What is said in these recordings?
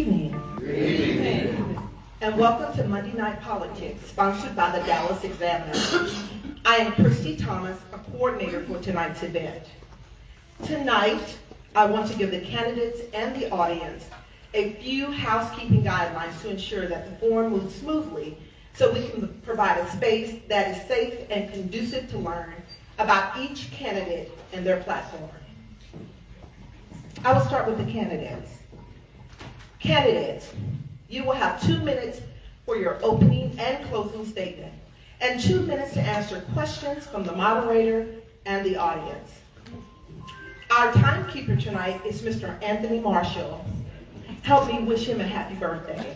evening. Good evening. And welcome to Monday Night Politics, sponsored by the Dallas Examiner. I am Christy Thomas, a coordinator for tonight's event. Tonight, I want to give the candidates and the audience a few housekeeping guidelines to ensure that the forum moves smoothly so we can provide a space that is safe and conducive to learn about each candidate and their platform. I will start with the candidates. Candidates, you will have 2 minutes for your opening and closing statement, and 2 minutes to answer questions from the moderator and the audience. Our timekeeper tonight is Mr. Anthony Marshall. Help me wish him a happy birthday.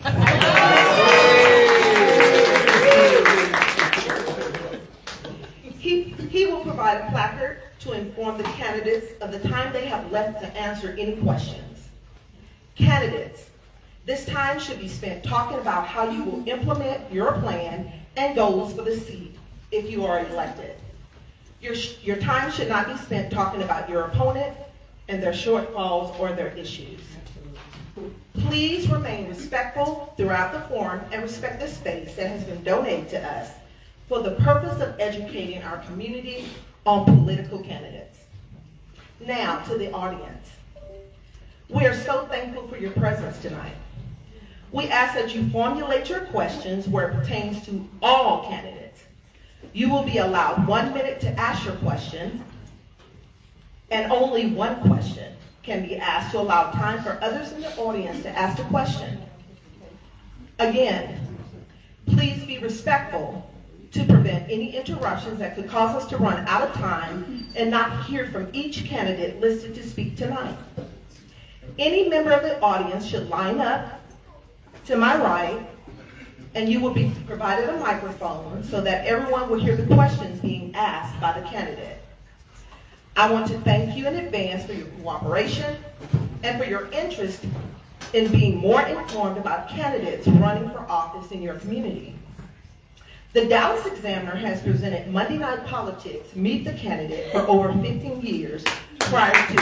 He will provide a placard to inform the candidates of the time they have left to answer any questions. Candidates, this time should be spent talking about how you will implement your plan and goals for the seat if you are elected. Your time should not be spent talking about your opponent and their shortfalls or their issues. Please remain respectful throughout the forum and respect the space that has been donated to us for the purpose of educating our community on political candidates. Now to the audience. We are so thankful for your presence tonight. We ask that you formulate your questions where it pertains to all candidates. You will be allowed 1 minute to ask your question, and only one question can be asked to allow time for others in the audience to ask a question. Again, please be respectful to prevent any interruptions that could cause us to run out of time and not hear from each candidate listed to speak tonight. Any member of the audience should line up to my right, and you will be provided a microphone so that everyone will hear the questions being asked by the candidate. I want to thank you in advance for your cooperation and for your interest in being more informed about candidates running for office in your community. The Dallas Examiner has presented Monday Night Politics, Meet the Candidate, for over 15 years prior to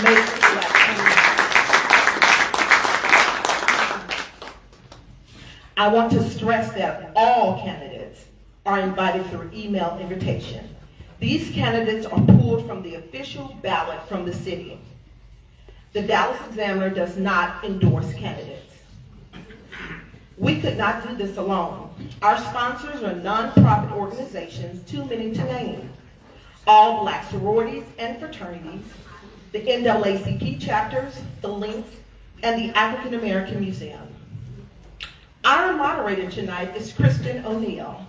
May 2011. I want to stress that all candidates are invited through email invitation. These candidates are pulled from the official ballot from the city. The Dallas Examiner does not endorse candidates. We could not do this alone. Our sponsors are nonprofit organizations, too many to name. All Black sororities and fraternities, the NAACP chapters, the Links, and the African American Museum. Our moderator tonight is Kristen O'Neill.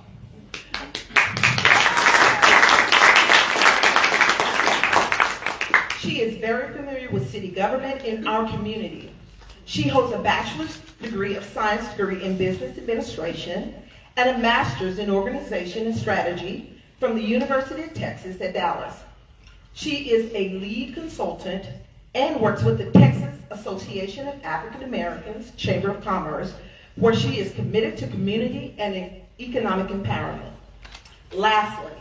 She is very familiar with city government in our community. She holds a bachelor's degree of science degree in business administration and a master's in organization and strategy from the University of Texas at Dallas. She is a lead consultant and works with the Texas Association of African Americans Chamber of Commerce, where she is committed to community and economic empowerment. Lastly,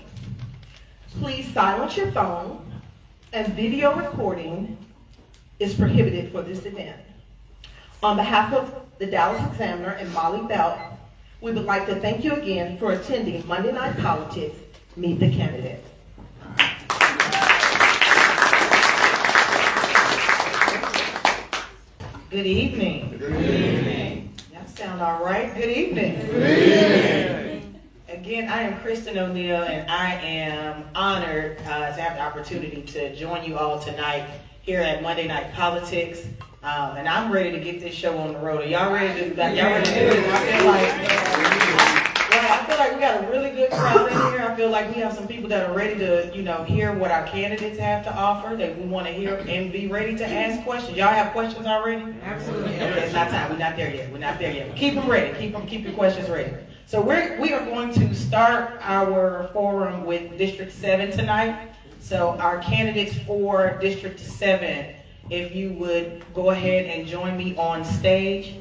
please silence your phone, and video recording is prohibited for this event. On behalf of the Dallas Examiner and Molly Belt, we would like to thank you again for attending Monday Night Politics, Meet the Candidate. Good evening. Good evening. Y'all sound all right. Good evening. Good evening. Again, I am Kristen O'Neill, and I am honored to have the opportunity to join you all tonight here at Monday Night Politics. And I'm ready to get this show on the road. Are y'all ready to do this? I feel like we got a really good crowd in here. I feel like we have some people that are ready to, hear what our candidates have to offer, that we want to hear and be ready to ask questions. Y'all have questions already? Absolutely. Okay, it's not time. We're not there yet. Keep them ready. Keep your questions ready. So we are going to start our forum with District 7 tonight. So our candidates for District 7, if you would go ahead and join me on stage.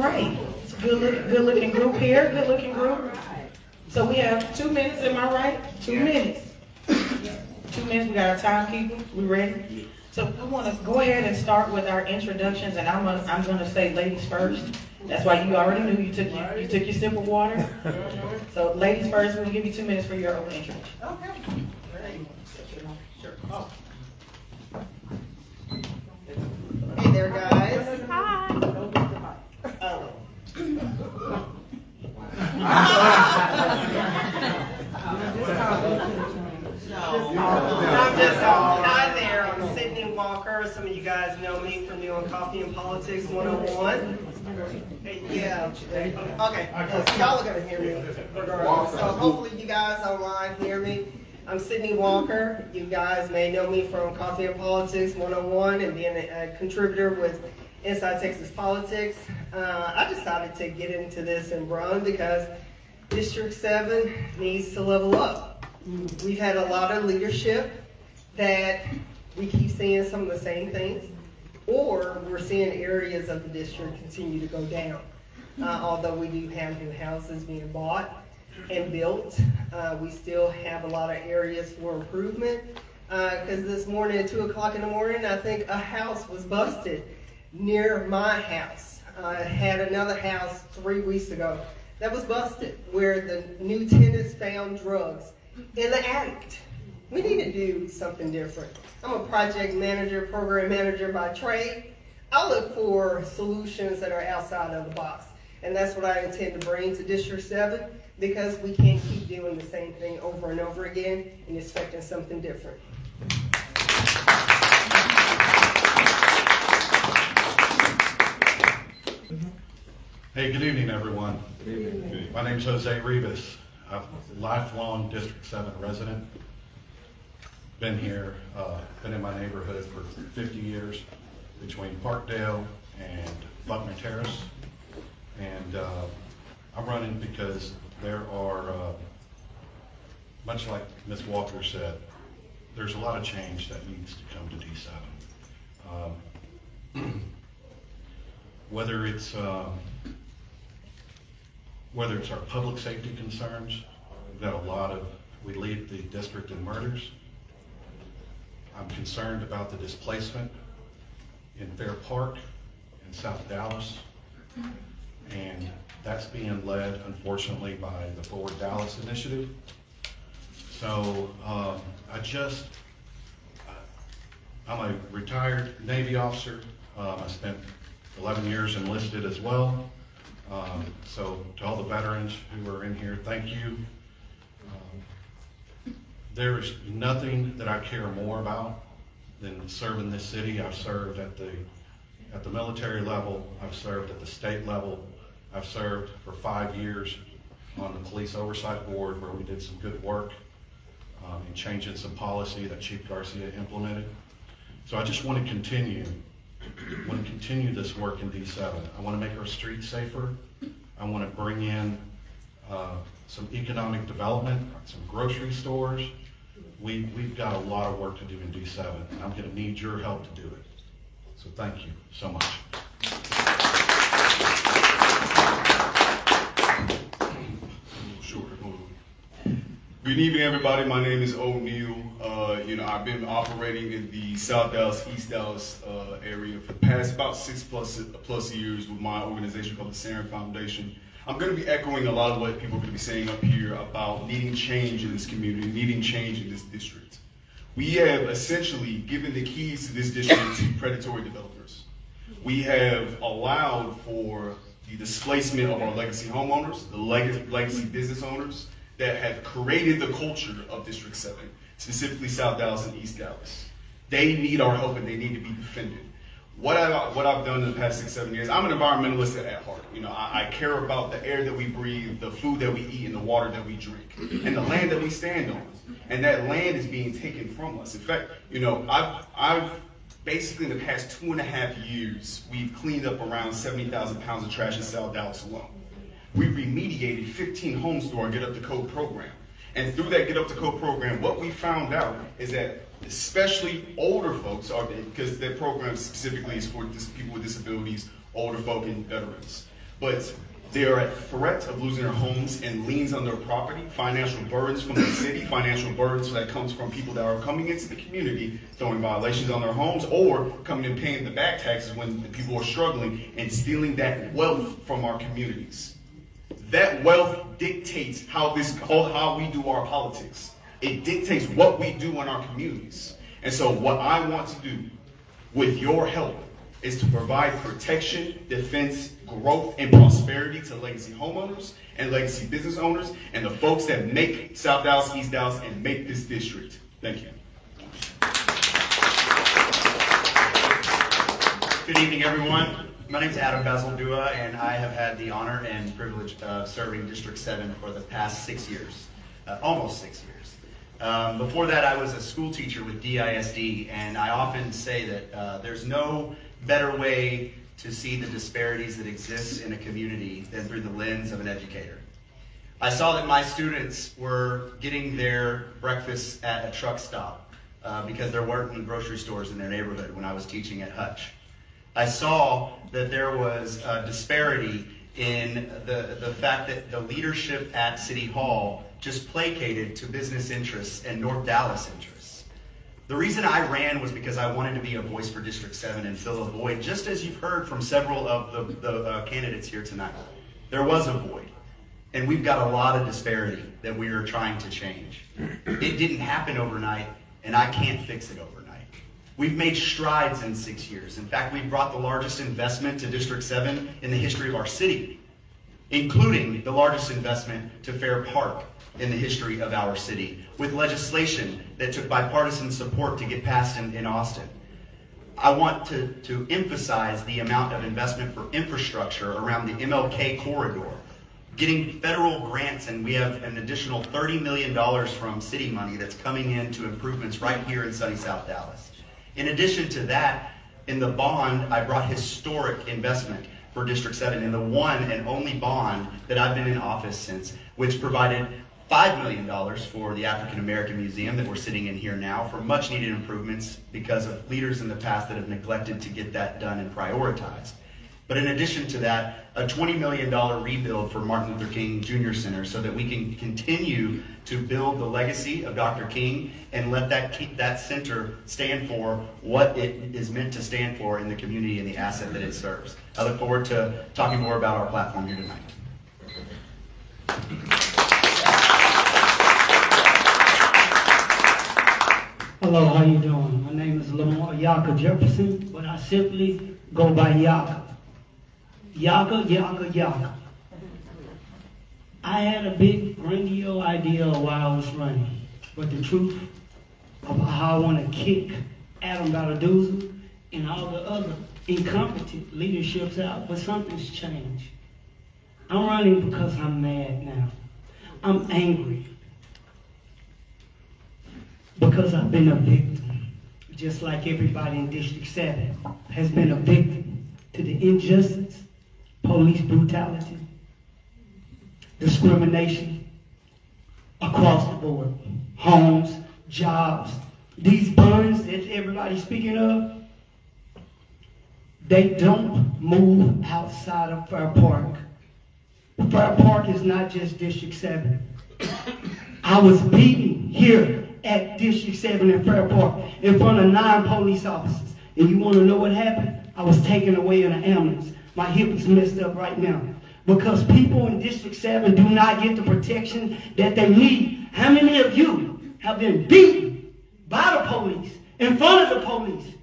right, it's a good looking group here, good looking group. So we have 2 minutes, am I right? 2 minutes. 2 minutes, we got our timekeeper, we ready? So we want to go ahead and start with our introductions, and I'm gonna say ladies first. That's why you already knew you took your sip of water. So ladies first, we'll give you 2 minutes for your open introduction. Okay. Sure. Oh. Hey there, guys. Hi. Oh. I'm just hi there. I'm Sydney Walker. Some of you guys know me from New on Coffee and Politics 101. Hey, yeah. Okay. So y'all are gonna hear me regardless. So hopefully you guys online hear me. I'm Sydney Walker. You guys may know me from Coffee and Politics 101 and being a contributor with Inside Texas Politics. I decided to get into this and run because District 7 needs to level up. We've had a lot of leadership that we keep seeing some of the same things, or we're seeing areas of the district continue to go down. Although we do have new houses being bought and built, we still have a lot of areas for improvement. Because this morning at 2 o'clock in the morning, I think a house was busted near my house. I had another house 3 weeks ago that was busted where the new tenants found drugs in the attic. We need to do something different. I'm a project manager, program manager by trade. I look for solutions that are outside of the box. And that's what I intend to bring to District 7, because we can't keep doing the same thing over and over again and expecting something different. Hey, good evening, everyone. Good evening. My name is Jose Rivas. I'm a lifelong District 7 resident. Been here, been in my neighborhood for 50 years, between Parkdale and Buckner Terrace. And I'm running because there are, much like Ms. Walker said, there's a lot of change that needs to come to D7. Whether it's our public safety concerns, we've got we lead the district in murders. I'm concerned about the displacement in Fair Park in South Dallas, and that's being led, unfortunately, by the Forward Dallas Initiative. So I'm a retired Navy officer. I spent 11 years enlisted as well. So to all the veterans who are in here, thank you. There is nothing that I care more about than serving this city. I've served at the military level. I've served at the state level. I've served for 5 years on the police oversight board, where we did some good work in changing some policy that Chief Garcia implemented. So I just want to continue this work in D7. I want to make our streets safer. I want to bring in some economic development, some grocery stores. We've got a lot of work to do in D7, and I'm going to need your help to do it. So thank you so much. Sure. Good evening, everybody. My name is O'Neal. I've been operating in the South Dallas, East Dallas area for the past about 6+ years with my organization called the Sarin Foundation. I'm going to be echoing a lot of what people are going to be saying up here about needing change in this community, needing change in this district. We have essentially given the keys to this district to predatory developers. We have allowed for the displacement of our legacy homeowners, the legacy business owners that have created the culture of District 7, specifically South Dallas and East Dallas. They need our help and they need to be defended. What I've done in the past 6-7 years, I'm an environmentalist at heart. I care about the air that we breathe, the food that we eat, and the water that we drink, and the land that we stand on. And that land is being taken from us. In fact, I've basically in the past 2.5 years, we've cleaned up around 70,000 pounds of trash in South Dallas alone. We remediated 15 homes through our Get Up to Code program. And through that Get Up to Code program, what we found out is that especially older folks, because that program specifically is for people with disabilities, older folk, and veterans. but they are at threat of losing their homes and liens on their property, financial burdens from the city, financial burdens that comes from people that are coming into the community, throwing violations on their homes, or coming and paying the back taxes when the people are struggling and stealing that wealth from our communities. That wealth dictates how we do our politics. It dictates what we do in our communities. And so what I want to do with your help is to provide protection, defense, growth, and prosperity to legacy homeowners and legacy business owners and the folks that make South Dallas, East Dallas, and make this district. Thank you. Good evening, everyone. My name is Adam Bazaldua, and I have had the honor and privilege of serving District 7 for the past 6 years, almost 6 years. Before that, I was a school teacher with DISD, and I often say that there's no better way to see the disparities that exist in a community than through the lens of an educator. I saw that my students were getting their breakfast at a truck stop because there weren't any grocery stores in their neighborhood when I was teaching at Hutch. I saw that there was a disparity in the fact that the leadership at City Hall just placated to business interests and North Dallas interests. The reason I ran was because I wanted to be a voice for District 7 and fill a void, just as you've heard from several of the candidates here tonight. There was a void, and we've got a lot of disparity that we are trying to change. It didn't happen overnight, and I can't fix it overnight. We've made strides in 6 years. In fact, we've brought the largest investment to District 7 in the history of our city, including the largest investment to Fair Park in the history of our city, with legislation that took bipartisan support to get passed in Austin. I want to emphasize the amount of investment for infrastructure around the MLK corridor, getting federal grants, and we have an additional $30 million from city money that's coming into improvements right here in sunny South Dallas. In addition to that, in the bond, I brought historic investment for District 7 in the one and only bond that I've been in office since, which provided $5 million for the African American Museum that we're sitting in here now for much needed improvements because of leaders in the past that have neglected to get that done and prioritized. But in addition to that, a $20 million rebuild for Martin Luther King Jr. Center so that we can continue to build the legacy of Dr. King and let that center stand for what it is meant to stand for in the community and the asset that it serves. I look forward to talking more about our platform here tonight. Hello, how you doing? My name is Lamar Yaka Jefferson, but I simply go by Yaka. Yaka, Yaka, Yaka. I had a big grandiose idea while I was running, but the truth about how I want to kick Adam Balladuza and all the other incompetent leaderships out, but something's changed. I'm running because I'm mad now. I'm angry. Because I've been a victim, just like everybody in District 7 has been a victim to the injustice, police brutality, discrimination across the board. Homes, jobs, these burns that everybody's speaking of, they don't move outside of Fair Park. Fair Park is not just District 7. I was beaten here at District 7 in Fair Park in front of 9 police officers. And you want to know what happened? I was taken away in an ambulance. My hip is messed up right now. Because people in District 7 do not get the protection that they need. How many of you have been beaten by the police, in front of the police?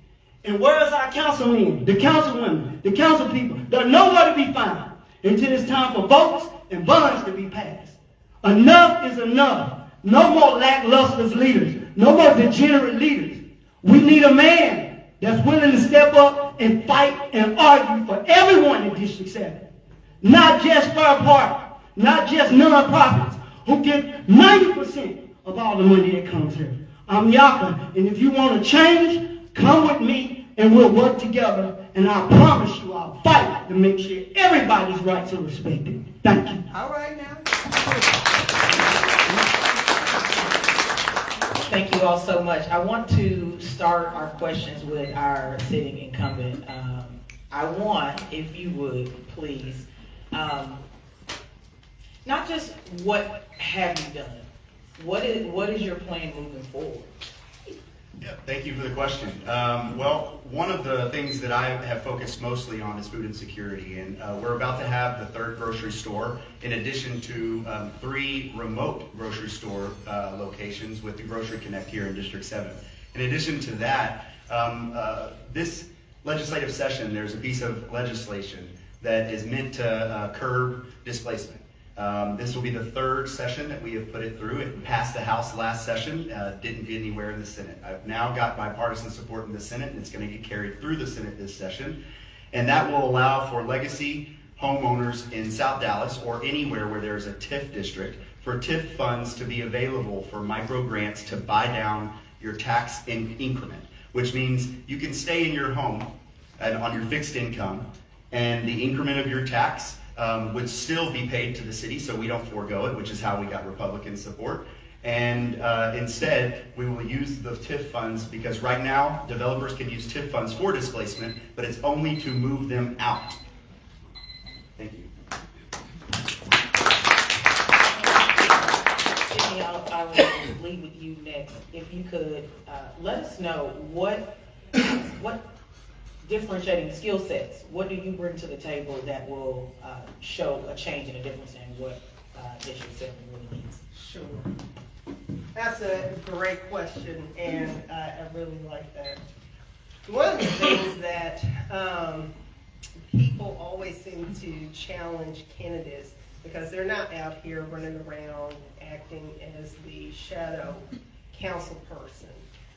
And where is our councilmen, the councilwomen, the council people? They're nowhere to be found until it's time for votes and bonds to be passed. Enough is enough. No more lackluster leaders. No more degenerate leaders. We need a man that's willing to step up and fight and argue for everyone in District 7. Not just Fair Park. Not just nonprofits who get 90% of all the money that comes here. I'm Yaka, and if you want to change, come with me and we'll work together. And I promise you I'll fight to make sure everybody's rights are respected. Thank you. All right now. Thank you all so much. I want to start our questions with our sitting incumbent. I want, if you would, please, Not just what have you done, what is your plan moving forward? Yeah, thank you for the question. Well, one of the things that I have focused mostly on is food insecurity, and we're about to have the third grocery store, in addition to 3 remote grocery store locations with the Grocery Connect here in District 7. In addition to that, this legislative session, there's a piece of legislation that is meant to curb displacement. This will be the 3rd session that we have put it through. It passed the House last session, didn't get anywhere in the Senate. I've now got bipartisan support in the Senate, and it's going to get carried through the Senate this session. And that will allow for legacy homeowners in South Dallas or anywhere where there's a TIF district for TIF funds to be available for micro grants to buy down your tax increment, which means you can stay in your home and on your fixed income, and the increment of your tax would still be paid to the city, so we don't forego it, which is how we got Republican support. And instead, we will use the TIF funds, because right now, developers can use TIF funds for displacement, but it's only to move them out. Thank you. Sydney, I will leave with you next. If you could let us know what differentiating skill sets, what do you bring to the table that will show a change and a difference in what District 7 really needs? Sure. That's a great question, and I really like that. One of the things that people always seem to challenge candidates, because they're not out here running around acting as the shadow council person.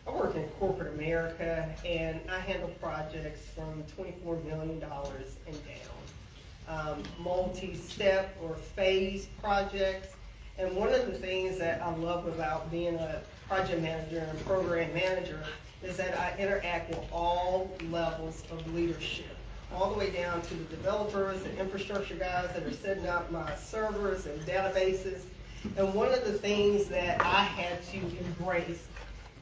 I work in corporate America, and I handle projects from $24 million and down. Multi-step or phase projects. And one of the things that I love about being a project manager and program manager is that I interact with all levels of leadership, all the way down to the developers and infrastructure guys that are setting up my servers and databases. And one of the things that I had to embrace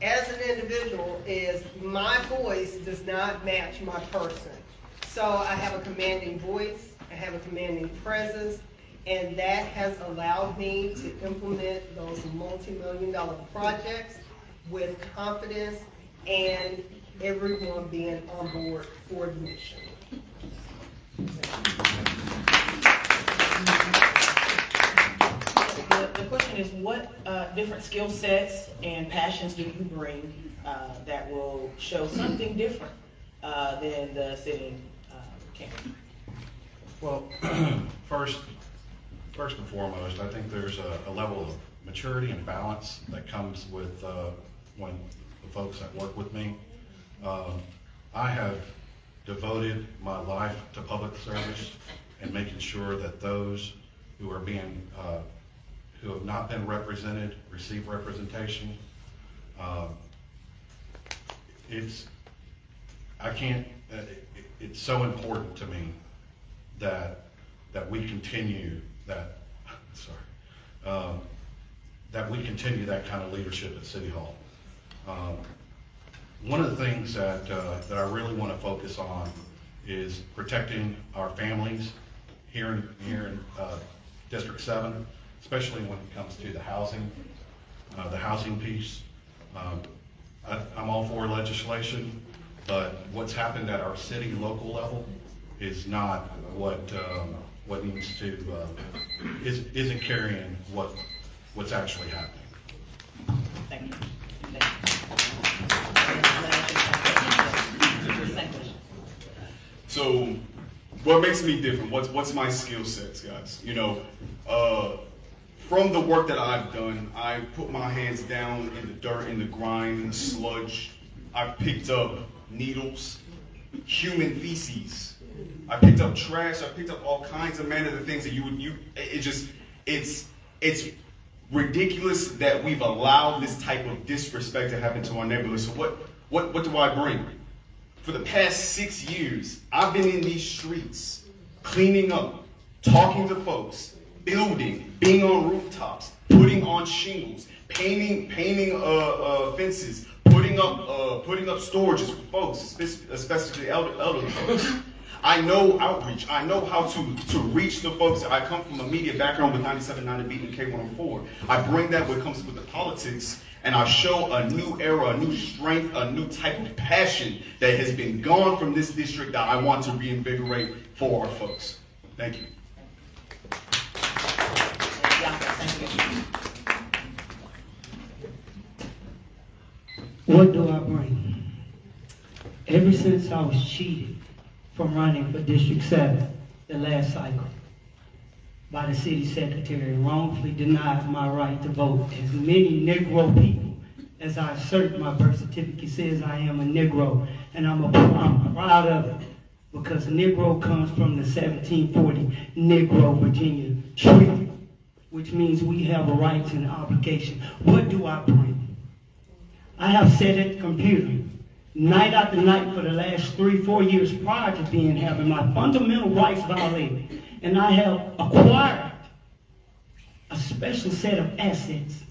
as an individual is my voice does not match my person. So I have a commanding voice, I have a commanding presence, and that has allowed me to implement those multi-million-dollar projects with confidence and everyone being on board for the mission. The question is, what different skill sets and passions do you bring that will show something different than the sitting candidate? Well, first and foremost, I think there's a level of maturity and balance that comes with when the folks that work with me. I have devoted my life to public service and making sure that those who are being who have not been represented receive representation. It's so important to me that we continue that that kind of leadership at City Hall. One of the things that I really want to focus on is protecting our families here in District 7, especially when it comes to the housing piece. I'm all for legislation, but what's happened at our city local level is not what needs to isn't carrying what's actually happening. Thank you. So, what makes me different? What's my skill sets, guys? You know, from the work that I've done, I put my hands down in the dirt, in the grind, in the sludge. I've picked up needles, human feces. I picked up trash. I picked up all kinds of manner of things that it's ridiculous that we've allowed this type of disrespect to happen to our neighborhood. So what do I bring? For the past 6 years, I've been in these streets, cleaning up, talking to folks, building, being on rooftops, putting on shingles, painting fences, putting up storages for folks, especially elderly folks. I know outreach. I know how to reach the folks. I come from a media background with 97.9 The Beat and K104. I bring that what comes with the politics, and I show a new era, a new strength, a new type of passion that has been gone from this district that I want to reinvigorate for our folks. Thank you. What do I bring? Ever since I was cheated from running for District 7 the last cycle by the city secretary, wrongfully denied my right to vote. As many Negro people as I assert my birth certificate says I am a Negro, and I'm proud of it, because Negro comes from the 1740 Negro Virginia Treaty, which means we have a right and an obligation. What do I bring? I have sat at the computer night after night for the last 3-4 years prior to having my fundamental rights violated. And I have acquired a special set of assets.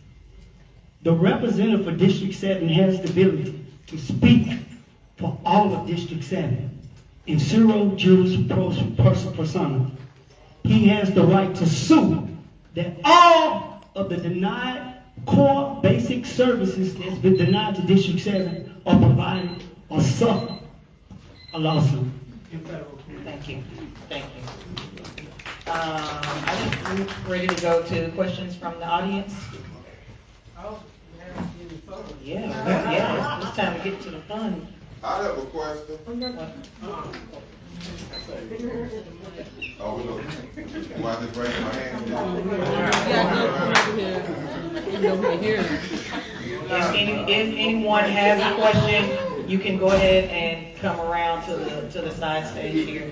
The representative for District 7 has the ability to speak for all of District 7 in zero juris persona. He has the right to sue that all of the denied core basic services that's been denied to District 7 are provided or suffer a lawsuit in federal court. Thank you. Thank you. I think we're ready to go to questions from the audience. Yeah, it's time to get to the fun. I have a question. Oh, look. Why just raise my hand? If anyone has a question, you can go ahead and come around to the side stage here.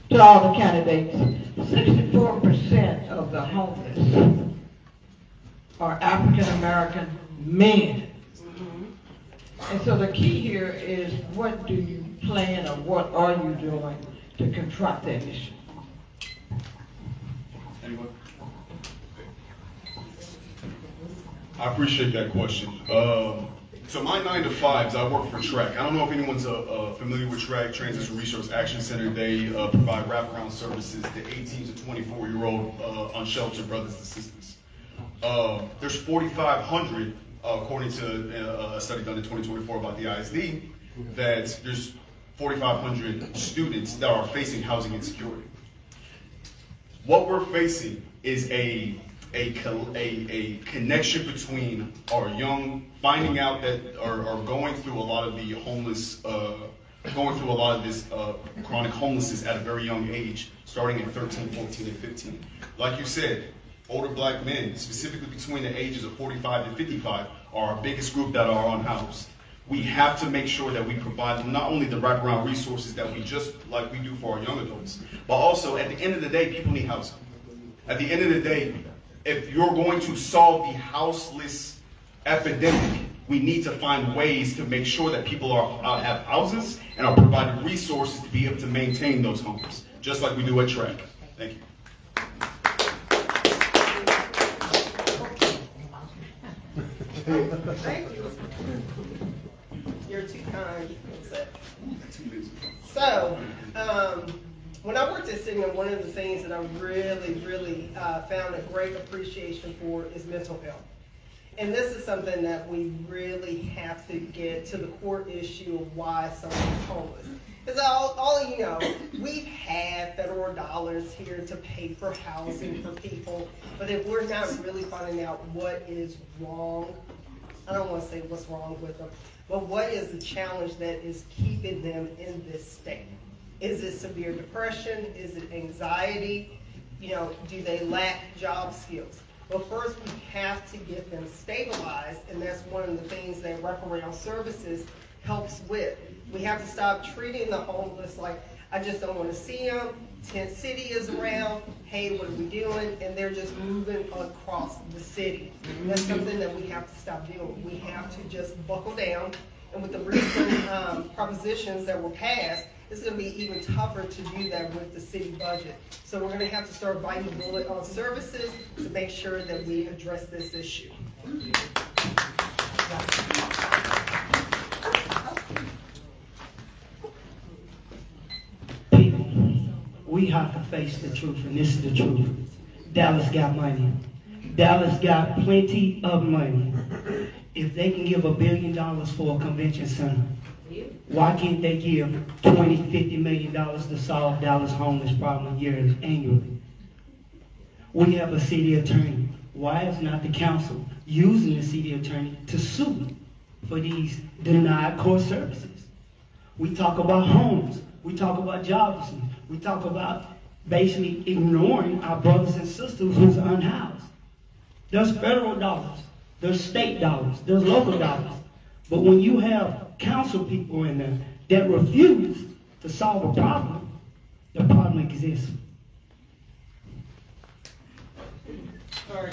To all the candidates, 64% of the homeless are African American men. And so the key here is, what do you plan or what are you doing to confront that issue? Anyone? I appreciate that question. So my 9 to 5s, I work for TRAC. I don't know if anyone's familiar with TRAC, Transition Resource Action Center. They provide wraparound services to 18 to 24-year-old unsheltered brothers and sisters. There's 4,500, according to a study done in 2024 about the ISD, that there's 4,500 students that are facing housing insecurity. What we're facing is a connection between our young finding out that are going through a lot of the homeless, going through a lot of this chronic homelessness at a very young age, starting at 13, 14, and 15. Like you said, older black men, specifically between the ages of 45 and 55, are our biggest group that are unhoused. We have to make sure that we provide them not only the wraparound resources that we just like we do for our young adults, but also at the end of the day, people need housing. At the end of the day, if you're going to solve the houseless epidemic, we need to find ways to make sure that people have houses and are provided resources to be able to maintain those homes, just like we do at TRAC. Thank you. Thank you. You're too kind. So, when I worked at Sigma, one of the things that I really found a great appreciation for is mental health. And this is something that we really have to get to the core issue of why someone's homeless. Because all of you know, we've had federal dollars here to pay for housing for people, but if we're not really finding out what is wrong, I don't want to say what's wrong with them, but what is the challenge that is keeping them in this state? Is it severe depression? Is it anxiety? You know, do they lack job skills? Well, first we have to get them stabilized, and that's one of the things that wraparound services helps with. We have to stop treating the homeless like, I just don't want to see them, Tent City is around, hey, what are we doing? And they're just moving across the city. That's something that we have to stop doing. We have to just buckle down, and with the recent propositions that were passed, it's gonna be even tougher to do that with the city budget. So we're gonna have to start biting the bullet on services to make sure that we address this issue. People, we have to face the truth, and this is the truth. Dallas got money. Dallas got plenty of money. If they can give $1 billion for a convention center, why can't they give $20, $50 million to solve Dallas homeless problem annually? We have a city attorney. Why is not the council using the city attorney to sue for these denied court services? We talk about homes. We talk about jobs. We talk about basically ignoring our brothers and sisters who's unhoused. There's federal dollars. There's state dollars. There's local dollars. But when you have council people in there that refuse to solve a problem, the problem exists. All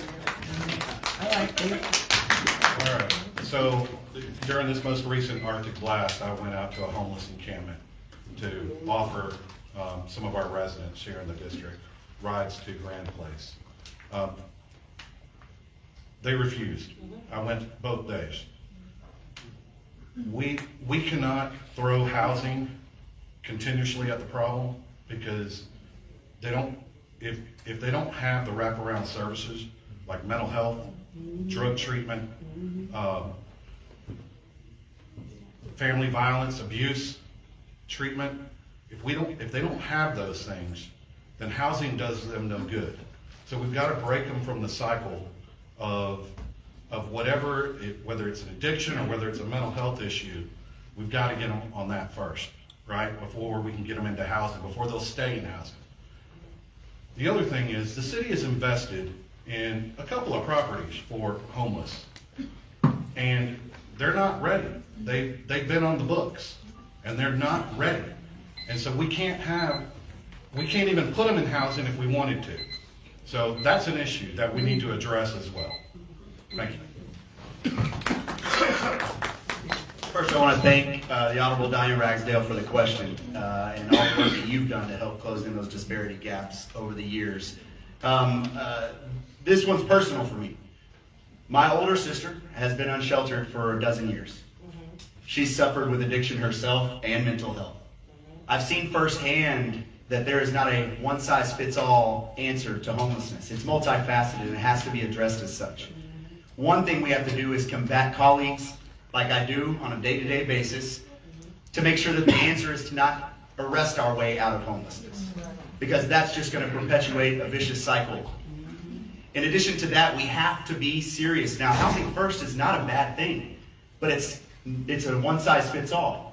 right, so during this most recent Arctic blast, I went out to a homeless encampment to offer some of our residents here in the district rides to Grand Place. They refused. I went both days. We cannot throw housing continuously at the problem because they don't, if they don't have the wraparound services like mental health, drug treatment, family violence, abuse treatment, if they don't have those things, then housing does them no good. So we've got to break them from the cycle of whatever, whether it's an addiction or whether it's a mental health issue. We've got to get them on that first, right? Before we can get them into housing, before they'll stay in housing. The other thing is the city has invested in a couple of properties for homeless, and they're not ready. They've been on the books, and they're not ready. And so we can't even put them in housing if we wanted to. So that's an issue that we need to address as well. Thank you. First, I want to thank the Honorable Diane Ragsdale for the question and all the work that you've done to help close in those disparity gaps over the years. This one's personal for me. My older sister has been unsheltered for 12 years. She's suffered with addiction herself and mental health. I've seen firsthand that there is not a one-size-fits-all answer to homelessness. It's multifaceted and it has to be addressed as such. One thing we have to do is combat colleagues, like I do on a day-to-day basis, to make sure that the answer is to not arrest our way out of homelessness, because that's just going to perpetuate a vicious cycle. In addition to that, we have to be serious. Now, housing first is not a bad thing, but it's a one-size-fits-all.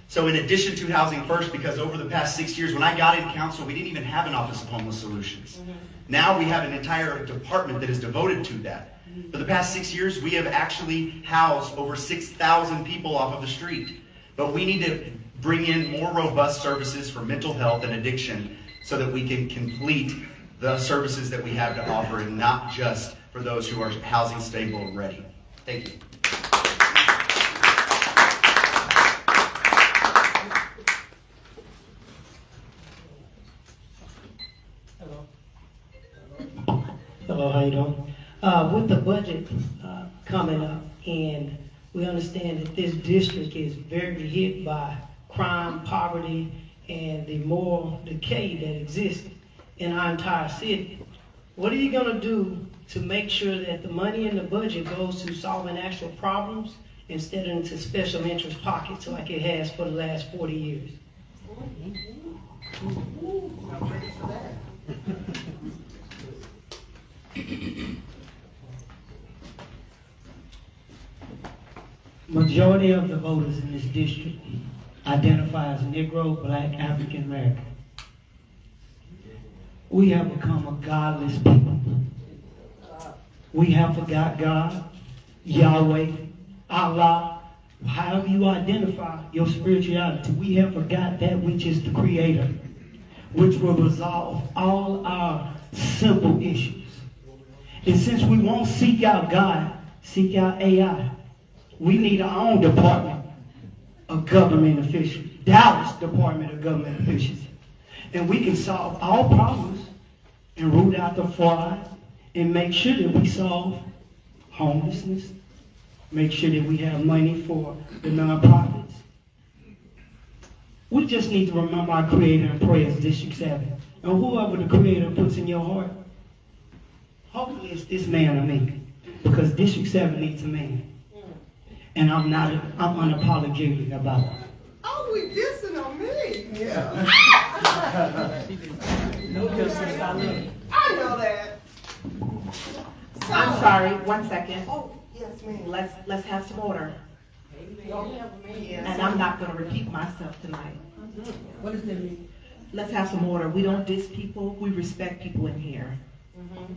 So in addition to housing first, because over the past 6 years, when I got in council, we didn't even have an Office of Homeless Solutions. Now we have an entire department that is devoted to that. For the past 6 years, we have actually housed over 6,000 people off of the street. But we need to bring in more robust services for mental health and addiction so that we can complete the services that we have to offer, and not just for those who are housing stable and ready. Thank you. Hello, how you doing? With the budget coming up, and we understand that this district is very hit by crime, poverty, and the moral decay that exists in our entire city. What are you going to do to make sure that the money in the budget goes to solving actual problems instead of into special interest pockets like it has for the last 40 years? Majority of the voters in this district identify as Negro, Black, African American. We have become a godless people. We have forgot God, Yahweh, Allah, however you identify your spirituality. We have forgot that which is the Creator, which will resolve all our simple issues. And since we won't seek out God, seek out AI, we need our own department of government officials. Dallas Department of Government Efficiency. And we can solve all problems and root out the fraud and make sure that we solve homelessness, make sure that we have money for the nonprofits. We just need to remember our Creator and pray as District 7. And whoever the Creator puts in your heart, hopefully it's this man or me, because District 7 needs a man. And I'm unapologetic about it. Oh, we dissing on me. Yeah. I know that. So- I'm sorry, 1 second. Oh, yes, ma'am. Let's have some order. Yes. And I'm not gonna repeat myself tonight. What does that mean? Let's have some order. We don't diss people, we respect people in here.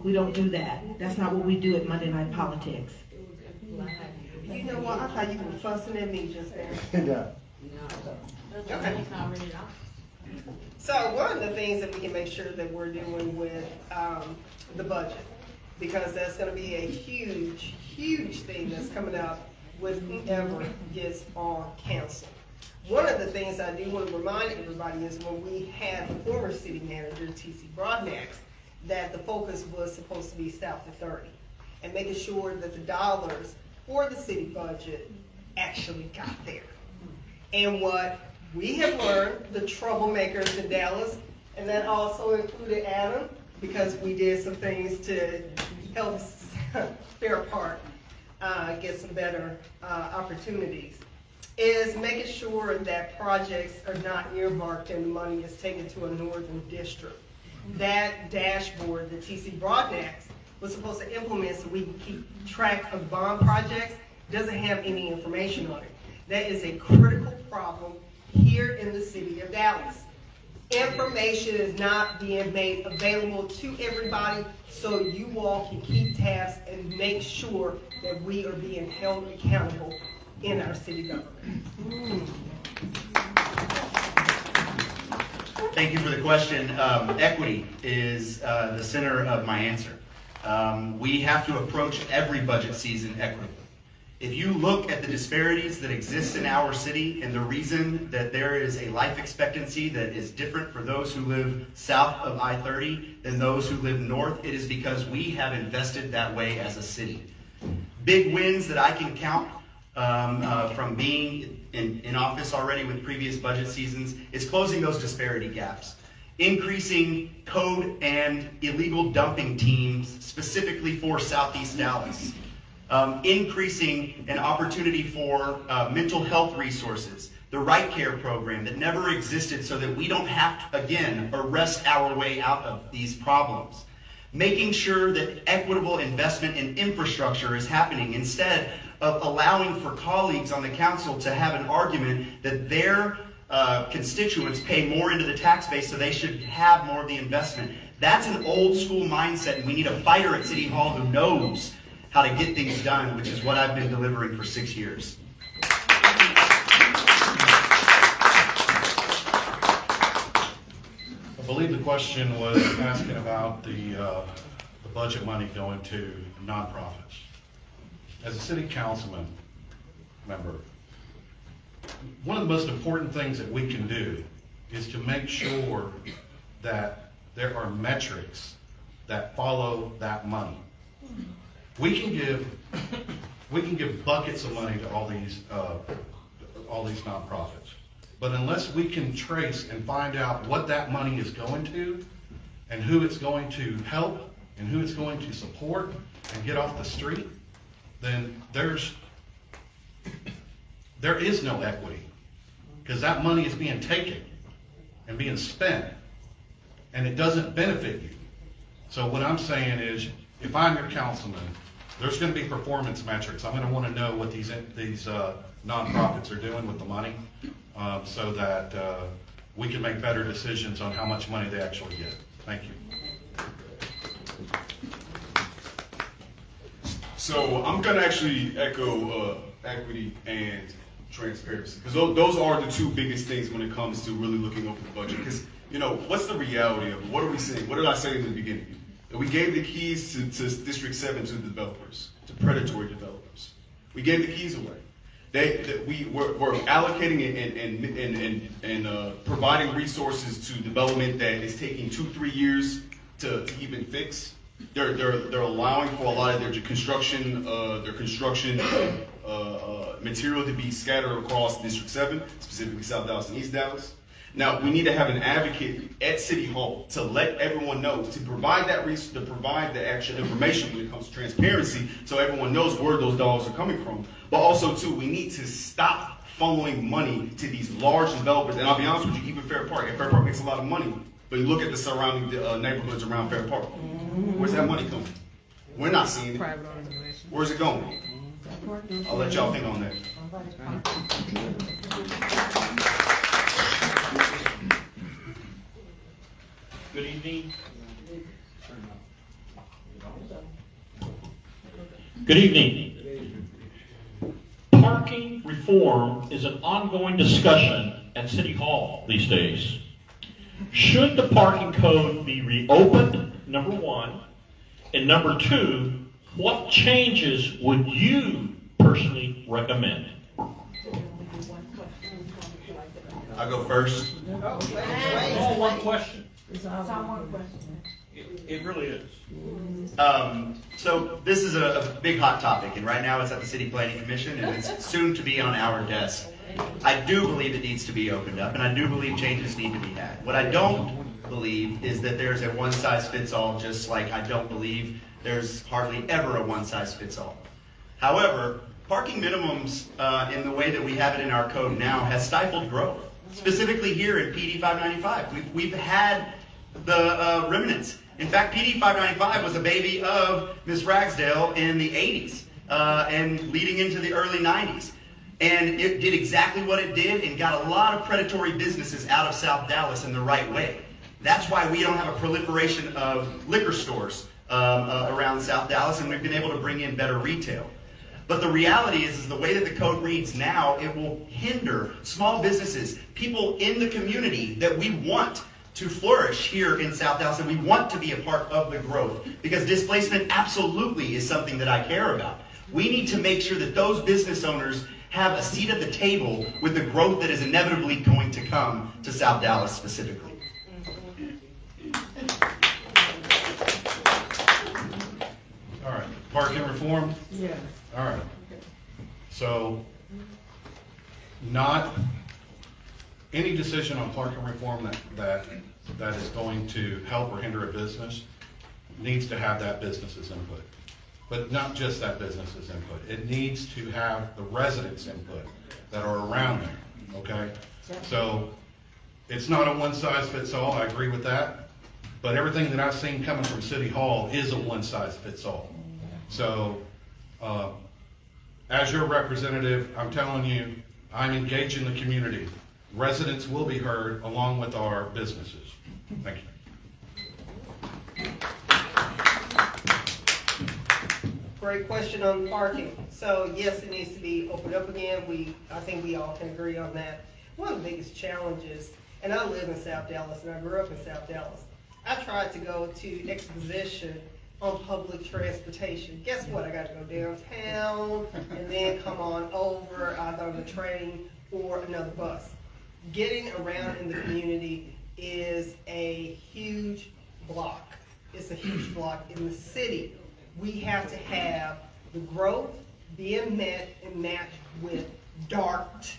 We don't do that. That's not what we do at Monday Night Politics. You know what? I thought you were fussing at me just then. Okay. So one of the things that we can make sure that we're doing with the budget, because that's going to be a huge, huge thing that's coming up with whoever gets on council. One of the things I do want to remind everybody is when we had the former city manager, T.C. Broadnax, that the focus was supposed to be south of 30 and making sure that the dollars for the city budget actually got there. And what we have learned, the troublemakers in Dallas, and that also included Adam, because we did some things to help Fair Park get some better opportunities, is making sure that projects are not earmarked and the money is taken to a northern district. That dashboard that T.C. Broadnax was supposed to implement so we can keep track of bond projects doesn't have any information on it. That is a critical problem here in the city of Dallas. Information is not being made available to everybody, so you all can keep tabs and make sure that we are being held accountable in our city government. Thank you for the question. Equity is the center of my answer. We have to approach every budget season equitably. If you look at the disparities that exist in our city and the reason that there is a life expectancy that is different for those who live south of I-30 than those who live north, it is because we have invested that way as a city. Big wins that I can count from being in office already with previous budget seasons is closing those disparity gaps. Increasing code and illegal dumping teams specifically for Southeast Dallas. Increasing an opportunity for mental health resources, the Right Care program that never existed so that we don't have to, again, arrest our way out of these problems. Making sure that equitable investment in infrastructure is happening instead of allowing for colleagues on the council to have an argument that their constituents pay more into the tax base so they should have more of the investment. That's an old school mindset, and we need a fighter at City Hall who knows how to get things done, which is what I've been delivering for 6 years. I believe the question was asking about the budget money going to nonprofits. As a city councilman member, one of the most important things that we can do is to make sure that there are metrics that follow that money. We can give buckets of money to all these nonprofits, but unless we can trace and find out what that money is going to, and who it's going to help, and who it's going to support and get off the street, then there is no equity, because that money is being taken and being spent, and it doesn't benefit you. So what I'm saying is, if I'm your councilman, there's going to be performance metrics. I'm going to want to know what these nonprofits are doing with the money, so that we can make better decisions on how much money they actually get. Thank you. So I'm gonna actually echo equity and transparency, because those are the two biggest things when it comes to really looking over the budget. Because, you know, what's the reality of it? What are we saying? What did I say in the beginning? That we gave the keys to District 7 to the developers, to predatory developers. We gave the keys away. We're allocating and providing resources to development that is taking 2-3 years to even fix. They're allowing for a lot of their construction material to be scattered across District 7, specifically South Dallas and East Dallas. Now, we need to have an advocate at City Hall to let everyone know, to provide the actual information when it comes to transparency, so everyone knows where those dollars are coming from. But also, too, we need to stop funneling money to these large developers. And I'll be honest with you, even Fair Park. And Fair Park makes a lot of money. But you look at the surrounding neighborhoods around Fair Park. Where's that money coming? We're not seeing it. Where's it going? I'll let y'all think on that. Good evening. Good evening. Parking reform is an ongoing discussion at City Hall these days. Should the parking code be reopened, number one? And number two, what changes would you personally recommend? I'll go first. All one question. It really is. So this is a big hot topic, and right now it's at the City Planning Commission, and it's soon to be on our desk. I do believe it needs to be opened up, and I do believe changes need to be had. What I don't believe is that there's a one-size-fits-all, just like I don't believe there's hardly ever a one-size-fits-all. However, parking minimums in the way that we have it in our code now has stifled growth. Specifically here in PD 595, we've had the remnants. In fact, PD 595 was a baby of Ms. Ragsdale in the 80s and leading into the early 90s. And it did exactly what it did and got a lot of predatory businesses out of South Dallas in the right way. That's why we don't have a proliferation of liquor stores around South Dallas, and we've been able to bring in better retail. But the reality is the way that the code reads now, it will hinder small businesses, people in the community that we want to flourish here in South Dallas, and we want to be a part of the growth, because displacement absolutely is something that I care about. We need to make sure that those business owners have a seat at the table with the growth that is inevitably going to come to South Dallas specifically. All right, parking reform? Yes. All right. So, not any decision on parking reform that is going to help or hinder a business needs to have that business's input. But not just that business's input. It needs to have the residents' input that are around there, okay? So, it's not a one-size-fits-all, I agree with that. But everything that I've seen coming from City Hall is a one-size-fits-all. So, as your representative, I'm telling you, I'm engaged in the community. Residents will be heard along with our businesses. Thank you. Great question on parking. So yes, it needs to be opened up again. I think we all can agree on that. One of the biggest challenges, and I live in South Dallas and I grew up in South Dallas. I tried to go to exposition on public transportation. Guess what? I got to go downtown and then come on over either on the train or another bus. Getting around in the community is a huge block. It's a huge block in the city. We have to have the growth being met and matched with DART.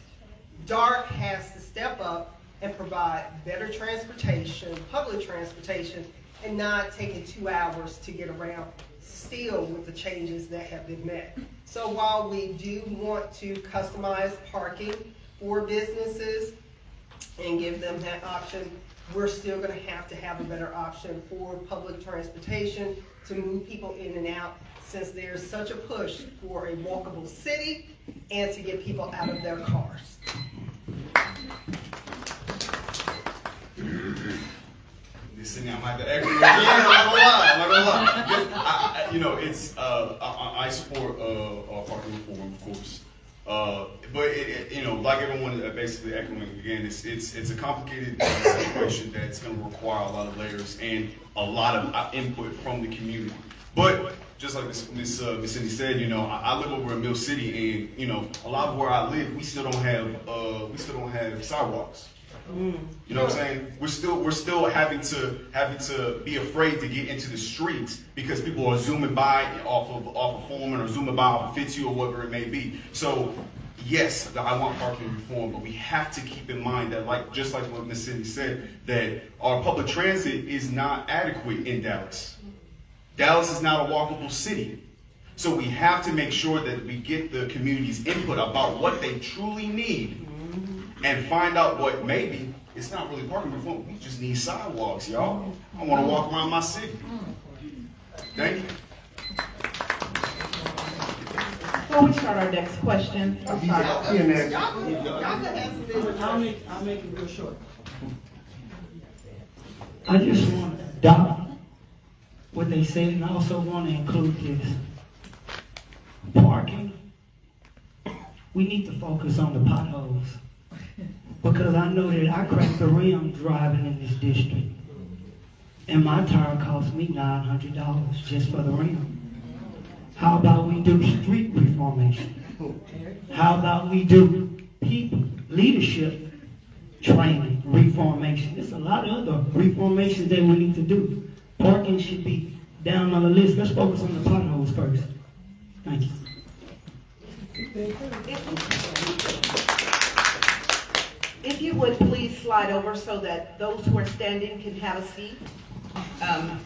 DART has to step up and provide better transportation, public transportation, and not taking 2 hours to get around, still with the changes that have been met. So while we do want to customize parking for businesses and give them that option, we're still going to have a better option for public transportation to move people in and out, since there's such a push for a walkable city and to get people out of their cars. Listen, I might have to echo again. I'm not gonna lie. I support parking reform, of course. But like everyone basically echoing again, it's a complicated situation that's going to require a lot of layers and a lot of input from the community. But just like Miss Cindy said, you know, I live over in Mill City, and you know, a lot of where I live, we still don't have sidewalks. You know what I'm saying? We're still having to be afraid to get into the streets because people are zooming by off of Foreman or zooming by off of Fitzhugh or whatever it may be. So yes, I want parking reform, but we have to keep in mind that, just like what Ms. Cindy said, that our public transit is not adequate in Dallas. Dallas is not a walkable city. So we have to make sure that we get the community's input about what they truly need and find out what maybe it's not really parking reform. We just need sidewalks, y'all. I want to walk around my city. Thank you. Before we start our next question, I'm sorry. Y'all can answer this. I'll make it real short. I just want to adopt what they said, and I also want to include this. Parking, we need to focus on the potholes. Because I know that I cracked the rim driving in this district. And my tire cost me $900 just for the rim. How about we do street reformation? How about we do people, leadership training, reformation? There's a lot of other reformations that we need to do. Parking should be down on the list. Let's focus on the potholes first. Thank you. If you would please slide over so that those who are standing can have a seat.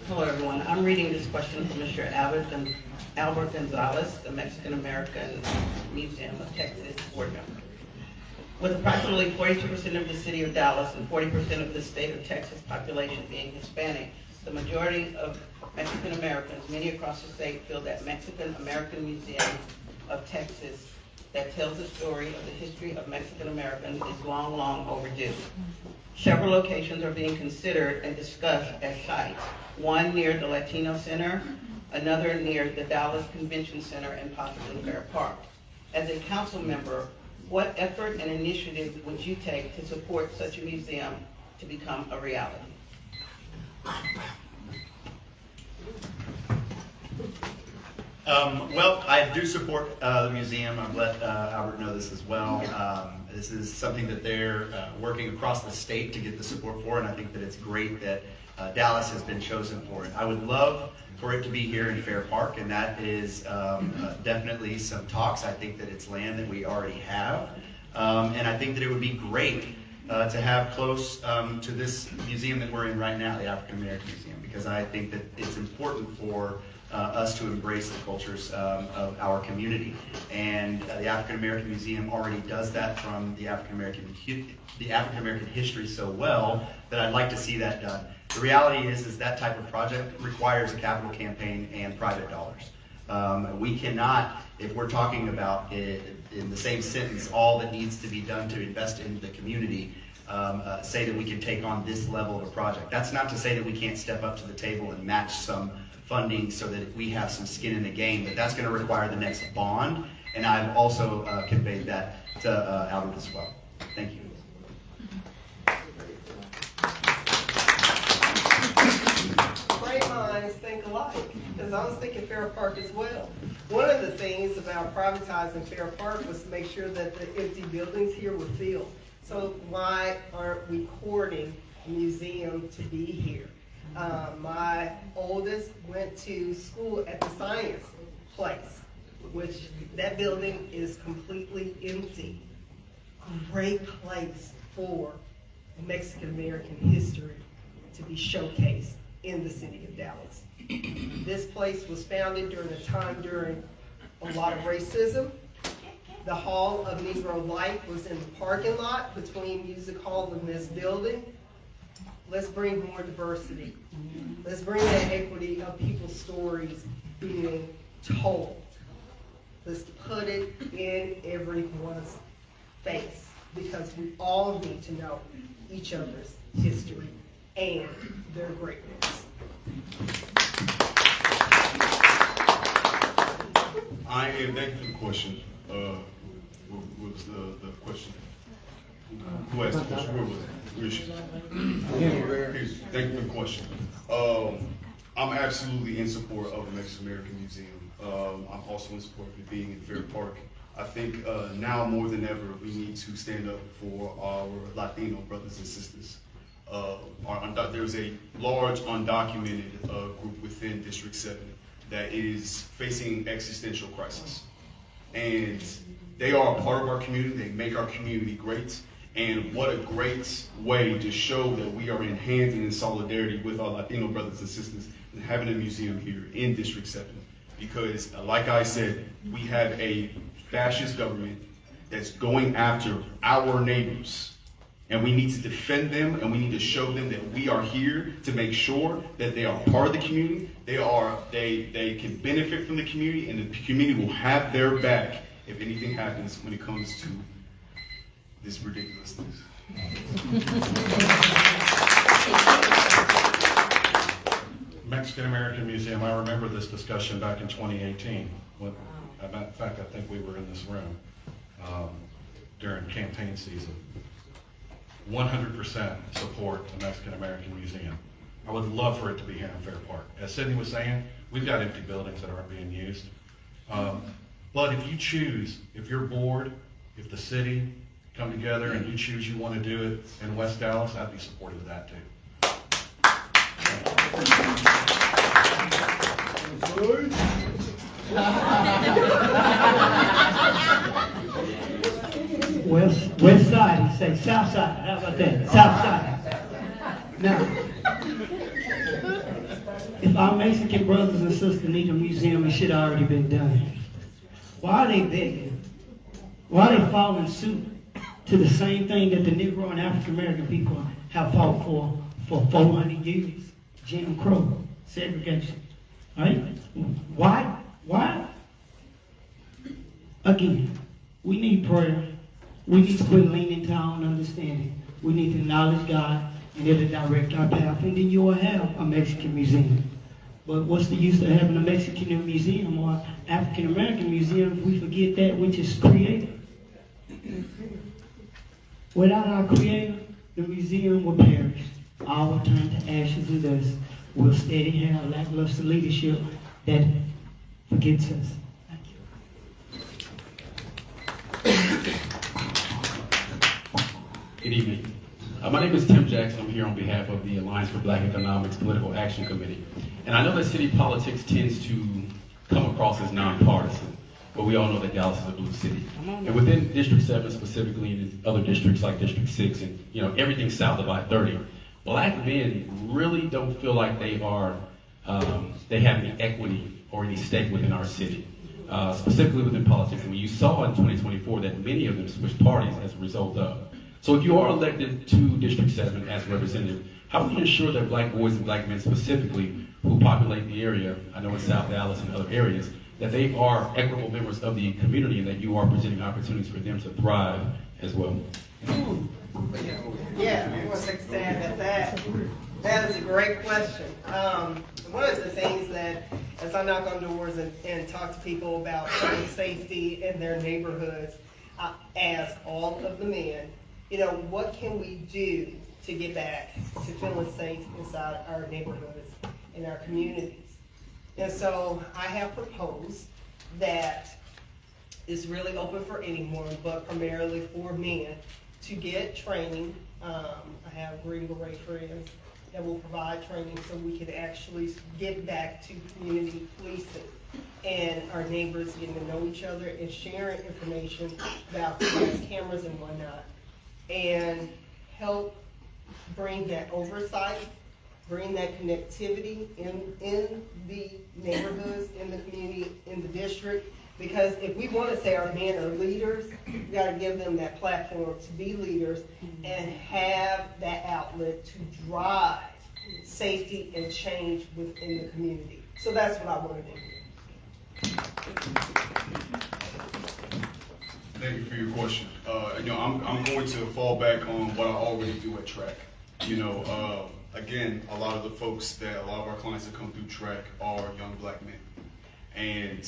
Hello, everyone. I'm reading this question from Mr. Albert Gonzalez, the Mexican-American Museum of Texas board member. With approximately 42% of the city of Dallas and 40% of the state of Texas population being Hispanic, the majority of Mexican Americans, many across the state, feel that Mexican-American Museum of Texas that tells the story of the history of Mexican Americans is long, long overdue. Several locations are being considered and discussed as sites. One near the Latino Center, another near the Dallas Convention Center, and possibly Fair Park. As a council member, what effort and initiative would you take to support such a museum to become a reality? Well, I do support the museum. I've let Albert know this as well. This is something that they're working across the state to get the support for, and I think that it's great that Dallas has been chosen for it. I would love for it to be here in Fair Park, and that is definitely some talks. I think that it's land that we already have, and I think that it would be great to have close to this museum that we're in right now, the African American Museum, because I think that it's important for us to embrace the cultures of our community. And the African American Museum already does that from the African American history so well that I'd like to see that done. The reality is that type of project requires a capital campaign and private dollars. We cannot, if we're talking about it in the same sentence, all that needs to be done to invest in the community, say that we can take on this level of a project. That's not to say that we can't step up to the table and match some funding so that we have some skin in the game, but that's going to require the next bond, and I've also conveyed that to Albert as well. Thank you. Great minds think alike, because I was thinking Fair Park as well. One of the things about privatizing Fair Park was to make sure that the empty buildings here were filled. So why aren't we courting a museum to be here? My oldest went to school at the science place, which that building is completely empty. Great place for Mexican American history to be showcased in the city of Dallas. This place was founded during a time during a lot of racism. The Hall of Negro Life was in the parking lot between Music Hall and this building. Let's bring more diversity. Let's bring that equity of people's stories being told. Let's put it in everyone's face, because we all need to know each other's history and their greatness. Thank you for the question. What was the question? Who asked the question? Where was it? Where is she? Thank you for the question. I'm absolutely in support of the Mexican American Museum. I'm also in support of it being in Fair Park. I think now more than ever, we need to stand up for our Latino brothers and sisters. There's a large undocumented group within District 7 that is facing existential crisis. And they are a part of our community, they make our community great. And what a great way to show that we are in hand and in solidarity with our Latino brothers and sisters and having a museum here in District 7. Because, like I said, we have a fascist government that's going after our neighbors. And we need to defend them, and we need to show them that we are here to make sure that they are part of the community. They can benefit from the community, and the community will have their back if anything happens when it comes to this ridiculousness. Mexican American Museum, I remember this discussion back in 2018. In fact, I think we were in this room during campaign season. 100% support the Mexican American Museum. I would love for it to be here in Fair Park. As Sydney was saying, we've got empty buildings that aren't being used. But if you choose, if you're bored, if the city come together and you choose you want to do it in West Dallas, I'd be supportive of that too. West side, he say south side. How about that? South side. Now, if our Mexican brothers and sisters need a museum, it should have already been done. Why are they begging? Why are they following suit to the same thing that the Negro and African American people have fought for 400 years? Jim Crow, segregation. Right? Why? Again, we need prayer. We need to quit leaning to our own understanding. We need to acknowledge God, and it'll direct our path, and then you will have a Mexican museum. But what's the use of having a Mexican museum or African American museum if we forget that which is created? Without our creator, the museum will perish. All will turn to ashes and dust. We'll steady have lackluster leadership that forgets us. Thank you. Good evening. My name is Tim Jackson. I'm here on behalf of the Alliance for Black Economics Political Action Committee. And I know that city politics tends to come across as nonpartisan, but we all know that Dallas is a blue city. And within District 7 specifically, and in other districts like District 6 and everything south of I-30, black men really don't feel like they have any equity or any stake within our city, specifically within politics. And you saw in 2024 that many of them switched parties as a result of. So if you are elected to District 7 as representative, how will you ensure that black boys and black men specifically who populate the area, I know in South Dallas and other areas, that they are equitable members of the community and that you are presenting opportunities for them to thrive as well? Yeah, I want to expand at that. That is a great question. One of the things that, as I knock on doors and talk to people about public safety in their neighborhoods, I ask all of the men, what can we do to get back to feeling safe inside our neighborhoods and our communities? And so I have proposed that it's really open for anyone, but primarily for men, to get training. I have Green Beret friends that will provide training so we can actually get back to community policing and our neighbors getting to know each other and sharing information about cameras and whatnot, and help bring that oversight, bring that connectivity in the neighborhoods, in the community, in the district. Because if we want to say our men are leaders, we got to give them that platform to be leaders and have that outlet to drive safety and change within the community. So that's what I want to do. Thank you for your question. I'm going to fall back on what I already do at track. Again, a lot of our clients that come through track are young black men. And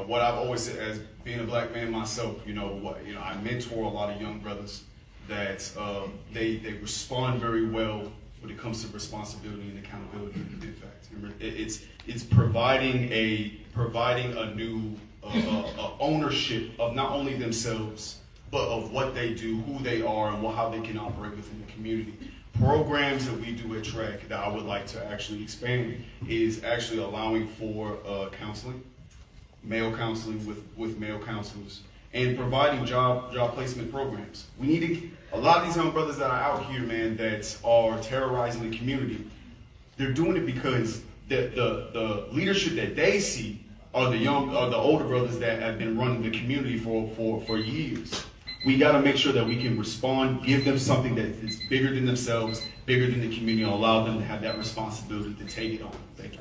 what I've always said, as being a black man myself, I mentor a lot of young brothers that they respond very well when it comes to responsibility and accountability. In fact, remember, it's providing a new ownership of not only themselves, but of what they do, who they are, and how they can operate within the community. Programs that we do at TREC that I would like to actually expand is actually allowing for counseling, male counseling with male counselors, and providing job placement programs. We need to, a lot of these young brothers that are out here, man, that are terrorizing the community, they're doing it because the leadership that they see are the older brothers that have been running the community for years. We got to make sure that we can respond, give them something that is bigger than themselves, bigger than the community, and allow them to have that responsibility to take it on. Thank you.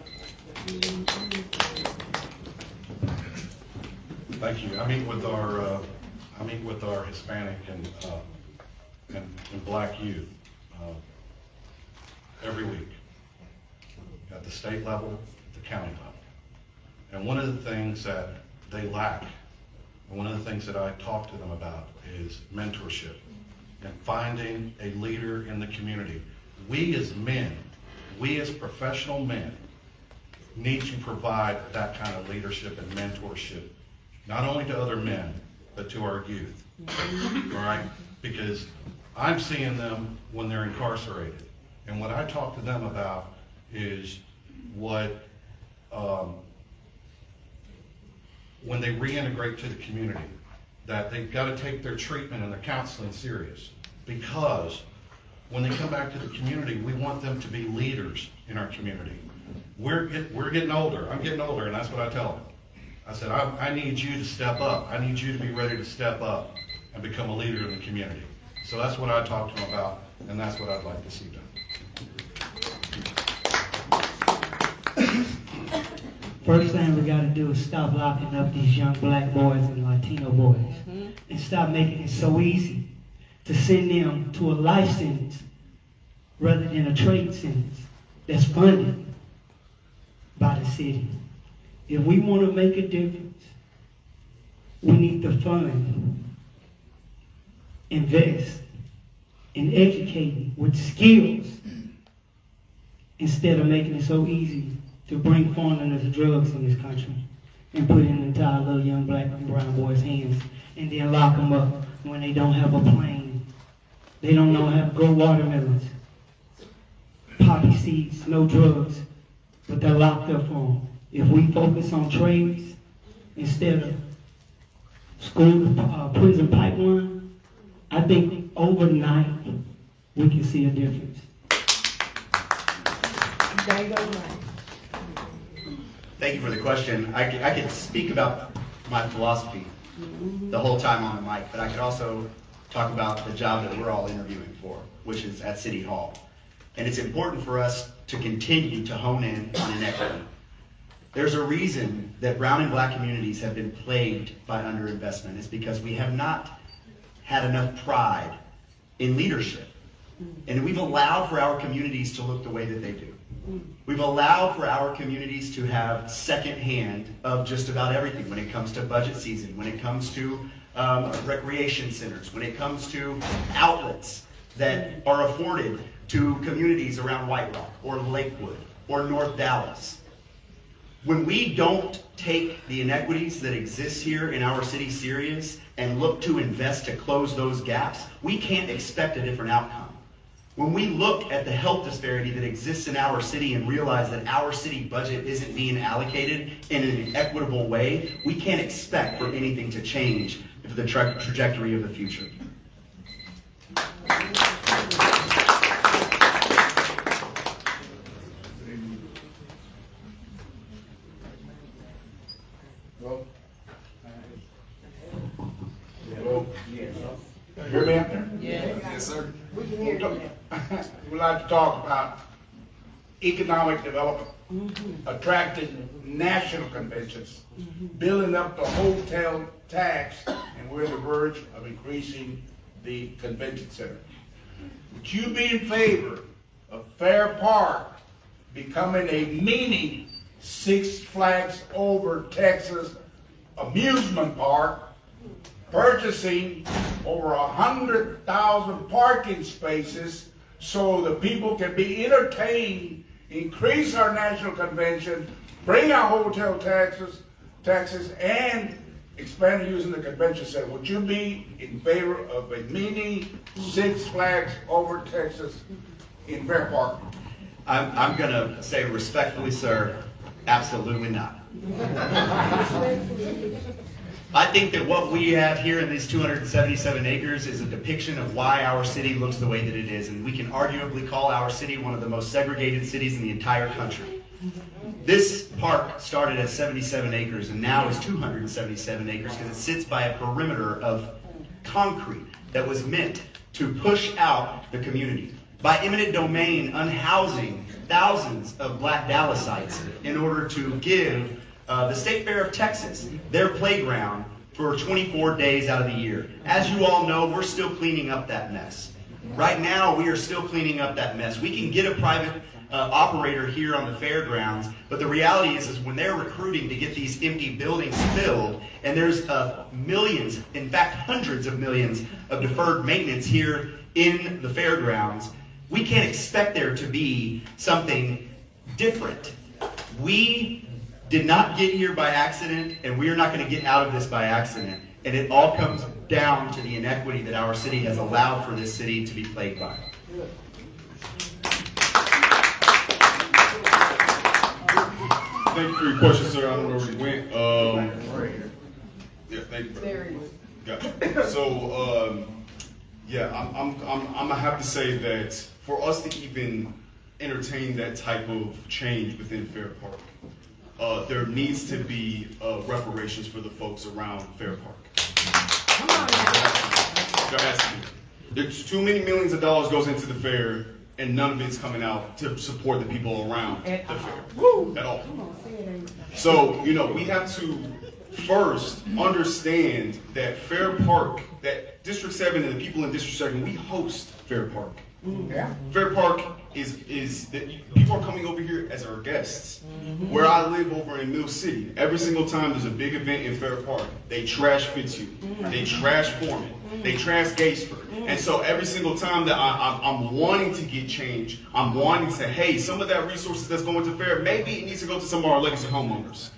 Thank you. I meet with our Hispanic and Black youth every week at the state level, at the county level. And one of the things that they lack, and one of the things that I talk to them about, is mentorship and finding a leader in the community. We as men, we as professional men, need to provide that kind of leadership and mentorship, not only to other men, but to our youth. All right? Because I'm seeing them when they're incarcerated. And what I talk to them about is what, when they reintegrate to the community, that they've got to take their treatment and their counseling serious. Because when they come back to the community, we want them to be leaders in our community. We're getting older. I'm getting older, and that's what I tell them. I said, I need you to step up. I need you to be ready to step up and become a leader in the community. So that's what I talk to them about, and that's what I'd like to see done. First thing we got to do is stop locking up these young black boys and Latino boys, and stop making it so easy to send them to a life sentence rather than a trade sentence that's funded by the city. If we want to make a difference, we need to fund, invest in educating with skills instead of making it so easy to bring foreigners and drugs in this country and put it in the entire little young black and brown boys' hands and then lock them up when they don't have a plane. They don't know how to grow watermelons, poppy seeds, no drugs, but they're locked up for them. If we focus on trades instead of school prison pipeline, I think overnight we can see a difference. Thank you for the question. I could speak about my philosophy the whole time on the mic, but I could also talk about the job that we're all interviewing for, which is at City Hall. And it's important for us to continue to hone in on inequity. There's a reason that brown and black communities have been plagued by underinvestment. It's because we have not had enough pride in leadership. And we've allowed for our communities to look the way that they do. We've allowed for our communities to have second hand of just about everything when it comes to budget season, when it comes to recreation centers, when it comes to outlets that are afforded to communities around White Rock or Lakewood or North Dallas. When we don't take the inequities that exist here in our city serious and look to invest to close those gaps, we can't expect a different outcome. When we look at the health disparity that exists in our city and realize that our city budget isn't being allocated in an equitable way, we can't expect for anything to change for the trajectory of the future. Hear me out there? Yes, sir. We can hear you. We'd like to talk about economic development, attracting national conventions, building up the hotel tax, and we're on the verge of increasing the convention center. Would you be in favor of Fair Park becoming a mini Six Flags Over Texas amusement park, purchasing over 100,000 parking spaces so the people can be entertained, increase our national convention, bring our hotel taxes, and expand using the convention center. Would you be in favor of a mini Six Flags over Texas in Fair Park? I'm gonna say respectfully, sir, absolutely not. I think that what we have here in these 277 acres is a depiction of why our city looks the way that it is, and we can arguably call our city one of the most segregated cities in the entire country. This park started at 77 acres and now is 277 acres because it sits by a perimeter of concrete that was meant to push out the community. By eminent domain, unhousing thousands of Black Dallasites in order to give the State Fair of Texas their playground for 24 days out of the year. As you all know, we're still cleaning up that mess. Right now, we are still cleaning up that mess. We can get a private operator here on the fairgrounds, but the reality is when they're recruiting to get these empty buildings filled, and there's millions, in fact hundreds of millions of deferred maintenance here in the fairgrounds, we can't expect there to be something different. We did not get here by accident, and we are not going to get out of this by accident. And it all comes down to the inequity that our city has allowed for this city to be plagued by. Thank you for your question, sir. I don't know where you went. Yeah, thank you, brother. Gotcha. So, yeah, I'm gonna have to say that for us to even entertain that type of change within Fair Park, there needs to be reparations for the folks around Fair Park. There has to be. There's too many millions of dollars goes into the fair, and none of it's coming out to support the people around the fair at all. So, you know, we have to first understand that Fair Park, that District 7 and the people in District 7, we host Fair Park. Yeah. Fair Park is that people are coming over here as our guests. Where I live over in Mill City, every single time there's a big event in Fair Park, they trash Fitzhugh, they trash Foreman, they trash Gatesford. And so every single time that I'm wanting to get change, I'm wanting to say, hey, some of that resources that's going to Fair, maybe it needs to go to some of our legacy homeowners.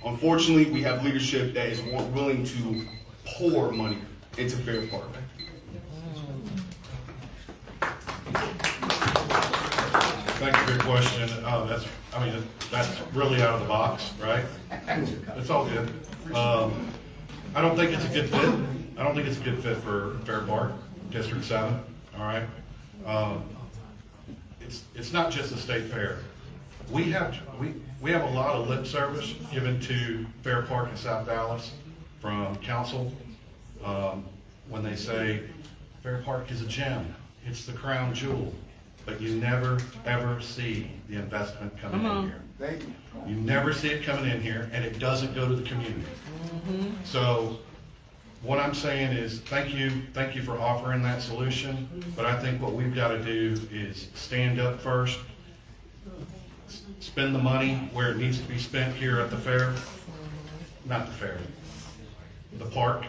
Unfortunately, we have leadership that is willing to pour money into Fair Park. Thank you for your question. That's really out of the box, right? It's all good. I don't think it's a good fit. I don't think it's a good fit for Fair Park, District 7, all right? It's not just the state fair. We have a lot of lip service given to Fair Park in South Dallas from council when they say Fair Park is a gem. It's the crown jewel. But you never, ever see the investment coming in here. Thank you. You never see it coming in here, and it doesn't go to the community. So what I'm saying is thank you for offering that solution, but I think what we've got to do is stand up first, spend the money where it needs to be spent here at the fair, not the fair, the park,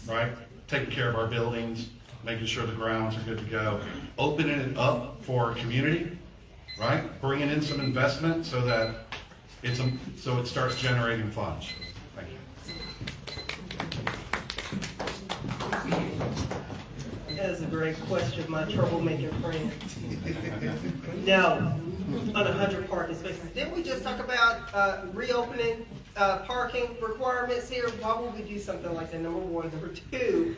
right? Taking care of our buildings, making sure the grounds are good to go, opening it up for our community, right? Bringing in some investment so that so it starts generating funds. Thank you. That is a great question, my troublemaker friend. No, on 100 parking spaces. Didn't we just talk about reopening parking requirements here? Why would we do something like that, number one? Number two,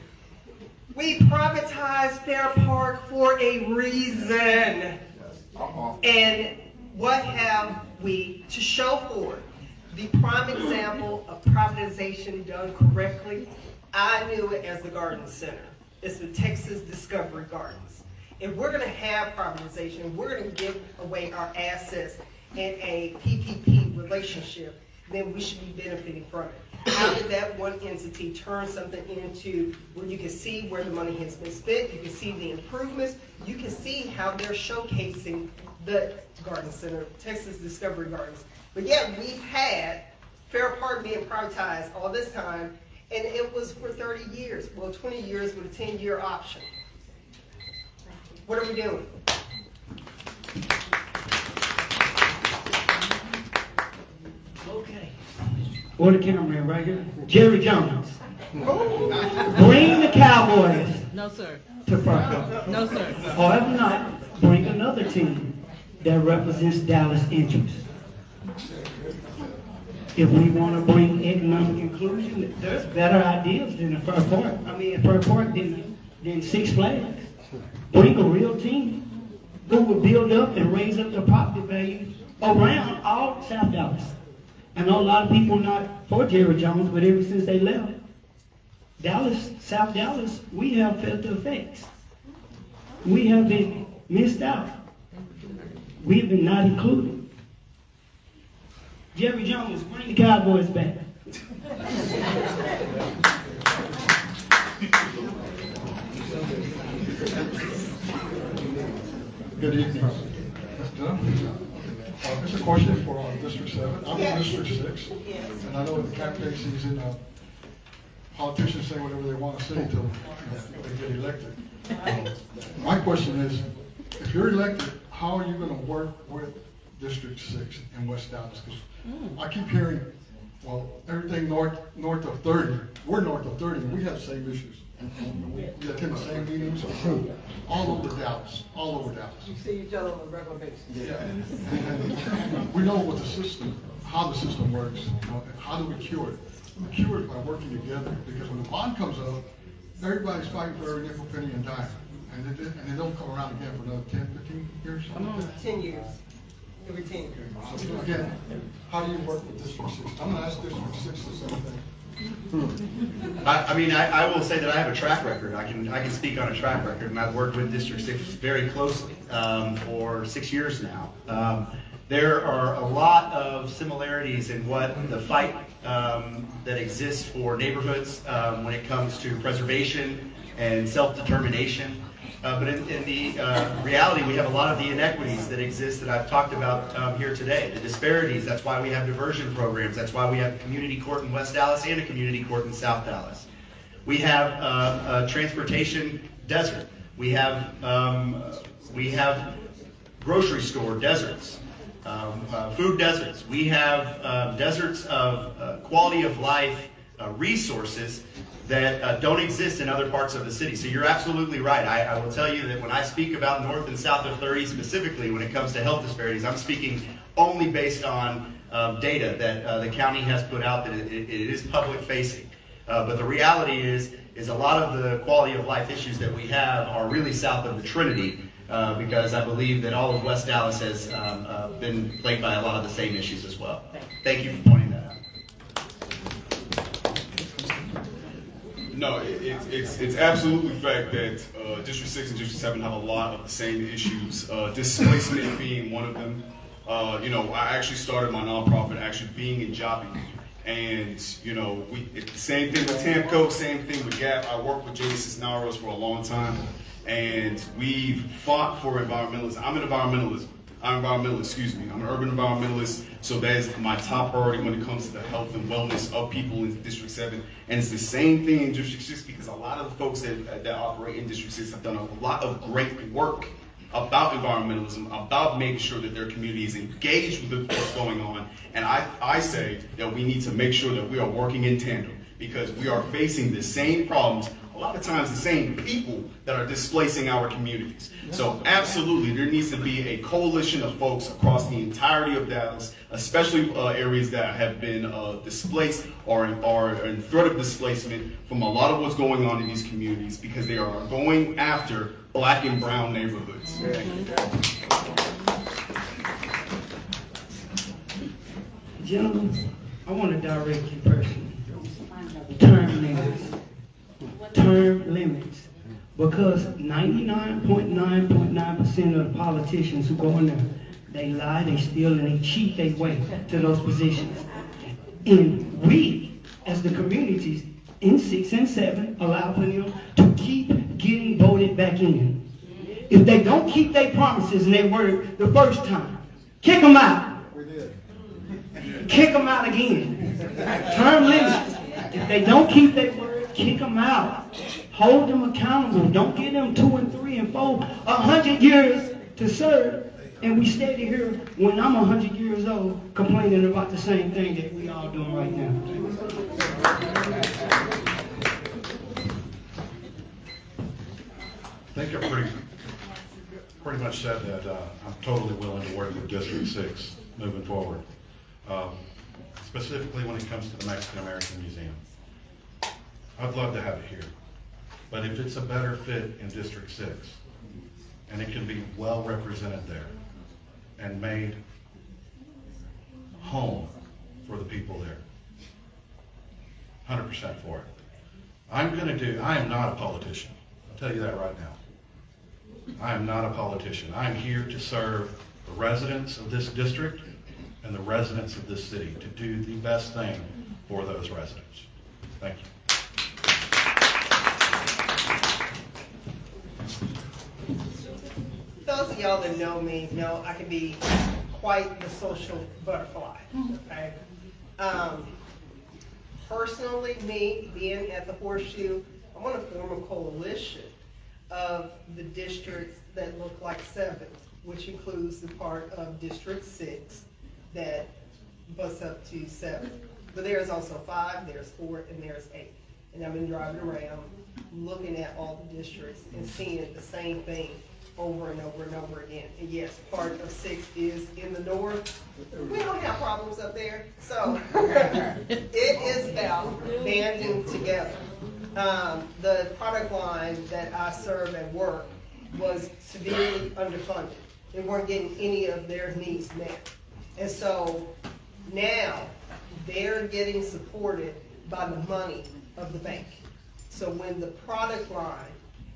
we privatized Fair Park for a reason. And what have we to show for it? The prime example of privatization done correctly, I knew it as the Garden Center. It's the Texas Discovery Gardens. If we're gonna have privatization, we're gonna give away our assets in a PPP relationship, then we should be benefiting from it. How did that one entity turn something into where you can see where the money has been spent, you can see the improvements, you can see how they're showcasing the Garden Center, Texas Discovery Gardens. But yet we've had Fair Park being privatized all this time, and it was for 30 years, well 20 years with a 10-year option. What are we doing? or the cameraman right here, Jerry Jones. Bring the Cowboys No, sir. to Fargo. No, sir. Or if not, bring another team that represents Dallas interests. If we want to bring economic inclusion, there's better ideas than Fur Park than Six Flags. Bring a real team who will build up and raise up the property value around all South Dallas. I know a lot of people not for Jerry Jones, but ever since they left, Dallas, South Dallas, we have felt the effects. We have been missed out. We've been not included. Jerry Jones, bring the Cowboys back. Good evening. It's a question for District 7. I'm in District 6, and I know the campaign season, politicians say whatever they want to say until they get elected. My question is, if you're elected, how are you going to work with District 6 in West Dallas? Because I keep hearing, well, everything north of 30, we're north of 30, and we have the same issues. We attend the same meetings all over Dallas, all over Dallas. You see each other on a regular basis. Yeah. And we know what the system, how the system works. How do we cure it? We cure it by working together, because when the bond comes up, everybody's fighting for every nickel, penny, and dime. And they don't come around again for another 10, 15 years? 10 years. Every 10 years. So again, how do you work with District 6? I'm going to ask District 6 the same thing. I will say that I have a track record. I can speak on a track record, and I've worked with District 6 very closely for 6 years now. There are a lot of similarities in what the fight that exists for neighborhoods when it comes to preservation and self-determination. But in the reality, we have a lot of the inequities that exist that I've talked about here today. The disparities, that's why we have diversion programs. That's why we have a community court in West Dallas and a community court in South Dallas. We have a transportation desert. We have grocery store deserts, food deserts. We have deserts of quality of life resources that don't exist in other parts of the city. So you're absolutely right. I will tell you that when I speak about north and south of 30 specifically when it comes to health disparities, I'm speaking only based on data that the county has put out that it is public facing. But the reality is a lot of the quality of life issues that we have are really south of the Trinity because I believe that all of West Dallas has been plagued by a lot of the same issues as well. Thank you for pointing that out. No, it's absolutely fact that District 6 and District 7 have a lot of the same issues, displacement being one of them. I actually started my nonprofit actually being in jobbing. And, it's the same thing with TAMCO, same thing with GAP. I worked with J.D. Cisneros for a long time, and we've fought for environmentalism. I'm an environmentalist. I'm an urban environmentalist, so that is my top priority when it comes to the health and wellness of people in District 7. And it's the same thing in District 6 because a lot of the folks that operate in District 6 have done a lot of great work about environmentalism, about making sure that their community is engaged with what's going on. And I say that we need to make sure that we are working in tandem because we are facing the same problems, a lot of times the same people that are displacing our communities. So absolutely, there needs to be a coalition of folks across the entirety of Dallas, especially areas that have been displaced or are in threat of displacement from a lot of what's going on in these communities because they are going after black and brown neighborhoods. Gentlemen, I want to direct you personally. Term limits. Term limits. Because 99.9% of the politicians who go in there, they lie, they steal, and they cheat their way to those positions. And we, as the communities in 6 and 7, allow for them to keep getting voted back in. If they don't keep their promises and their word the first time, kick them out. Kick them out again. Term limits. If they don't keep their word, kick them out. Hold them accountable. Don't give them 2 and 3 and 4, 100 years to serve And we steady here when I'm 100 years old complaining about the same thing that we all doing right now. I think I pretty much said that I'm totally willing to work with District 6 moving forward, specifically when it comes to the Mexican American Museum. I'd love to have it here, but if it's a better fit in District 6, and it can be well represented there and made home for the people there, 100% for it. I am not a politician. I'll tell you that right now. I am not a politician. I am here to serve the residents of this district and the residents of this city, to do the best thing for those residents. Thank you. Those of y'all that know me know I can be quite the social butterfly, okay? Personally, me being at the Horseshoe, I want to form a coalition of the districts that look like 7, which includes the part of District 6 that butts up to 7. But there's also 5, there's 4, and there's 8. And I've been driving around, looking at all the districts and seeing the same thing over and over and over again. And yes, part of 6 is in the north. We don't have problems up there, so it is about banding together. The product line that I serve at work was severely underfunded. They weren't getting any of their needs met. And so now they're getting supported by the money of the bank. So when the product line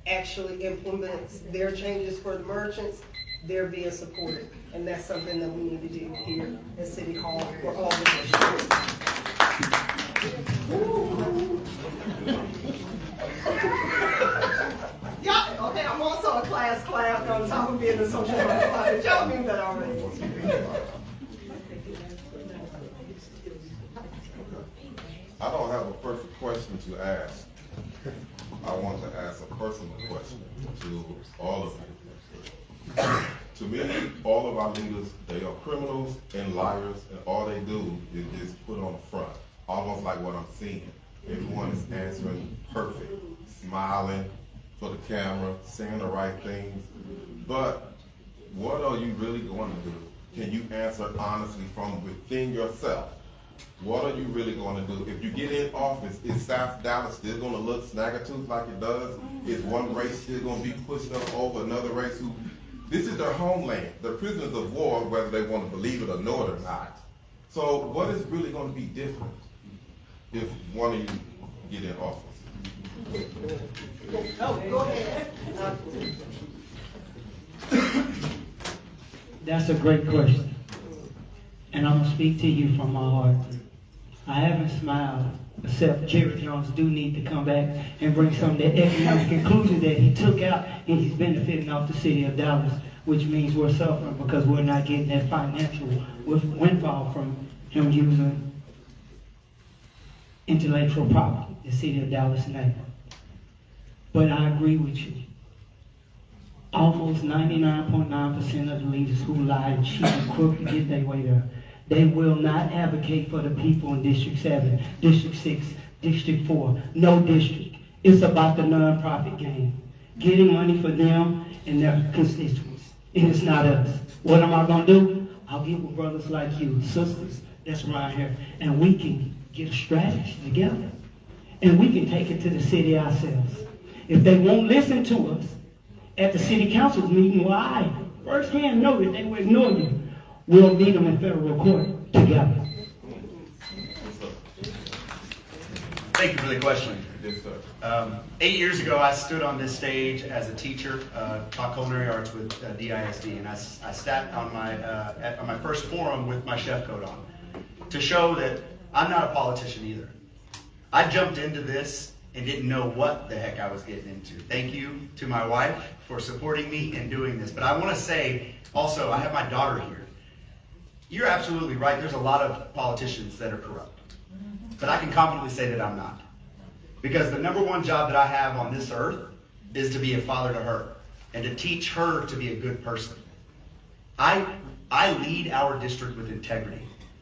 actually implements their changes for the merchants, they're being supported. And that's something that we need to do here at City Hall for all the districts. Yeah, okay, I'm also a class clown on top of being a social butterfly. Y'all knew that already. I don't have a perfect question to ask. I want to ask a personal question to all of you. To me, all of our leaders, they are criminals and liars, and all they do is just put on a front, almost like what I'm seeing. Everyone is answering perfect, smiling for the camera, saying the right things. But what are you really going to do? Can you answer honestly from within yourself? What are you really going to do? If you get in office, is South Dallas still going to look snaggertooth like it does? Is one race still going to be pushed up over another race who, this is their homeland. They're prisoners of war, whether they want to believe it or know it or not. So what is really going to be different if one of you get in office? Oh, go ahead. That's a great question. And I'm going to speak to you from my heart. I haven't smiled, except Jerry Jones do need to come back and bring some of the economic conclusion that he took out, and he's benefiting off the city of Dallas, which means we're suffering because we're not getting that financial windfall from him using intellectual property, the city of Dallas name. But I agree with you. Almost 99.9% of the leaders who lie and cheat and crook to get their way there, they will not advocate for the people in District 7, District 6, District 4, no district. It's about the nonprofit game, getting money for them and their constituents. And it's not us. What am I going to do? I'll get with brothers like you, sisters that's around here, and we can get a strategy together. And we can take it to the city ourselves. If they won't listen to us at the city council's meeting, well, I firsthand know that they will ignore you. We'll meet them in federal court together. Thank you for the question. Yes, sir. 8 years ago, I stood on this stage as a teacher, taught culinary arts with DISD, and I sat on my first forum with my chef coat on to show that I'm not a politician either. I jumped into this and didn't know what the heck I was getting into. Thank you to my wife for supporting me in doing this. But I want to say also, I have my daughter here. You're absolutely right. There's a lot of politicians that are corrupt. But I can confidently say that I'm not. Because the number one job that I have on this earth is to be a father to her and to teach her to be a good person. I lead our district with integrity.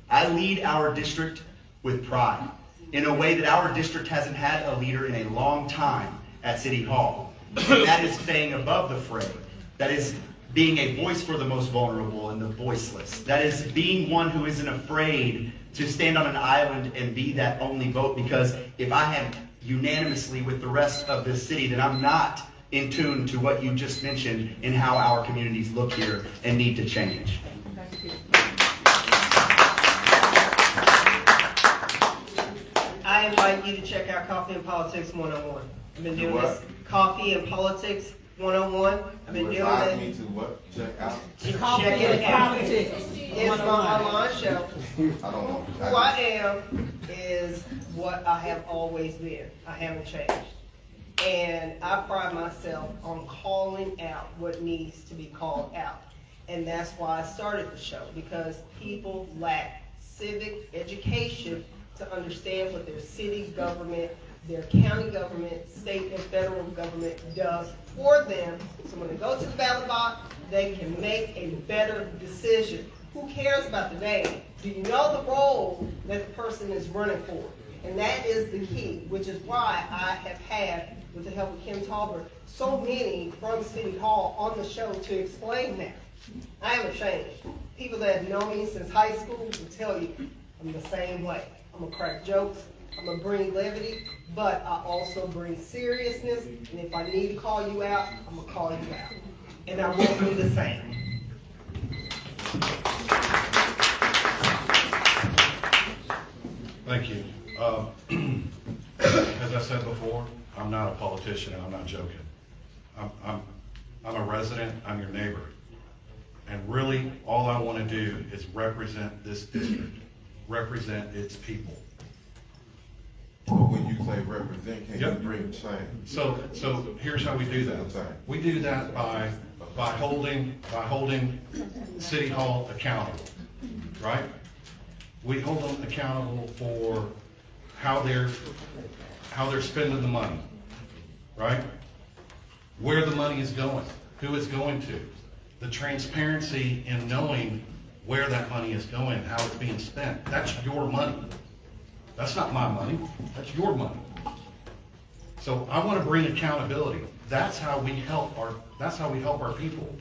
I lead our district with pride in a way that our district hasn't had a leader in a long time at City Hall. And that is staying above the fray. That is being a voice for the most vulnerable and the voiceless. That is being one who isn't afraid to stand on an island and be that only vote, because if I have unanimously with the rest of this city, then I'm not in tune to what you just mentioned in how our communities look here and need to change. I invite you to check out Coffee and Politics 101. I've been doing this Coffee and Politics 101. I've been doing Advise me it. to what? Check out? Check it out. It's my online show. I don't know. Who I am is what I have always been. I haven't changed. And I pride myself on calling out what needs to be called out. And that's why I started the show, because people lack civic education to understand what their city government, their county government, state and federal government does for them. So when they go to the ballot box, they can make a better decision. Who cares about the name? Do you know the role that the person is running for? And that is the key, which is why I have had, with the help of Kim Talbert, so many from City Hall on the show to explain that. I haven't changed. People that have known me since high school will tell you I'm the same way. I'm gonna crack jokes, I'm gonna bring levity, but I also bring seriousness, and if I need to call you out, I'm gonna call you out. And I won't do the same. Thank you. As I said before, I'm not a politician and I'm not joking. I'm a resident, I'm your neighbor. And really, all I want to do is represent this district, represent its people. But when you say represent, can you bring change? So here's how we do that. We do that by holding City Hall accountable, right? We hold them accountable for how they're spending the money, right? Where the money is going, who it's going to, the transparency in knowing where that money is going, how it's being spent. That's your money. That's not my money. That's your money. So I want to bring accountability. That's how we help our people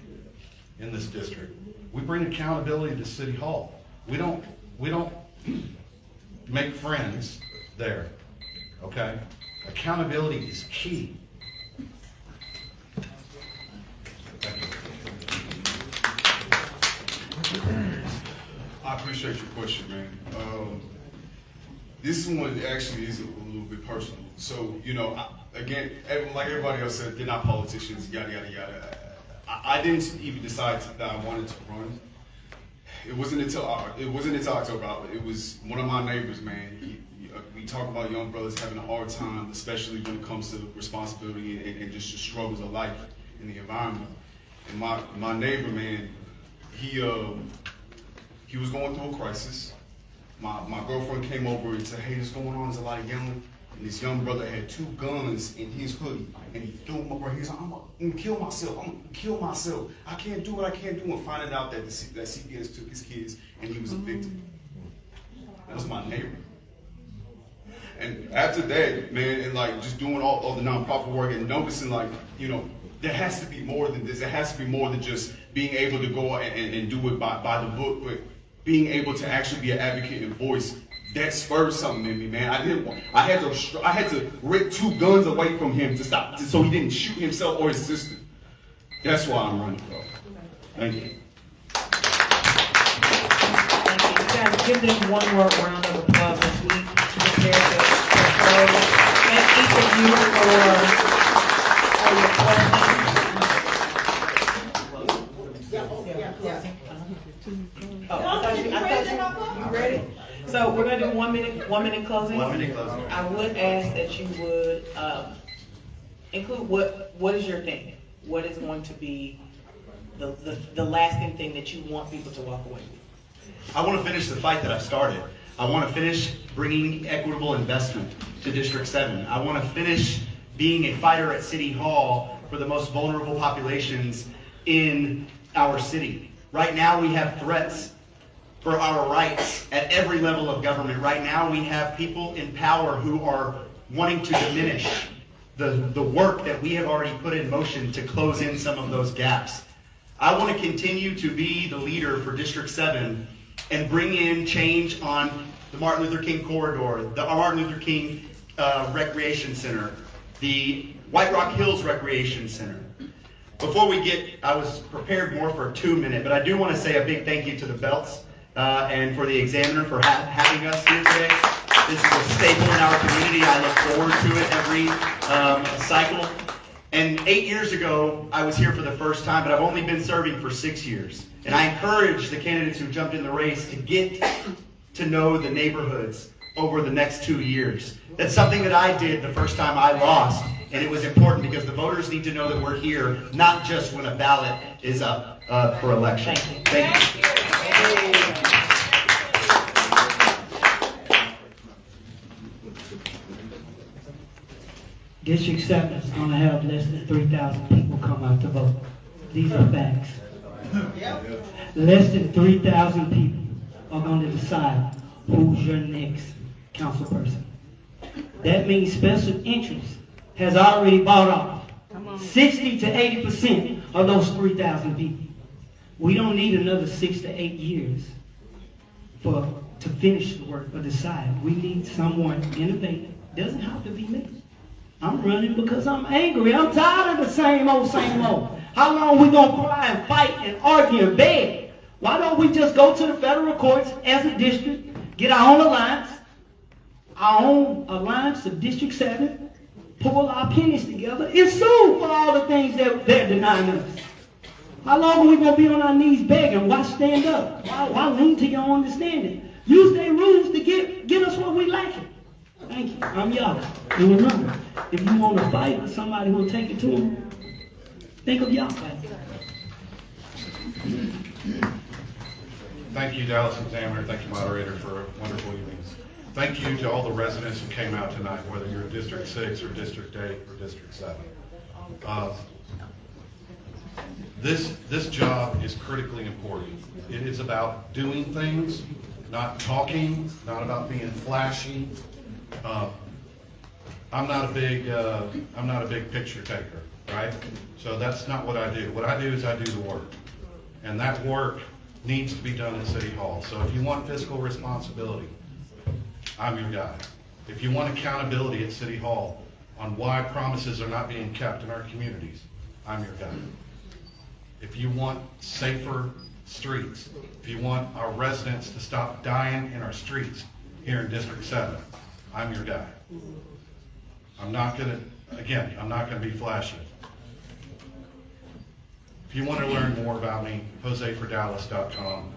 in this district. We bring accountability to City Hall. We don't make friends there. Okay? Accountability is key. Thank you. I appreciate your question, man. This one actually is a little bit personal. So, again, like everybody else said, they're not politicians, yada, yada, yada. I didn't even decide that I wanted to run. It wasn't until October. It was one of my neighbors, man. We talk about young brothers having a hard time, especially when it comes to responsibility and just the struggles of life in the environment. And my neighbor, man, he was going through a crisis. My girlfriend came over and said, hey, this going on, there's a lot of yelling. And this young brother had 2 guns in his hoodie, and he threw them up right here. He's like, I'm gonna kill myself. I can't do what I can't do. And finding out that CPS took his kids, and he was a victim. That was my neighbor. And after that, man, and like just doing all the nonprofit work and noticing, like, there has to be more than this. There has to be more than just being able to go and do it by the book, but being able to actually be an advocate and voice. That spurred something in me, man. I had to rip 2 guns away from him to stop, so he didn't shoot himself or his sister. That's why I'm running, bro. Thank you. Thank you. Guys, give them one more round of applause this week. Thank each of you for your questions. Oh, I thought you ready? So we're gonna do 1 minute closing. 1 minute closing. I would ask that you would include what is your thing? What is going to be the lasting thing that you want people to walk away with? I want to finish the fight that I've started. I want to finish bringing equitable investment to District 7. I want to finish being a fighter at City Hall for the most vulnerable populations in our city. Right now we have threats for our rights at every level of government. Right now we have people in power who are wanting to diminish the work that we have already put in motion to close in some of those gaps. I want to continue to be the leader for District 7 and bring in change on the Martin Luther King corridor, the Martin Luther King Recreation Center, the White Rock Hills Recreation Center. Before we get, I was prepared more for a 2-minute, but I do want to say a big thank you to the Belts and for the Examiner for having us here today. This is a staple in our community. I look forward to it every cycle. And 8 years ago, I was here for the first time, but I've only been serving for 6 years. And I encourage the candidates who jumped in the race to get to know the neighborhoods over the next 2 years. That's something that I did the first time I lost, and it was important because the voters need to know that we're here, not just when a ballot is up for election. Thank you. District 7 is going to have less than 3,000 people come out to vote. These are facts. Less than 3,000 people are going to decide who's your next council person. That means special interest has already bought off 60 to 80% of those 3,000 people. We don't need another 6 to 8 years to finish the work or decide. We need someone innovative. Doesn't have to be me. I'm running because I'm angry. I'm tired of the same old, same old. How long we gonna cry and fight and argue and beg? Why don't we just go to the federal courts as a district, get our own alliance of District 7, pull our pennies together, and sue for all the things that they're denying us? How long are we gonna be on our knees begging? Why stand up? Why lean to your understanding? Use their rules to get us what we lacking. Thank you. I'm y'all. And remember, if you want to fight with somebody who will take it to them, think of y'all. Thank you, Dallas Examiner. Thank you, moderator, for wonderful evenings. Thank you to all the residents who came out tonight, whether you're in District 6 or District 8 or District 7. This job is critically important. It is about doing things, not talking, not about being flashy. I'm not a big picture taker, right? So that's not what I do. What I do is I do the work, and that work needs to be done at City Hall. So if you want fiscal responsibility, I'm your guy. If you want accountability at City Hall on why promises are not being kept in our communities, I'm your guy. If you want safer streets, if you want our residents to stop dying in our streets here in District 7, I'm your guy. I'm not gonna be flashy. If you want to learn more about me, josefordallas.com.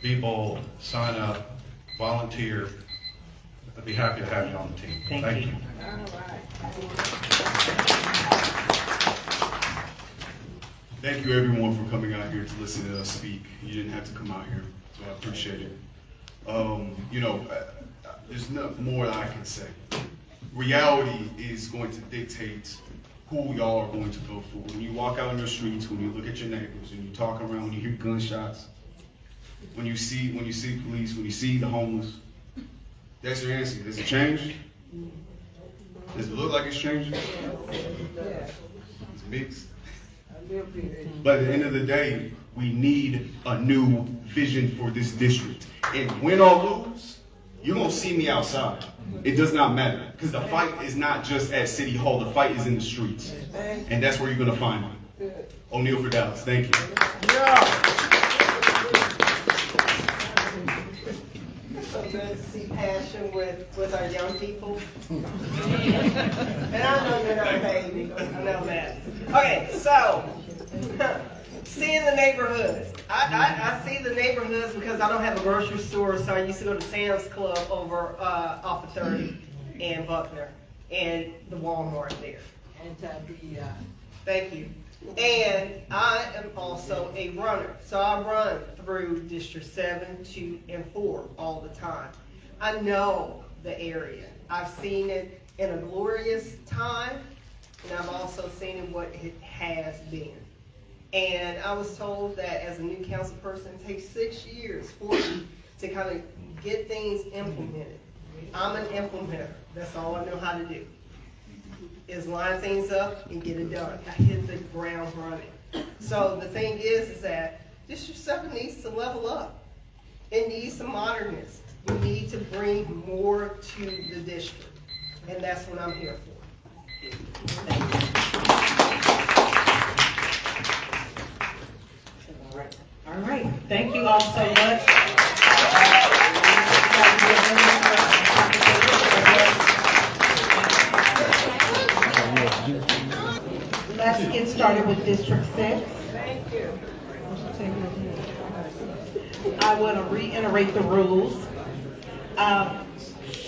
Be bold, sign up, volunteer. I'd be happy to have you on the team. Thank you. Thank you everyone for coming out here to listen to us speak. You didn't have to come out here, so I appreciate it. There's nothing more that I can say. Reality is going to dictate who y'all are going to vote for. When you walk out on the streets, when you look at your neighbors, when you talk around, when you hear gunshots, when you see police, when you see the homeless, that's your answer. Does it change? Does it look like it's changing? It's mixed. But at the end of the day, we need a new vision for this district. And win or lose, you're gonna see me outside. It does not matter, because the fight is not just at City Hall, the fight is in the streets. And that's where you're gonna find me. O'Neill for Dallas, thank you. So good to see passion with our young people. And I know you're not baby, I know that. Okay, so, seeing the neighborhoods. I see the neighborhoods because I don't have a grocery store, so I used to go to Sam's Club over off of 30 and Buckner, and the Walmart there. Anti-DEI. Thank you. And I am also a runner, so I run through District 7, 2, and 4 all the time. I know the area. I've seen it in a glorious time, and I've also seen it what it has been. And I was told that as a new council person, it takes 6 years for you to kind of get things implemented. I'm an implementer. That's all I know how to do, is line things up and get it done. I hit the ground running. So the thing is that District 7 needs to level up. It needs some modernness. We need to bring more to the district. And that's what I'm here for. All right, thank you all so much. Let's get started with District 6. Thank you. I want to reiterate the rules.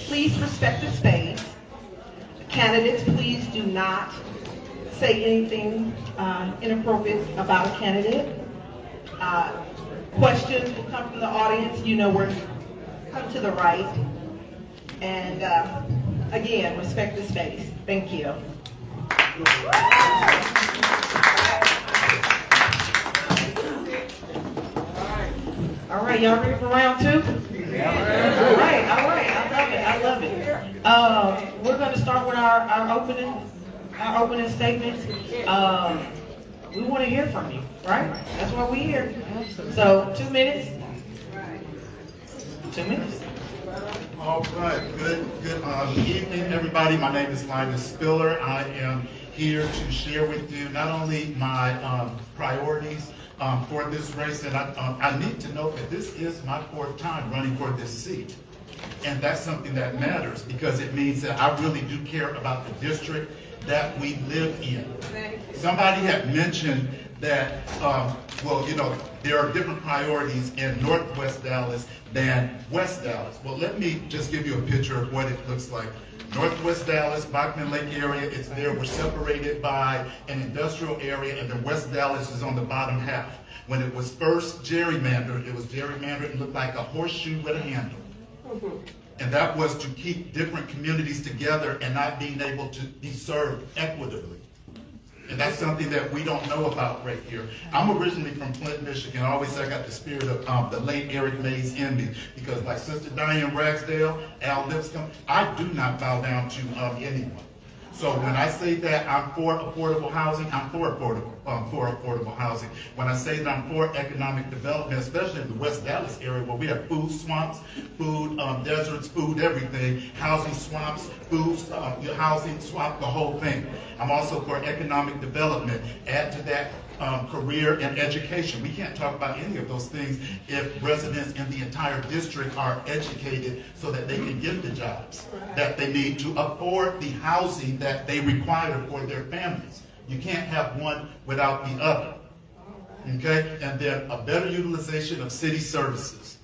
Please respect the space. Candidates, please do not say anything inappropriate about a candidate. Questions will come from the audience. You know where to come to the right. And again, respect the space. Thank you. All right, y'all ready for round 2? All right, I love it. We're going to start with our opening statements. We want to hear from you, right? That's why we're here. So 2 minutes. 2 minutes. All right, good evening, everybody. My name is Linus Spiller. I am here to share with you not only my priorities for this race, and I need to note that this is my 4th time running for this seat. And that's something that matters because it means that I really do care about the district that we live in. Somebody had mentioned that, well, you know, there are different priorities in Northwest Dallas than West Dallas. Well, let me just give you a picture of what it looks like. Northwest Dallas, Bachman Lake area, it's there. We're separated by an industrial area, and then West Dallas is on the bottom half. When it was first gerrymandered, it was gerrymandered and looked like a horseshoe with a handle. And that was to keep different communities together and not being able to be served equitably. And that's something that we don't know about right here. I'm originally from Flint, Michigan. I always say I got the spirit of the late Eric Mays in me, because like Sister Diane Ragsdale, Al Lipscomb, I do not bow down to anyone. So when I say that I'm for affordable housing, I'm for affordable housing. When I say that I'm for economic development, especially in the West Dallas area where we have food swamps, food deserts, food everything, housing swamps, food housing swamp, the whole thing. I'm also for economic development. Add to that career and education. We can't talk about any of those things if residents in the entire district are educated so that they can get the jobs that they need to afford the housing that they require for their families. You can't have one without the other. Okay? And then a better utilization of city services.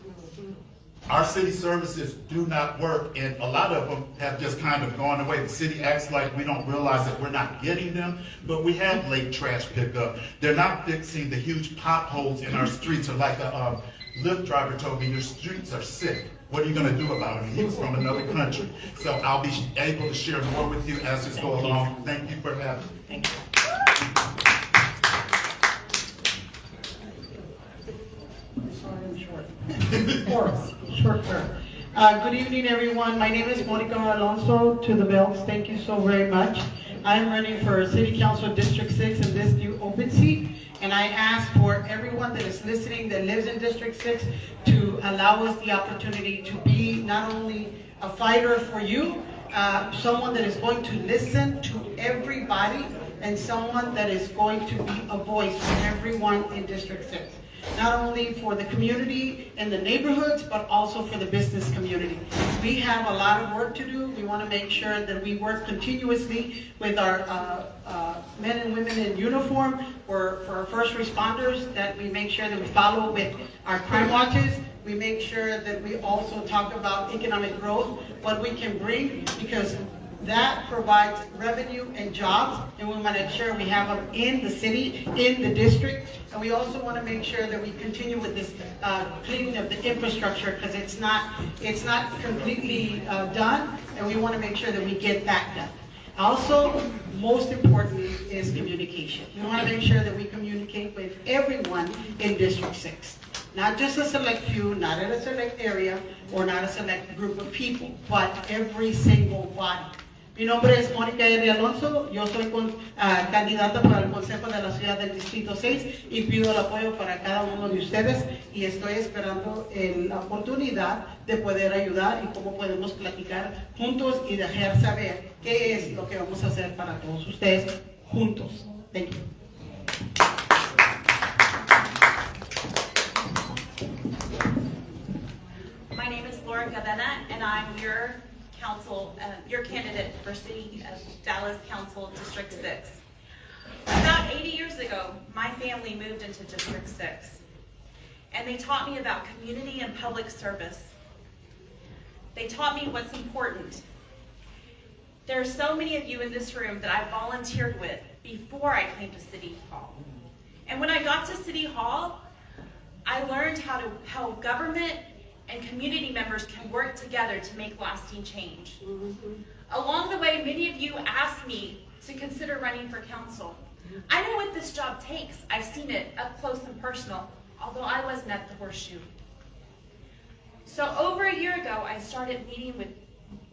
Our city services do not work, and a lot of them have just kind of gone away. The city acts like we don't realize that we're not getting them, but we have late trash pickup. They're not fixing the huge potholes in our streets. Or like a Lyft driver told me, your streets are sick. What are you going to do about it? He was from another country. So I'll be able to share more with you as this goes along. Thank you for having me. Thank you. Short term. Good evening, everyone. My name is Monica Alonso, to the bells. Thank you so very much. I'm running for City Council District 6 in this new open seat. And I ask for everyone that is listening that lives in District 6 to allow us the opportunity to be not only a fighter for you, someone that is going to listen to everybody, and someone that is going to be a voice for everyone in District 6. Not only for the community and the neighborhoods, but also for the business community. We have a lot of work to do. We want to make sure that we work continuously with our men and women in uniform, for our first responders, that we make sure that we follow with our crime watches. We make sure that we also talk about economic growth, what we can bring, because that provides revenue and jobs, and we want to ensure we have them in the city, in the district. And we also want to make sure that we continue with this cleaning of the infrastructure, because it's not completely done, and we want to make sure that we get that done. Also, most important is communication. We want to make sure that we communicate with everyone in District 6. Not just a select few, not in a select area, or not a select group of people, but every single body. Mi nombre es Mónica R. Alonso, yo soy candidata para el Consejo de la Ciudad del Distrito 6 y pido el apoyo para cada uno de ustedes y estoy esperando la oportunidad de poder ayudar y cómo podemos platicar juntos y dejar saber qué es lo que vamos a hacer para todos ustedes juntos. Thank you. My name is Laura Cadena, and I'm your candidate for City of Dallas Council District 6. About 80 years ago, my family moved into District 6, and they taught me about community and public service. They taught me what's important. There are so many of you in this room that I volunteered with before I came to City Hall. And when I got to City Hall, I learned how government and community members can work together to make lasting change. Along the way, many of you asked me to consider running for council. I know what this job takes. I've seen it up close and personal, although I wasn't at the Horseshoe. So over a year ago, I started meeting with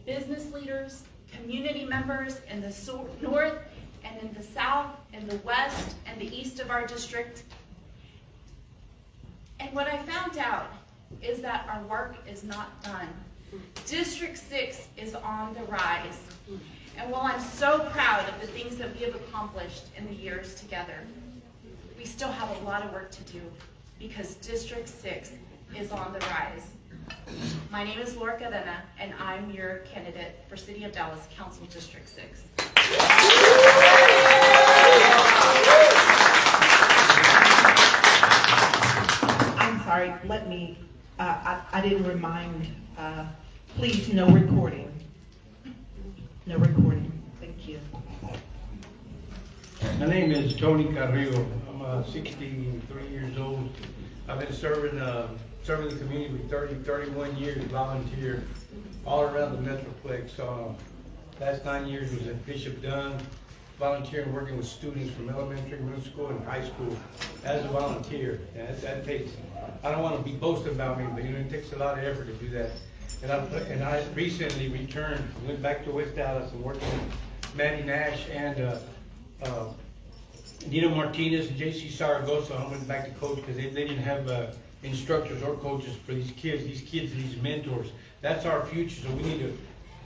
business leaders, community members in the north and in the south, in the west and the east of our district. And what I found out is that our work is not done. District 6 is on the rise. And while I'm so proud of the things that we have accomplished in the years together, we still have a lot of work to do because District 6 is on the rise. My name is Laura Cadena, and I'm your candidate for City of Dallas Council District 6. I'm sorry, let me, I didn't remind, please, no recording. No recording, thank you. My name is Tony Carrillo. I'm 63 years old. I've been serving the community with 31 years, volunteer all around the Metroplex. Last 9 years was at Bishop Dunn, volunteering, working with students from elementary, middle school, and high school as a volunteer. And that takes, I don't want to be boasting about me, but it takes a lot of effort to do that. And I recently returned, went back to West Dallas and worked with Manny Nash and Nino Martinez and JC Saragosa. I went back to coach because they didn't have instructors or coaches for these kids, these mentors. That's our future, so we need to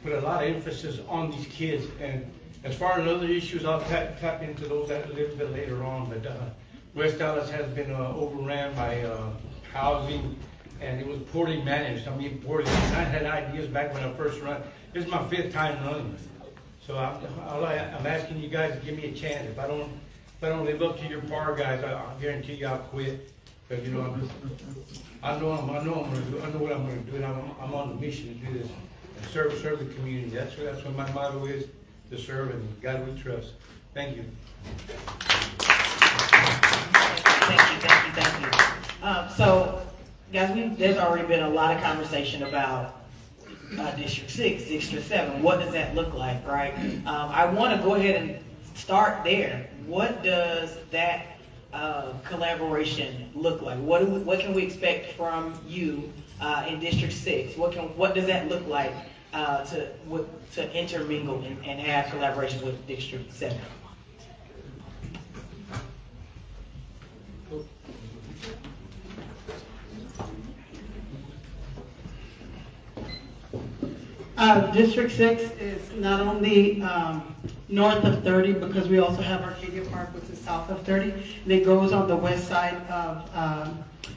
put a lot of emphasis on these kids. And as far as other issues, I'll tap into those a little bit later on. But West Dallas has been overran by housing, and it was poorly managed. I mean, poorly. I had ideas back when I first ran. This is my 5th time running. So I'm asking you guys to give me a chance. If I don't live up to your par, guys, I guarantee you I'll quit. Because I know what I'm going to do, and I'm on the mission to do this and serve the community. That's what my motto is: to serve and God we trust. Thank you. Thank you. So, guys, there's already been a lot of conversation about District 6, District 7. What does that look like, right? I want to go ahead and start there. What does that collaboration look like? What can we expect from you in District 6? What does that look like to intermingle and have collaboration with District 7? District 6 is not only north of 30, because we also have Arcadia Park, which is south of 30, and it goes on the west side of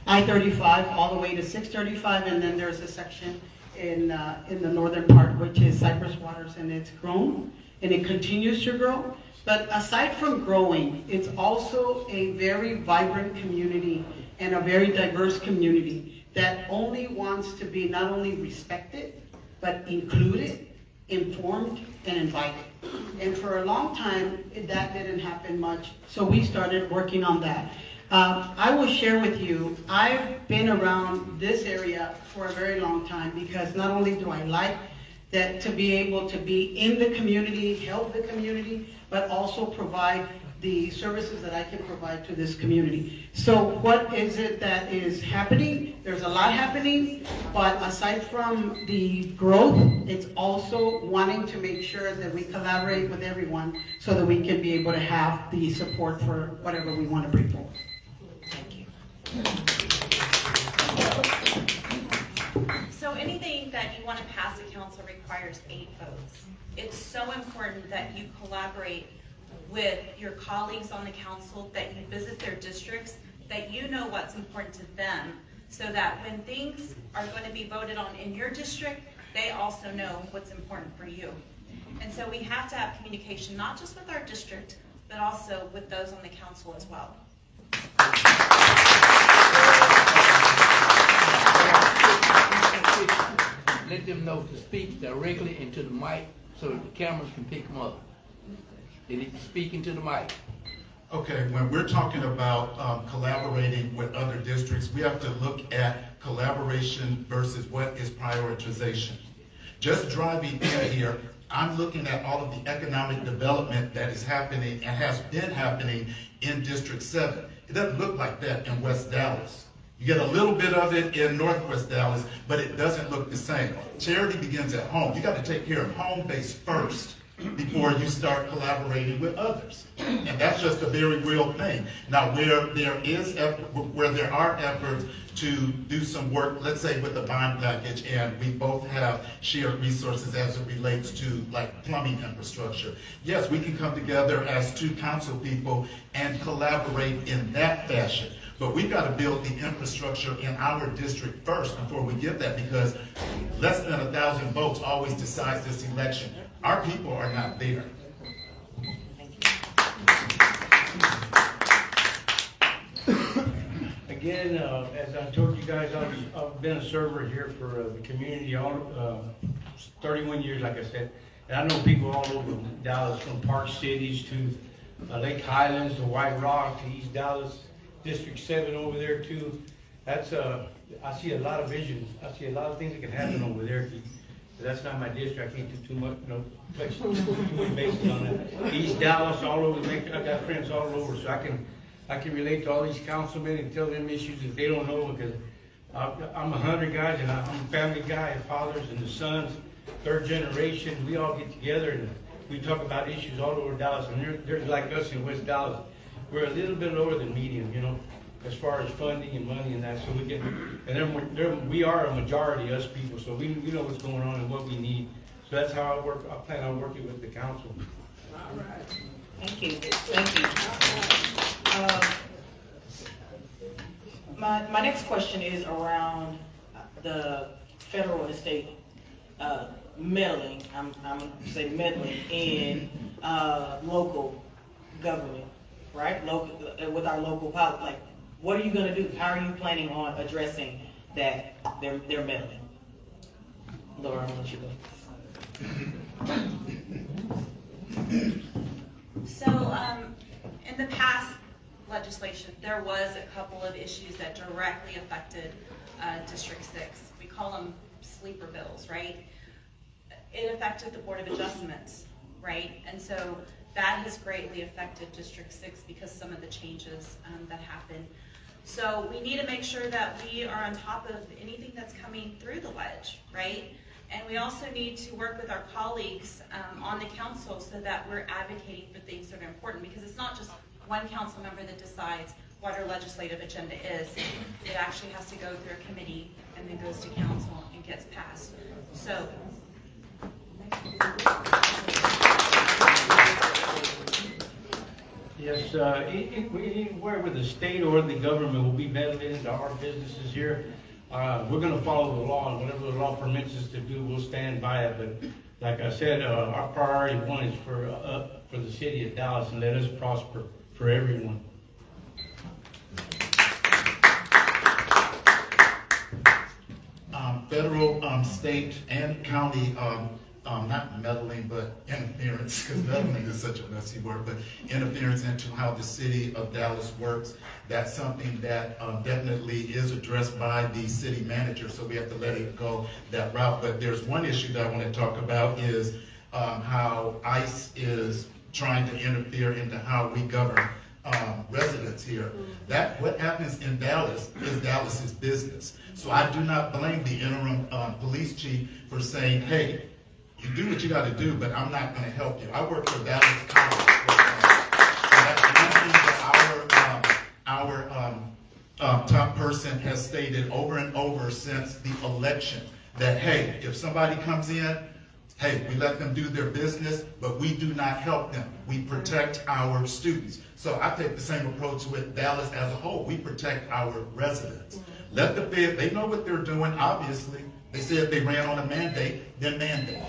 I-35 all the way to 635, and then there's a section in the northern part, which is Cypress Waters, and it's grown, and it continues to grow. But aside from growing, it's also a very vibrant community and a very diverse community that only wants to be not only respected, but included, informed, and invited. And for a long time, that didn't happen much, so we started working on that. I will share with you, I've been around this area for a very long time because not only do I like that to be able to be in the community, help the community, but also provide the services that I can provide to this community. So what is it that is happening? There's a lot happening, but aside from the growth, it's also wanting to make sure that we collaborate with everyone so that we can be able to have the support for whatever we want to bring forward. Thank you. So anything that you want to pass the council requires 8 votes. It's so important that you collaborate with your colleagues on the council, that you visit their districts, that you know what's important to them, so that when things are going to be voted on in your district, they also know what's important for you. And so we have to have communication, not just with our district, but also with those on the council as well. Let them know to speak directly into the mic so that the cameras can pick them up. They need to speak into the mic. Okay, when we're talking about collaborating with other districts, we have to look at collaboration versus what is prioritization. Just driving in here, I'm looking at all of the economic development that is happening and has been happening in District 7. It doesn't look like that in West Dallas. You get a little bit of it in Northwest Dallas, but it doesn't look the same. Charity begins at home. You got to take care of home base first before you start collaborating with others. And that's just a very real thing. Now, where there are efforts to do some work, let's say with the bond package, and we both have shared resources as it relates to like plumbing infrastructure. Yes, we can come together as 2 council people and collaborate in that fashion. But we've got to build the infrastructure in our district first before we get that, because less than 1,000 votes always decides this election. Our people are not there. Again, as I told you guys, I've been a server here for the community all 31 years, like I said. And I know people all over Dallas, from Park Cities to Lake Highlands to White Rock to East Dallas, District 7 over there too. That's I see a lot of vision. I see a lot of things that can happen over there. That's not my district. I can't do too much, flex too much basis on that. East Dallas, all over. I got friends all over, so I can relate to all these councilmen and tell them issues that they don't know, because I'm a hunter, guys, and I'm a family guy, fathers and the sons, 3rd generation. We all get together and we talk about issues all over Dallas, and there's like us in West Dallas. We're a little bit lower than medium, as far as funding and money and that, so we can, and then we are a majority, us people, so we know what's going on and what we need. So that's how I work. I plan on working with the council. All right. Thank you. Thank you. My next question is around the federal and state meddling. I'm gonna say meddling in local government, right? Local with our local politics. Like, what are you gonna do? How are you planning on addressing that? They're meddling. Laura, I want you to go. So, in the past legislation, there was a couple of issues that directly affected District 6. We call them sleeper bills, right? It affected the Board of Adjustments, right? And so that has greatly affected District 6 because some of the changes that happened. So we need to make sure that we are on top of anything that's coming through the ledge, right? And we also need to work with our colleagues on the council so that we're advocating for things that are important, because it's not just one council member that decides what our legislative agenda is. It actually has to go through a committee and then goes to council and gets passed. So. Yes, anywhere where the state or the government will be meddling into our businesses here, we're going to follow the law, and whatever the law permits us to do, we'll stand by it. But like I said, our priority one is for the city of Dallas, and let us prosper for everyone. Federal, state, and county not meddling, but interference, because meddling is such a messy word, but interference into how the city of Dallas works. That's something that definitely is addressed by the city manager, so we have to let it go that route. But there's one issue that I want to talk about is how ICE is trying to interfere into how we govern residents here. That what happens in Dallas is Dallas's business. So I do not blame the interim police chief for saying, hey, you do what you got to do, but I'm not going to help you. I work for Dallas County. So that's one thing that our top person has stated over and over since the election, that hey, if somebody comes in, hey, we let them do their business, but we do not help them. We protect our students. So I take the same approach with Dallas as a whole. We protect our residents. Let the Fed, they know what they're doing, obviously. They said they ran on a mandate, then mandate.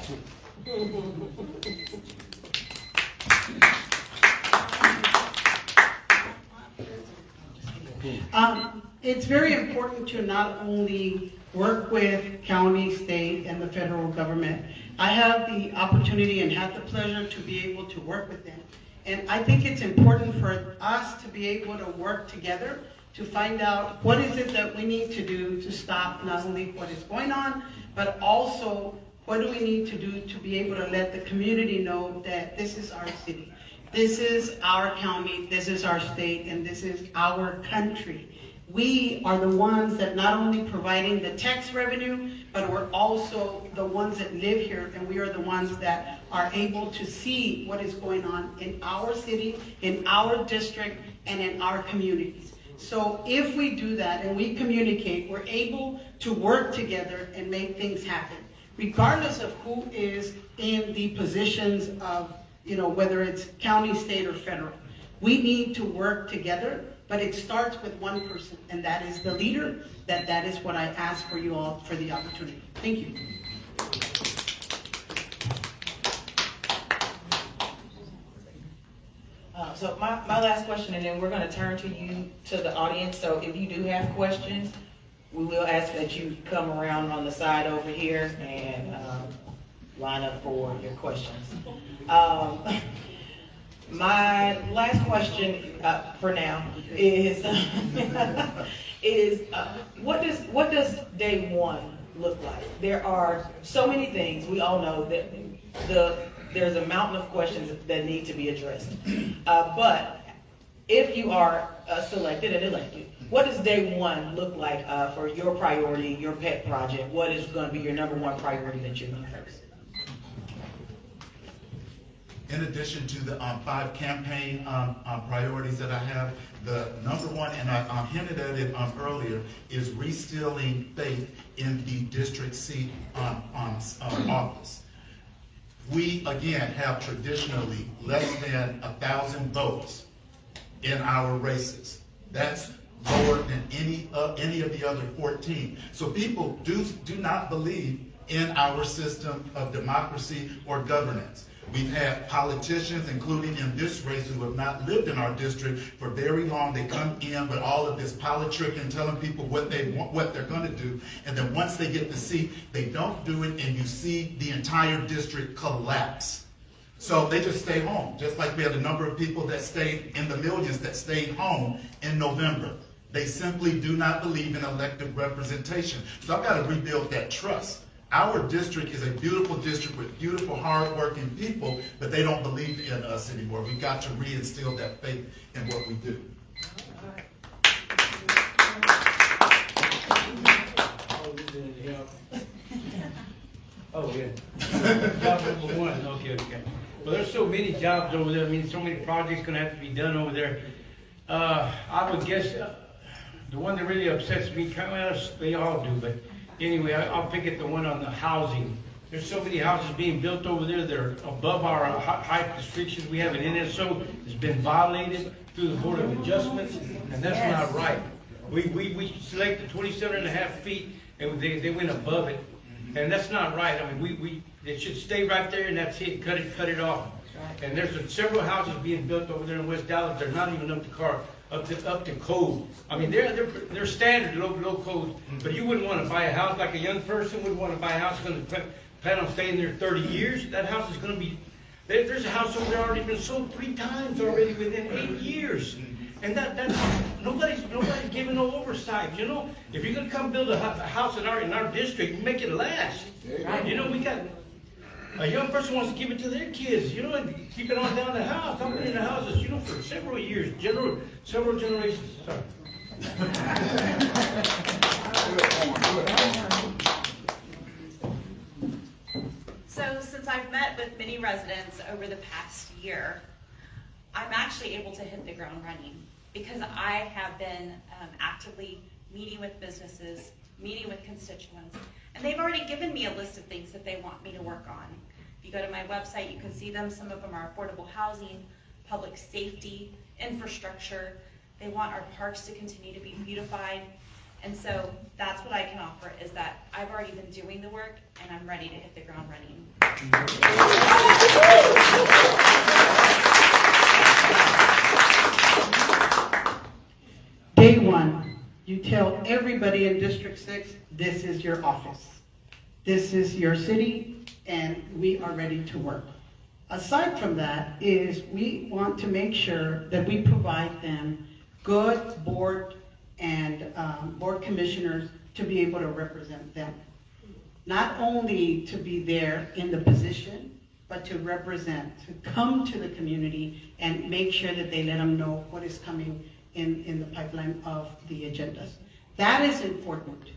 It's very important to not only work with county, state, and the federal government. I have the opportunity and have the pleasure to be able to work with them. And I think it's important for us to be able to work together to find out what is it that we need to do to stop not only what is going on, but also what do we need to do to be able to let the community know that this is our city, this is our county, this is our state, and this is our country. We are the ones that not only providing the tax revenue, but we're also the ones that live here, and we are the ones that are able to see what is going on in our city, in our district, and in our communities. So if we do that and we communicate, we're able to work together and make things happen, regardless of who is in the positions of, whether it's county, state, or federal. We need to work together, but it starts with one person, and that is the leader. That is what I ask for you all for the opportunity. Thank you. So my last question, and then we're going to turn to the audience. So if you do have questions, we will ask that you come around on the side over here and line up for your questions. My last question for now is what does day one look like? There are so many things. We all know that there's a mountain of questions that need to be addressed. But if you are selected and elected, what does day one look like for your priority, your pet project? What is going to be your number one priority that you need first? In addition to the 5 campaign priorities that I have, the number one, and I hinted at it earlier, is reinstilling faith in the district seat office. We, again, have traditionally less than 1,000 votes in our races. That's lower than any of the other 14. So people do not believe in our system of democracy or governance. We've had politicians, including in this race, who have not lived in our district for very long. They come in with all of this politicking, telling people what they want, what they're going to do, and then once they get the seat, they don't do it, and you see the entire district collapse. So they just stay home, just like we had a number of people that stayed in the millions that stayed home in November. They simply do not believe in elected representation. So I've got to rebuild that trust. Our district is a beautiful district with beautiful, hard-working people, but they don't believe in us anymore. We've got to reinstill that faith in what we do. Oh, yeah. Job number one. Okay. Well, there's so many jobs over there. I mean, so many projects going to have to be done over there. I would guess the one that really upsets me, they all do, but anyway, I'll pick at the one on the housing. There's so many houses being built over there that are above our height restrictions. We have an NSO that's been violated through the Board of Adjustments, and that's not right. We selected 27.5 feet, and they went above it, and that's not right. I mean, it should stay right there, and that's it. Cut it off. And there's several houses being built over there in West Dallas. They're not even up to code. I mean, they're standard low code, but you wouldn't want to buy a house like a young person would want to buy a house going to plan on staying there 30 years, that house is gonna be, there's a house over there already been sold 3 times already within 8 years. And that's, nobody's giving no oversight, you know? If you're gonna come build a house in our district, make it last. You know, we got, a young person wants to give it to their kids, you know, and keep it on down the house. I've been in the houses, you know, for several years, several generations. Sorry. So since I've met with many residents over the past year, I'm actually able to hit the ground running because I have been actively meeting with businesses, meeting with constituents, and they've already given me a list of things that they want me to work on. If you go to my website, you can see them. Some of them are affordable housing, public safety, infrastructure. They want our parks to continue to be beautified. And so that's what I can offer, is that I've already been doing the work and I'm ready to hit the ground running. Day one, you tell everybody in District 6, this is your office. This is your city, and we are ready to work. Aside from that is we want to make sure that we provide them good board and board commissioners to be able to represent them. Not only to be there in the position, but to represent, to come to the community and make sure that they let them know what is coming in the pipeline of the agendas. That is important.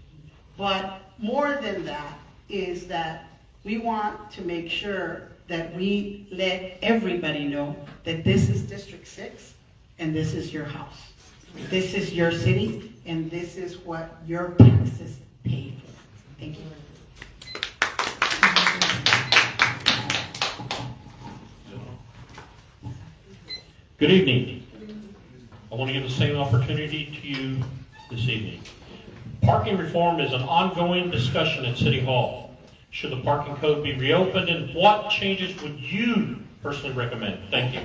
But more than that is that we want to make sure that we let everybody know that this is District 6 and this is your house. This is your city and this is what your taxes pay for. Thank you. Good evening. I want to give the same opportunity to you this evening. Parking reform is an ongoing discussion at City Hall. Should the parking code be reopened, and what changes would you personally recommend? Thank you.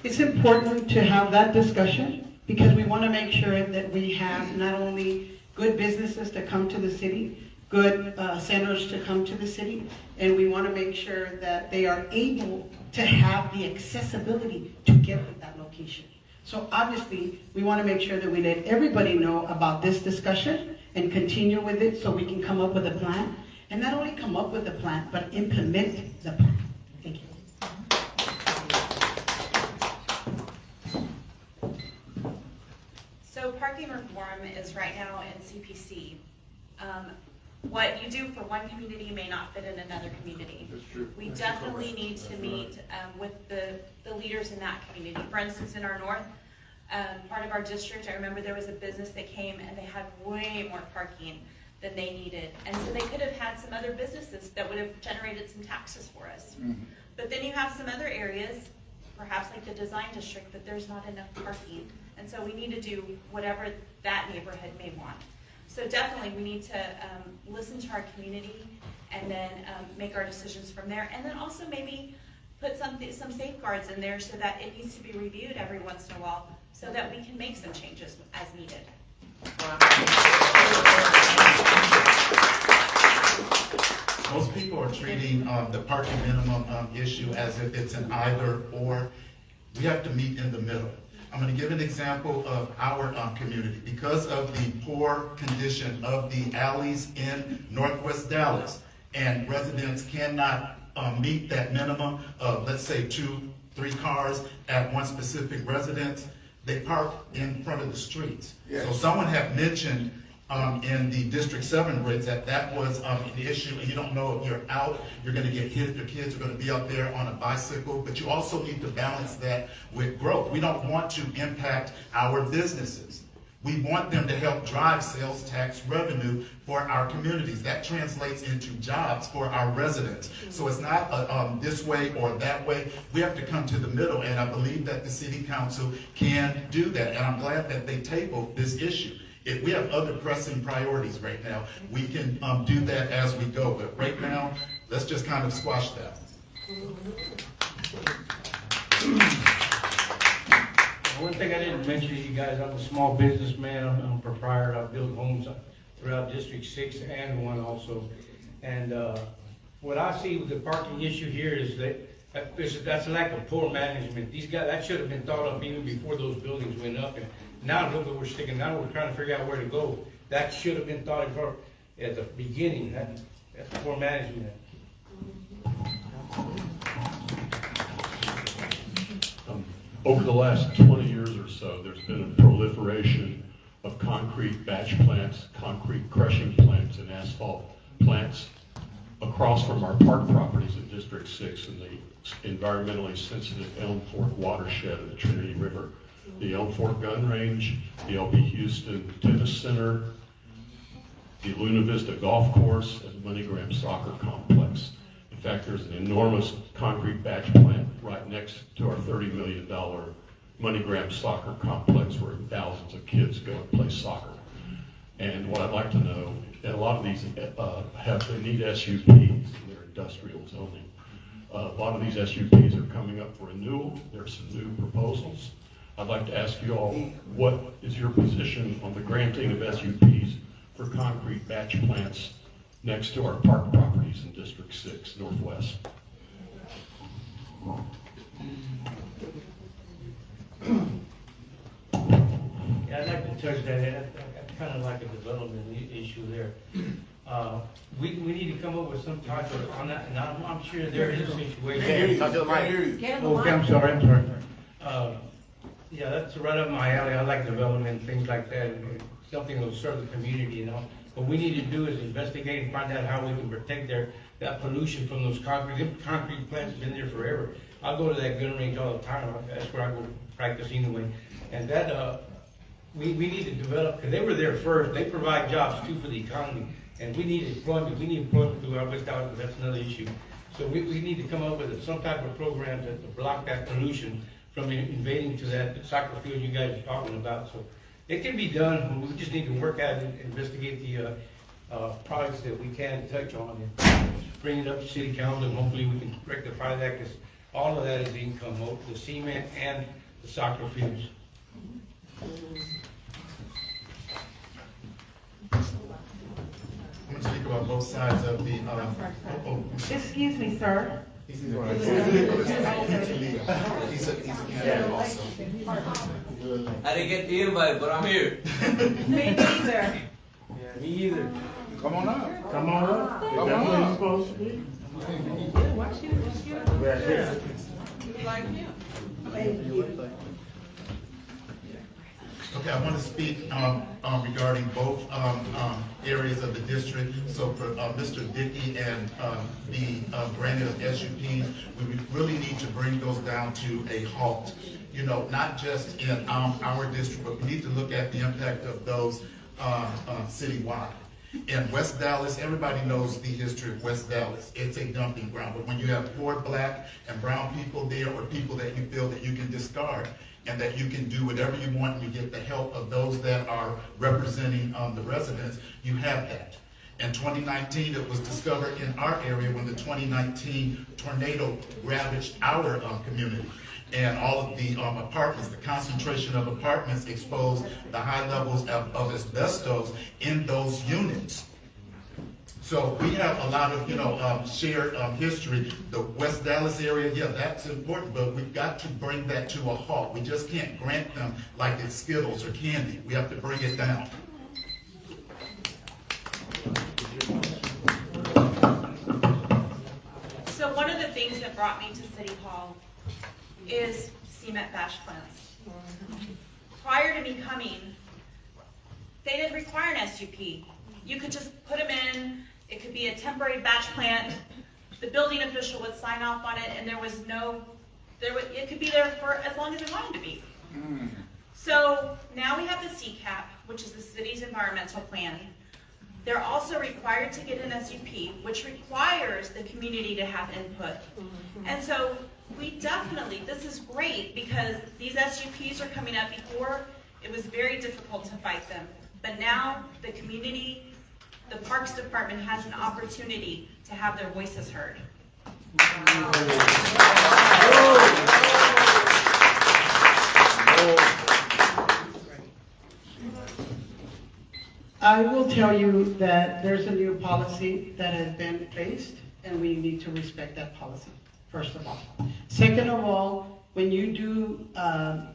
It's important to have that discussion because we want to make sure that we have not only good businesses that come to the city, good centers to come to the city, and we want to make sure that they are able to have the accessibility to get to that location. So obviously, we want to make sure that we let everybody know about this discussion and continue with it so we can come up with a plan. And not only come up with a plan, but implement the plan. Thank you. So parking reform is right now in CPC. What you do for one community may not fit in another community. We definitely need to meet with the leaders in that community. For instance, in our north part of our district, I remember there was a business that came and they had way more parking than they needed. And so they could have had some other businesses that would have generated some taxes for us. But then you have some other areas, perhaps like the design district, that there's not enough parking. And so we need to do whatever that neighborhood may want. So definitely we need to listen to our community and then make our decisions from there. And then also maybe put some safeguards in there so that it needs to be reviewed every once in a while so that we can make some changes as needed. Most people are treating the parking minimum issue as if it's an either or. We have to meet in the middle. I'm going to give an example of our community. Because of the poor condition of the alleys in Northwest Dallas, and residents cannot meet that minimum of, let's say, 2-3 cars at one specific residence, they park in front of the streets. Yes. So someone had mentioned in the District 7 grids that was an issue, and you don't know if you're out, you're going to get hit if your kids are going to be out there on a bicycle, but you also need to balance that with growth. We don't want to impact our businesses. We want them to help drive sales tax revenue for our communities. That translates into jobs for our residents. So it's not this way or that way. We have to come to the middle, and I believe that the City Council can do that, and I'm glad that they tabled this issue. If we have other pressing priorities right now, we can do that as we go. But right now, let's just kind of squash that. One thing I didn't mention to you guys, I'm a small businessman, I'm a proprietor, I build homes throughout District 6 and 1 also. And what I see with the parking issue here is that's a lack of poor management. These guys, that should have been thought of even before those buildings went up. And now look where we're sticking, now we're trying to figure out where to go. That should have been thought of at the beginning, that's poor management. Over the last 20 years or so, there's been a proliferation of concrete batch plants, concrete crushing plants, and asphalt plants across from our park properties in District 6 and the environmentally sensitive Elm Fork watershed of the Trinity River. The Elm Fork Gun Range, the LB Houston Tennis Center, the Luna Vista Golf Course, and MoneyGram Soccer Complex. In fact, there's an enormous concrete batch plant right next to our $30 million MoneyGram Soccer Complex where thousands of kids go and play soccer. And what I'd like to know, and a lot of these they need SUPs in their industrial zoning. A lot of these SUPs are coming up for renewal. There's some new proposals. I'd like to ask you all, what is your position on the granting of SUPs for concrete batch plants next to our park properties in District 6 Northwest? Yeah, I'd like to touch that. I kind of like a development issue there. We need to come up with some type of, on that, and I'm sure there is a situation. Talk to the mic. Okay, I'm sorry. Yeah, that's right up my alley. I like development, things like that, and something that will serve the community, you know. What we need to do is investigate and find out how we can protect that pollution from those concrete plants have been there forever. I go to that gun range all the time. That's where I go practice anyway. And that, we need to develop, because they were there first. They provide jobs too for the economy. And we need employment. We need employment through our West Dallas, but that's another issue. So we need to come up with some type of program to block that pollution from invading to that soccer field you guys are talking about. So it can be done. We just need to work at it and investigate the products that we can touch on and bring it up to city council, and hopefully we can rectify that, because all of that is income, both the cement and the soccer fields. I'm going to speak about both sides of the, Excuse me, sir. He's a candidate also. I didn't get the invite, but I'm here. Me neither. Yeah, me either. Come on up. Come on up. Come That's on where up. you're supposed to be. Okay, I want to speak regarding both areas of the district. So for Mr. Dickey and the granting of SUPs, we really need to bring those down to a halt. You know, not just in our district, but we need to look at the impact of those citywide. In West Dallas, everybody knows the history of West Dallas. It's a dumping ground. But when you have poor black and brown people there, or people that you feel that you can discard, and that you can do whatever you want, and you get the help of those that are representing the residents, you have that. In 2019, it was discovered in our area when the 2019 tornado ravaged our community. And all of the apartments, the concentration of apartments exposed the high levels of asbestos in those units. So we have a lot of, shared history. The West Dallas area, yeah, that's important, but we've got to bring that to a halt. We just can't grant them like it's Skittles or candy. We have to bring it down. So one of the things that brought me to City Hall is cement batch plants. Prior to me coming, they didn't require an SUP. You could just put them in. It could be a temporary batch plant. The building official would sign off on it, and it could be there for as long as it wanted to be. So now we have the CCAP, which is the city's environmental plan. They're also required to get an SUP, which requires the community to have input. And so we definitely, this is great, because these SUPs are coming up. Before, it was very difficult to fight them. But now the community, the Parks Department has an opportunity to have their voices heard. I will tell you that there's a new policy that has been placed, and we need to respect that policy, first of all. Second of all, when you do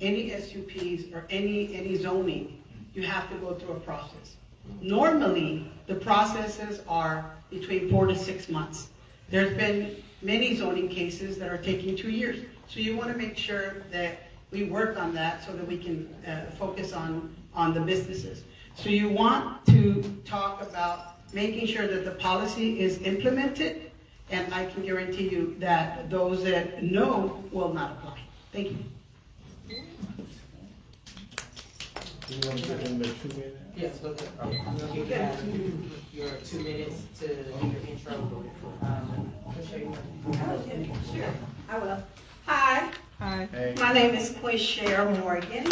any SUPs or any zoning, you have to go through a process. Normally, the processes are between 4 to 6 months. There's been many zoning cases that are taking 2 years. So you want to make sure that we work on that so that we can focus on the businesses. So you want to talk about making sure that the policy is implemented, and I can guarantee you that those that know will not apply. Thank you. You want to give them the 2 minutes? Yes, but you have your 2 minutes to do your intro. Sure, I will. Hi. Hey. My name is Quishare Morgan.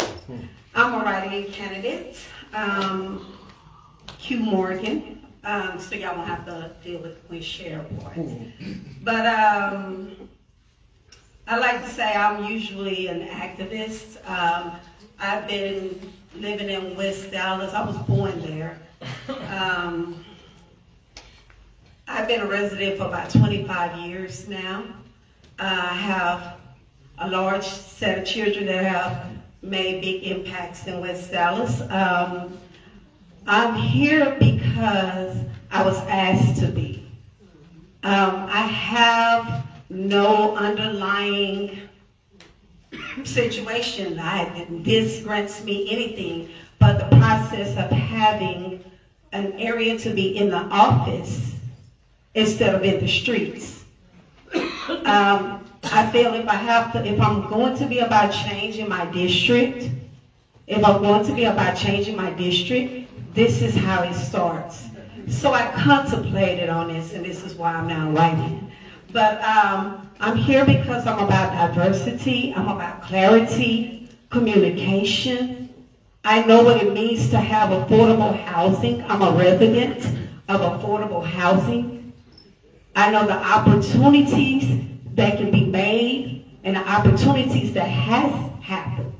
I'm a write-in candidate. Q Morgan. So y'all won't have to deal with Quishare boys. But I like to say I'm usually an activist. I've been living in West Dallas. I was born there. I've been a resident for about 25 years now. I have a large set of children that have made big impacts in West Dallas. I'm here because I was asked to be. I have no underlying situation. This grants me anything but the process of having an area to be in the office instead of in the streets. I feel if I'm going to be about changing my district, this is how it starts. So I contemplated on this, and this is why I'm now writing. But I'm here because I'm about diversity, I'm about clarity, communication. I know what it means to have affordable housing. I'm a resident of affordable housing. I know the opportunities that can be made and the opportunities that has happened.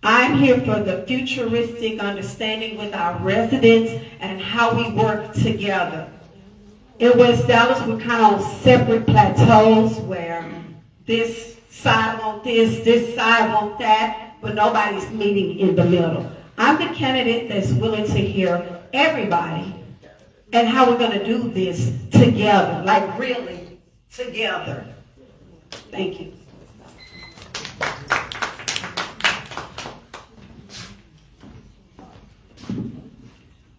I'm here for the futuristic understanding with our residents and how we work together. In West Dallas, we're kind of on separate plateaus where this side want this side want that, but nobody's meeting in the middle. I'm the candidate that's willing to hear everybody and how we're going to do this together, like really together. Thank you.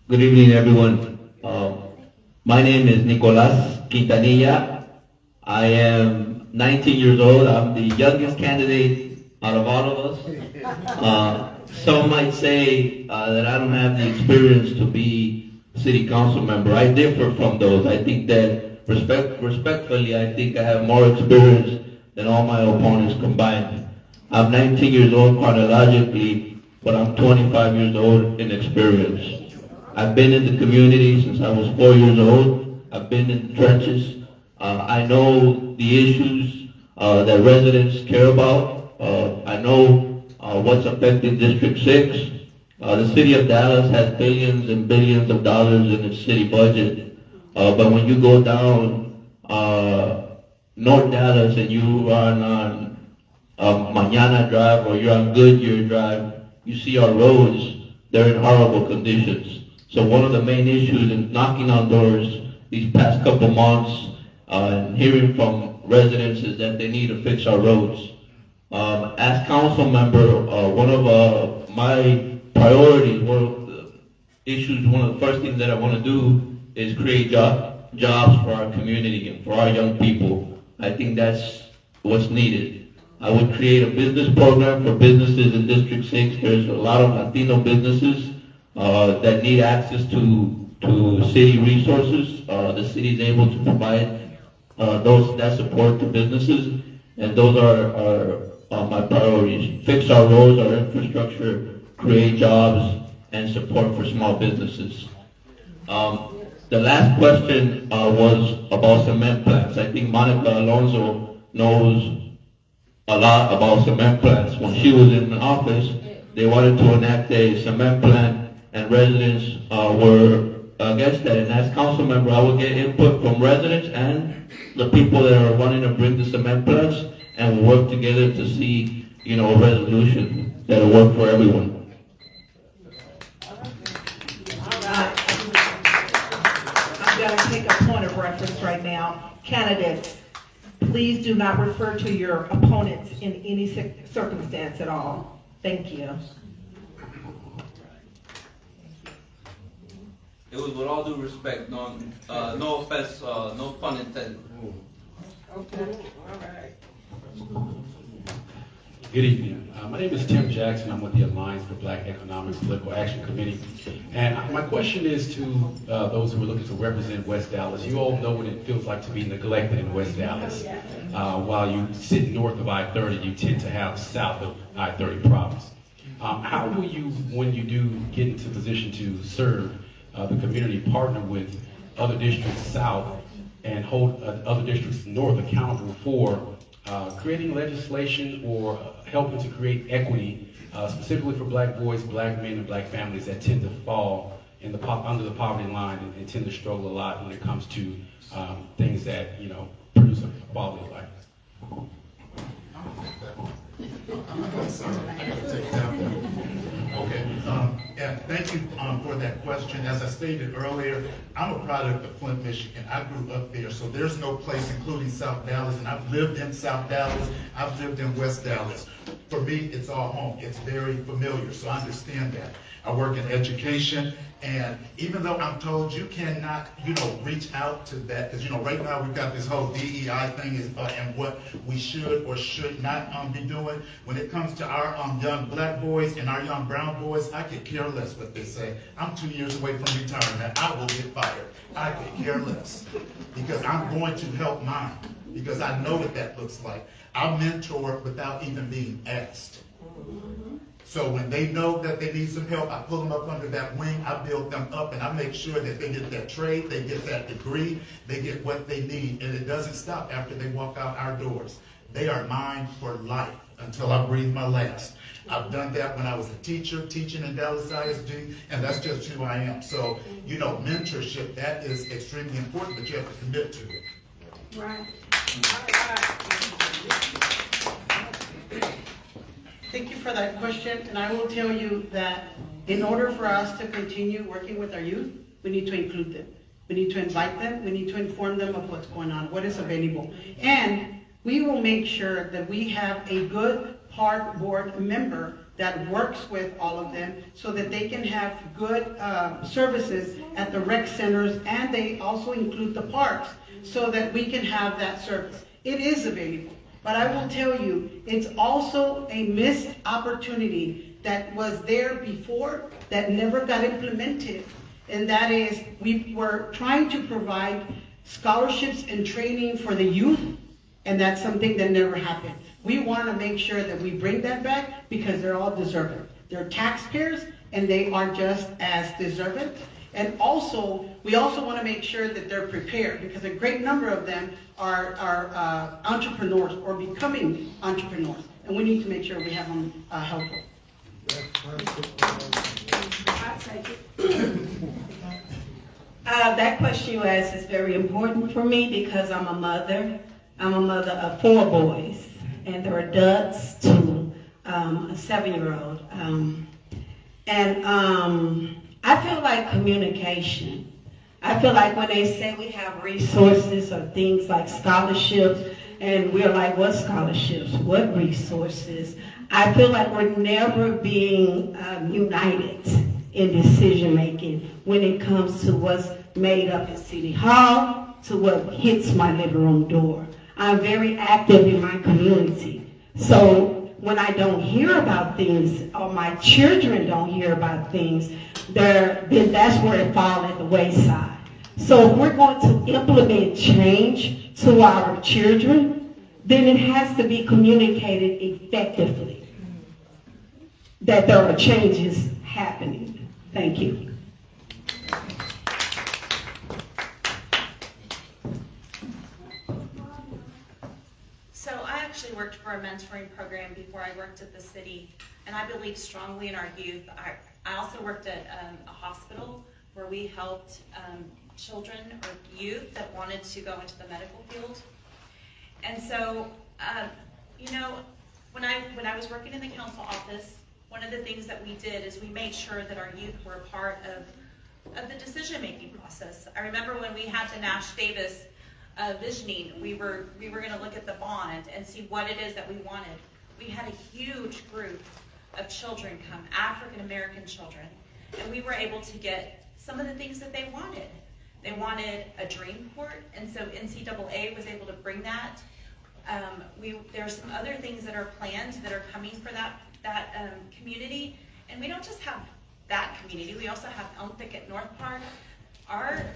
Good evening, everyone. My name is Nicolas Quintanilla. I am 19 years old. I'm the youngest candidate out of all of us. Some might say that I don't have the experience to be city council member. I differ from those. I think that respectfully, I think I have more experience than all my opponents combined. I'm 19 years old chronologically, but I'm 25 years old in experience. I've been in the community since I was 4 years old. I've been in the trenches. I know the issues that residents care about. I know what's affecting District 6. The city of Dallas has billions and billions of dollars in its city budget. But when you go down North Dallas and you are on Mañana Drive or you're on Goodyear Drive, you see our roads, they're in horrible conditions. So one of the main issues in knocking on doors these past couple months and hearing from residents is that they need to fix our roads. As council member, one of my priorities, one of the issues, one of the first things that I want to do is create jobs for our community and for our young people. I think that's what's needed. I would create a business program for businesses in District 6. There's a lot of Latino businesses that need access to city resources. The city is able to provide that support to businesses, and those are my priorities. Fix our roads, our infrastructure, create jobs, and support for small businesses. The last question was about cement plants. I think Monica Alonso knows a lot about cement plants. When she was in office, they wanted to enact a cement plant, and residents were against that. And as council member, I would get input from residents and the people that are wanting to bring the cement plants, and work together to see, a resolution that'll work for everyone. I'm going to take a point of reference right now. Candidates, please do not refer to your opponents in any circumstance at all. Thank you. It was with all due respect, no offense, no pun intended. Okay, all right. Good evening. My name is Tim Jackson. I'm with the Alliance for Black Economics Political Action Committee. And my question is to those who are looking to represent West Dallas. You all know what it feels like to be neglected in West Dallas. While you sit north of I-30, you tend to have south of I-30 problems. How will you, when you do get into position to serve the community, partner with other districts south and hold other districts north accountable for creating legislation or helping to create equity, specifically for black boys, black men, and black families that tend to fall in under the poverty line and tend to struggle a lot when it comes to things that produce a quality of life? Okay, yeah, thank you for that question. As I stated earlier, I'm a product of Flint, Michigan. I grew up there, so there's no place, including South Dallas, and I've lived in South Dallas, I've lived in West Dallas. For me, it's all home. It's very familiar, so I understand that. I work in education, and even though I'm told you cannot, reach out to that, because, right now we've got this whole DEI thing and what we should or should not be doing. When it comes to our young black boys and our young brown boys, I could care less what they say. I'm 2 years away from retirement. I will get fired. I could care less, because I'm going to help mine, because I know what that looks like. I mentor without even being asked. So when they know that they need some help, I pull them up under that wing, I build them up, and I make sure that they get that trade, they get that degree, they get what they need, and it doesn't stop after they walk out our doors. They are mine for life until I breathe my last. I've done that when I was a teacher, teaching in Dallas ISD, and that's just who I am. So, mentorship, that is extremely important, but you have to commit to it. Right. Thank you for that question, and I will tell you that in order for us to continue working with our youth, we need to include them. We need to invite them, we need to inform them of what's going on, what is available. And we will make sure that we have a good park board member that works with all of them so that they can have good services at the rec centers, and they also include the parks so that we can have that service. It is available. But I will tell you, it's also a missed opportunity that was there before that never got implemented. And that is, we were trying to provide scholarships and training for the youth, and that's something that never happened. We want to make sure that we bring that back because they're all deserving. They're taxpayers, and they are just as deserving. And also, we also want to make sure that they're prepared, because a great number of them are entrepreneurs or becoming entrepreneurs, and we need to make sure we have them helpful. That question you asked is very important for me because I'm a mother. I'm a mother of 4 boys, and they're adults to a 7-year-old. I feel like communication. I feel like when they say we have resources or things like scholarships, and we're like, what scholarships? What resources? I feel like we're never being united in decision making when it comes to what's made up at City Hall to what hits my living room door. I'm very active in my community. So when I don't hear about things, or my children don't hear about things, then that's where it falls at the wayside. So if we're going to implement change to our children, then it has to be communicated effectively that there are changes happening. Thank you. So I actually worked for for a mentoring program before I worked at the city, and I believe strongly in our youth. I also worked at a hospital where we helped children or youth that wanted to go into the medical field. And so, you know, when I was working in the council office, one of the things that we did is we made sure that our youth were a part of the decision-making process. I remember when we had the Nash Davis visioning, we were going to look at the bond and see what it is that we wanted. We had a huge group of children come, African American children, and we were able to get some of the things that they wanted. They wanted a dream court, and so NCAA was able to bring that. There are some other things that are planned that are coming for that community, and we don't just have that community, we also have Elm Thicket North Park. Our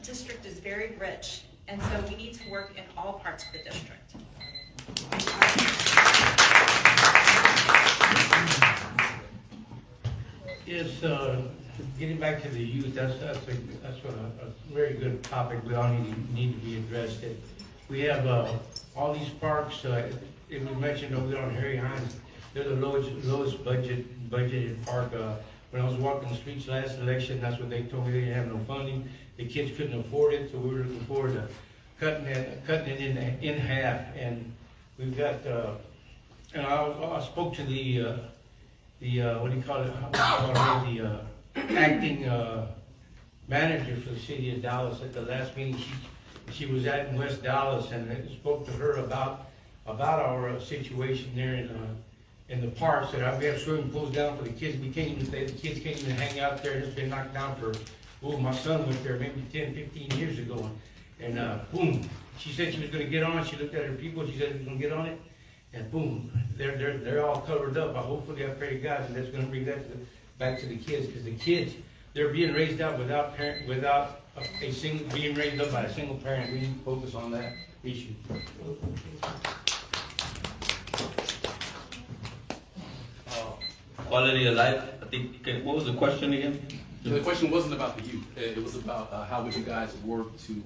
district is very rich, and so we need to work in all parts of the district. Yes, getting back to the youth, that's a very good topic. We all need to be addressed. We have all these parks. It was mentioned over there on Harry Hines. They're the lowest budgeted park. When I was walking the streets last election, that's what they told me. They didn't have no funding. The kids couldn't afford it, so we were looking forward to cutting it in half. And we've got. And I spoke to the what do you call it? The acting manager for the city of Dallas at the last meeting. She was at in West Dallas, and I spoke to her about our situation there in the parks. That we have swimming pools down for the kids. The kids can't even hang out there. It's been knocked down for. Oh, my son went there maybe 10, 15 years ago, and boom. She said she was going to get on it. She looked at her people. She said she was going to get on it, and boom, they're all covered up. Hopefully, I pray to God that that's going to bring that back to the kids, because the kids, they're being raised up without being raised up by a single parent. We need to focus on that issue. Quality of life, I think, what was the question again? The question wasn't about the youth. It was about how would you guys work to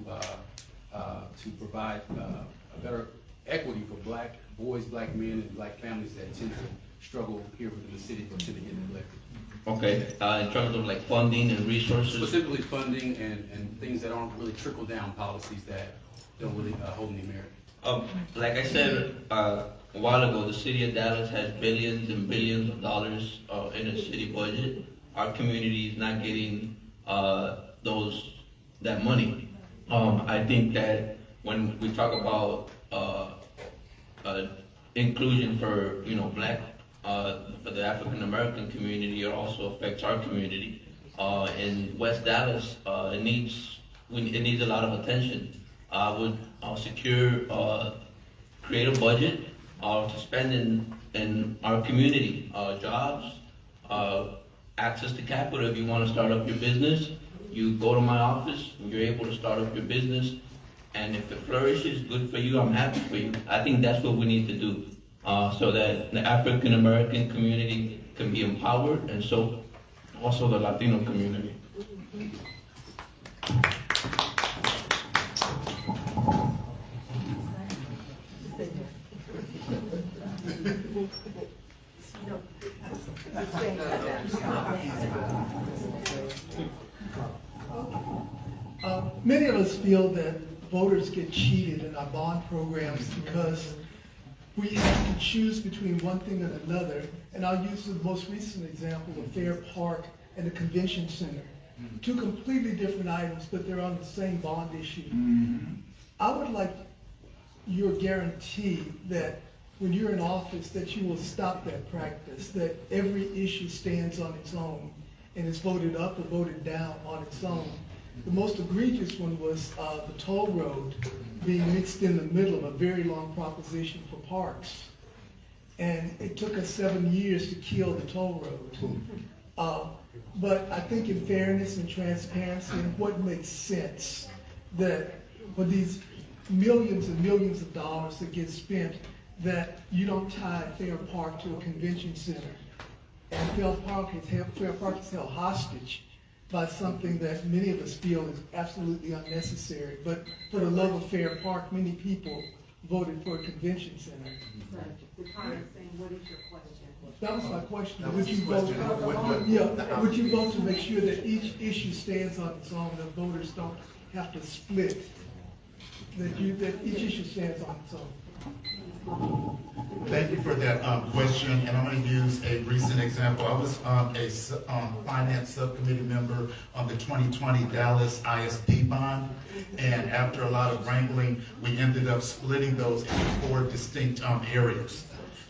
provide a better equity for black boys, black men, and black families that tend to struggle here within the city but tend to get neglected. Okay, in terms of like funding and resources? Specifically funding and things that aren't really trickle-down policies that don't really hold any merit. Like I said a while ago, the city of Dallas has billions and billions of dollars in its city budget. Our community is not getting that money. I think that when we talk about inclusion for black for the African American community, it also affects our community. In West Dallas, it needs a lot of attention. I would create a budget to spend in our community, jobs, access to capital. If you want to start up your business, you go to my office, you're able to start up your business, and if it flourishes, good for you, I'm happy for you. I think that's what we need to do, so that the African American community can be empowered, and so also the Latino community. Many of us feel that voters get cheated in our bond programs because we have to choose between one thing and another. And I'll use the most recent example of Fair Park and the Convention Center. Two completely different items, but they're on the same bond issue. I would like your guarantee that when you're in office that you will stop that practice, that every issue stands on its own and is voted up or voted down on its own. The most egregious one was the toll road being mixed in the middle of a very long proposition for parks. And it took us 7 years to kill the toll road. But I think in fairness and transparency and what makes sense, that for these millions and millions of dollars that get spent, that you don't tie Fair Park to a convention center. And Fair Park is held hostage by something that many of us feel is absolutely unnecessary. But for the love of Fair Park, many people voted for a convention center. The time is saying, what is your question? That was my question. That Would was you his vote, question. yeah, would you vote to make sure that each issue stands on its own, that voters don't have to split? That each issue stands on its own? Thank you for that question, and I'm going to use a recent example. I was a finance subcommittee member on the 2020 Dallas ISD bond, and after a lot of wrangling, we ended up splitting those into 4 distinct areas.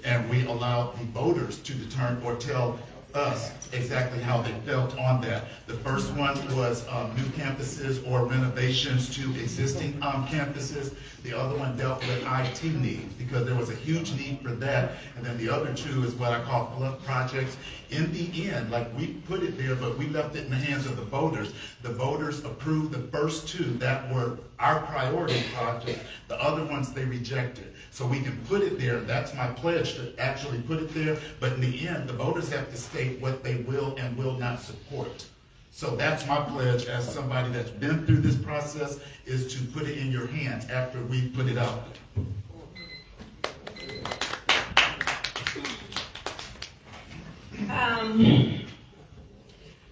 And we allowed the voters to determine or tell us exactly how they felt on that. The first one was new campuses or renovations to existing campuses. The other one dealt with IT needs because there was a huge need for that. And then the other 2 is what I call flood projects. In the end, like we put it there, but we left it in the hands of the voters. The voters approved the first 2 that were our priority projects. The other ones they rejected. So we can put it there. That's my pledge, to actually put it there. But in the end, the voters have to state what they will and will not support. So that's my pledge as somebody that's been through this process, is to put it in your hands after we put it out.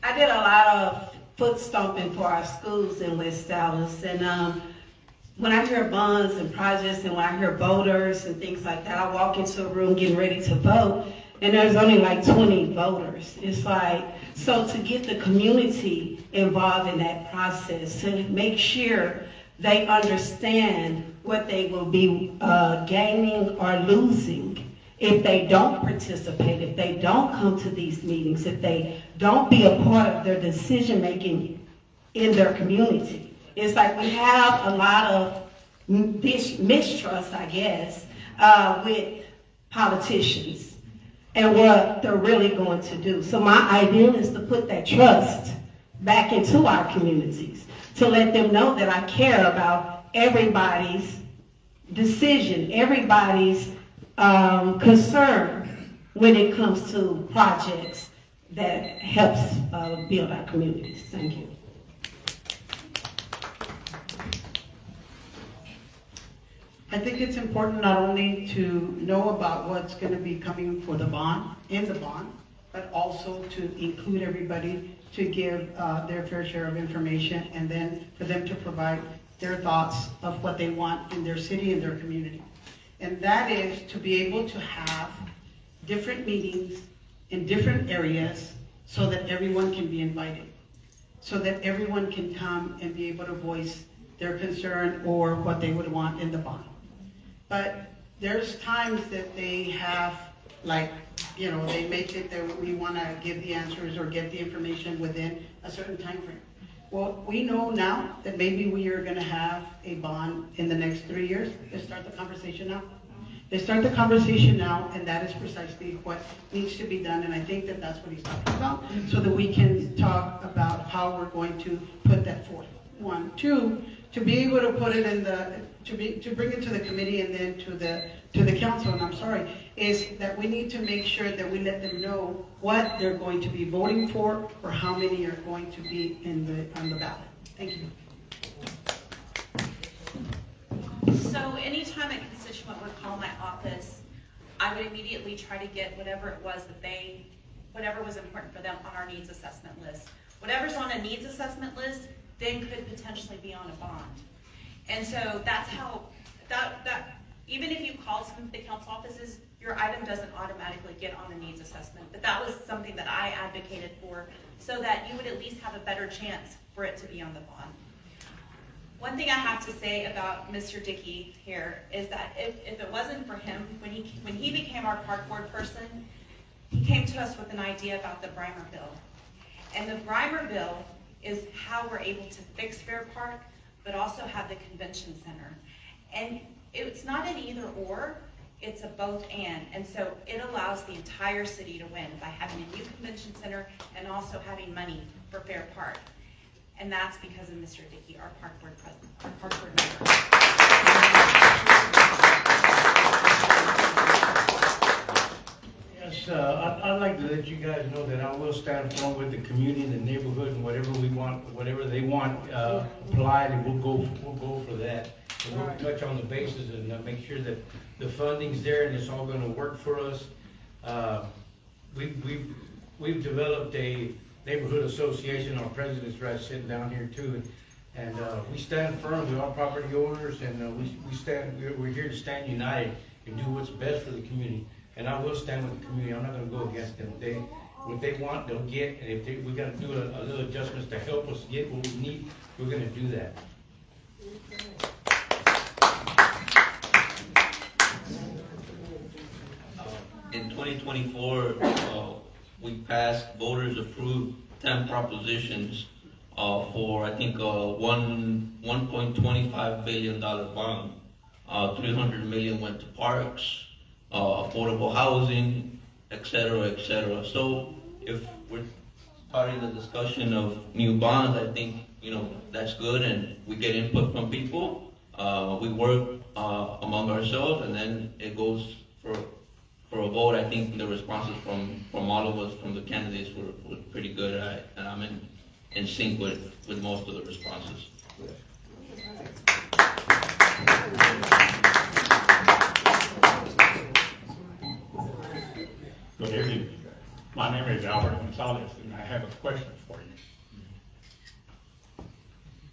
I did a lot of foot stomping for our schools in West Dallas, and when I hear bonds and projects and when I hear voters and things like that, I walk into a room getting ready to vote, and there's only like 20 voters. It's like, so to get the community involved in that process, to make sure they understand what they will be gaining or losing if they don't participate, if they don't come to these meetings, if they don't be a part of their decision-making in their community. It's like we have a lot of mistrust, I guess, with politicians and what they're really going to do. So my idea is to put that trust back into our communities, to let them know that I care about everybody's decision, everybody's concern when it comes to projects that helps build our communities. Thank you. I think it's important not only to know about what's going to be coming for the bond, in the bond, but also to include everybody to give their fair share of information, and then for them to provide their thoughts of what they want in their city and their community. And that is to be able to have different meetings in different areas so that everyone can be invited, so that everyone can come and be able to voice their concern or what they would want in the bond. But there's times that they have, like, they make it that we want to give the answers or get the information within a certain time frame. Well, we know now that maybe we are going to have a bond in the next 3 years. Let's start the conversation now. Let's start the conversation now, and that is precisely what needs to be done, and I think that that's what he's talking about, so that we can talk about how we're going to put that forth. 1, 2, to be able to put it in the, to bring it to the committee and then to the council, and I'm sorry, is that we need to make sure that we let them know what they're going to be voting for, or how many are going to be on the ballot. Thank you. So anytime a constituent would call my office, I would immediately try to get whatever it was that whatever was important for them on our needs assessment list. Whatever's on a needs assessment list then could potentially be on a bond. And so that's how, even if you call some of the council offices, your item doesn't automatically get on the needs assessment. But that was something that I advocated for, so that you would at least have a better chance for it to be on the bond. One thing I have to say about Mr. Dickey here is that if it wasn't for him, when he became our park board person, he came to us with an idea about the Brimer bill. And the Brimer bill is how we're able to fix Fair Park, but also have the convention center. And it's not an either or, it's a both and. And so it allows the entire city to win by having a new convention center and also having money for Fair Park. And that's because of Mr. Dickey, our park board president, our park board member. Yes, I'd like to let you guys know that I will stand firm with the community and the neighborhood, and whatever we want, whatever they want applied, and we'll go for that. So we'll touch on the bases and make sure that the funding's there and it's all gonna work for us. We've developed a neighborhood association, our president's right sitting down here too. And we stand firm with our property owners, and we're here to stand united and do what's best for the community. And I will stand with the community. I'm not gonna go against them. What they want, they'll get, and if we gotta do a little adjustments to help us get what we need, we're gonna do that. In 2024, we passed, voters approved 10 propositions for, I think, $1.25 billion bond. 300 million went to parks, affordable housing, et cetera, et cetera. So if we're starting the discussion of new bonds, I think, that's good, and we get input from people. We work among ourselves, and then it goes for a vote. I think the responses from all of us, from the candidates, were pretty good, and I'm in sync with most of the responses. Good evening. My name is Albert Gonzalez, and I have a question for you.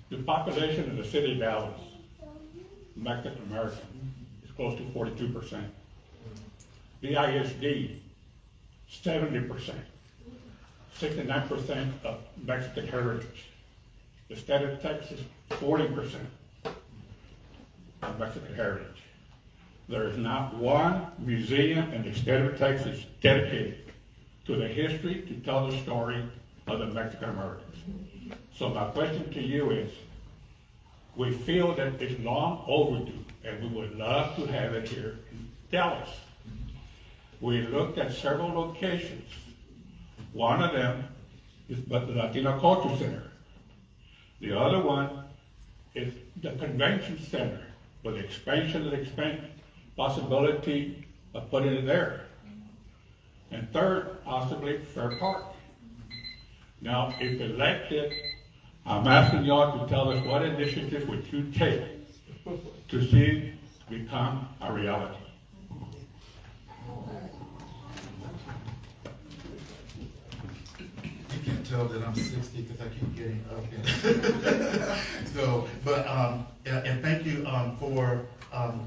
The population of the city of Dallas, Mexican American, is close to 42%. The ISD, 70%. 69% of Mexican heritage. The state of Texas, 40% of Mexican heritage. There is not one museum in the state of Texas dedicated to the history to tell the story of the Mexican Americans. So my question to you is, we feel that it's long overdue, and we would love to have it here in Dallas. We looked at several locations. One of them is the Latino Culture Center. The other one is the Convention Center, with the expansion of the possibility of putting it there. And third, possibly Fair Park. Now, if elected, I'm asking y'all to tell us what initiative would you take to see it become a reality. You can tell that I'm 60 because I keep getting up here. So, but, and thank you for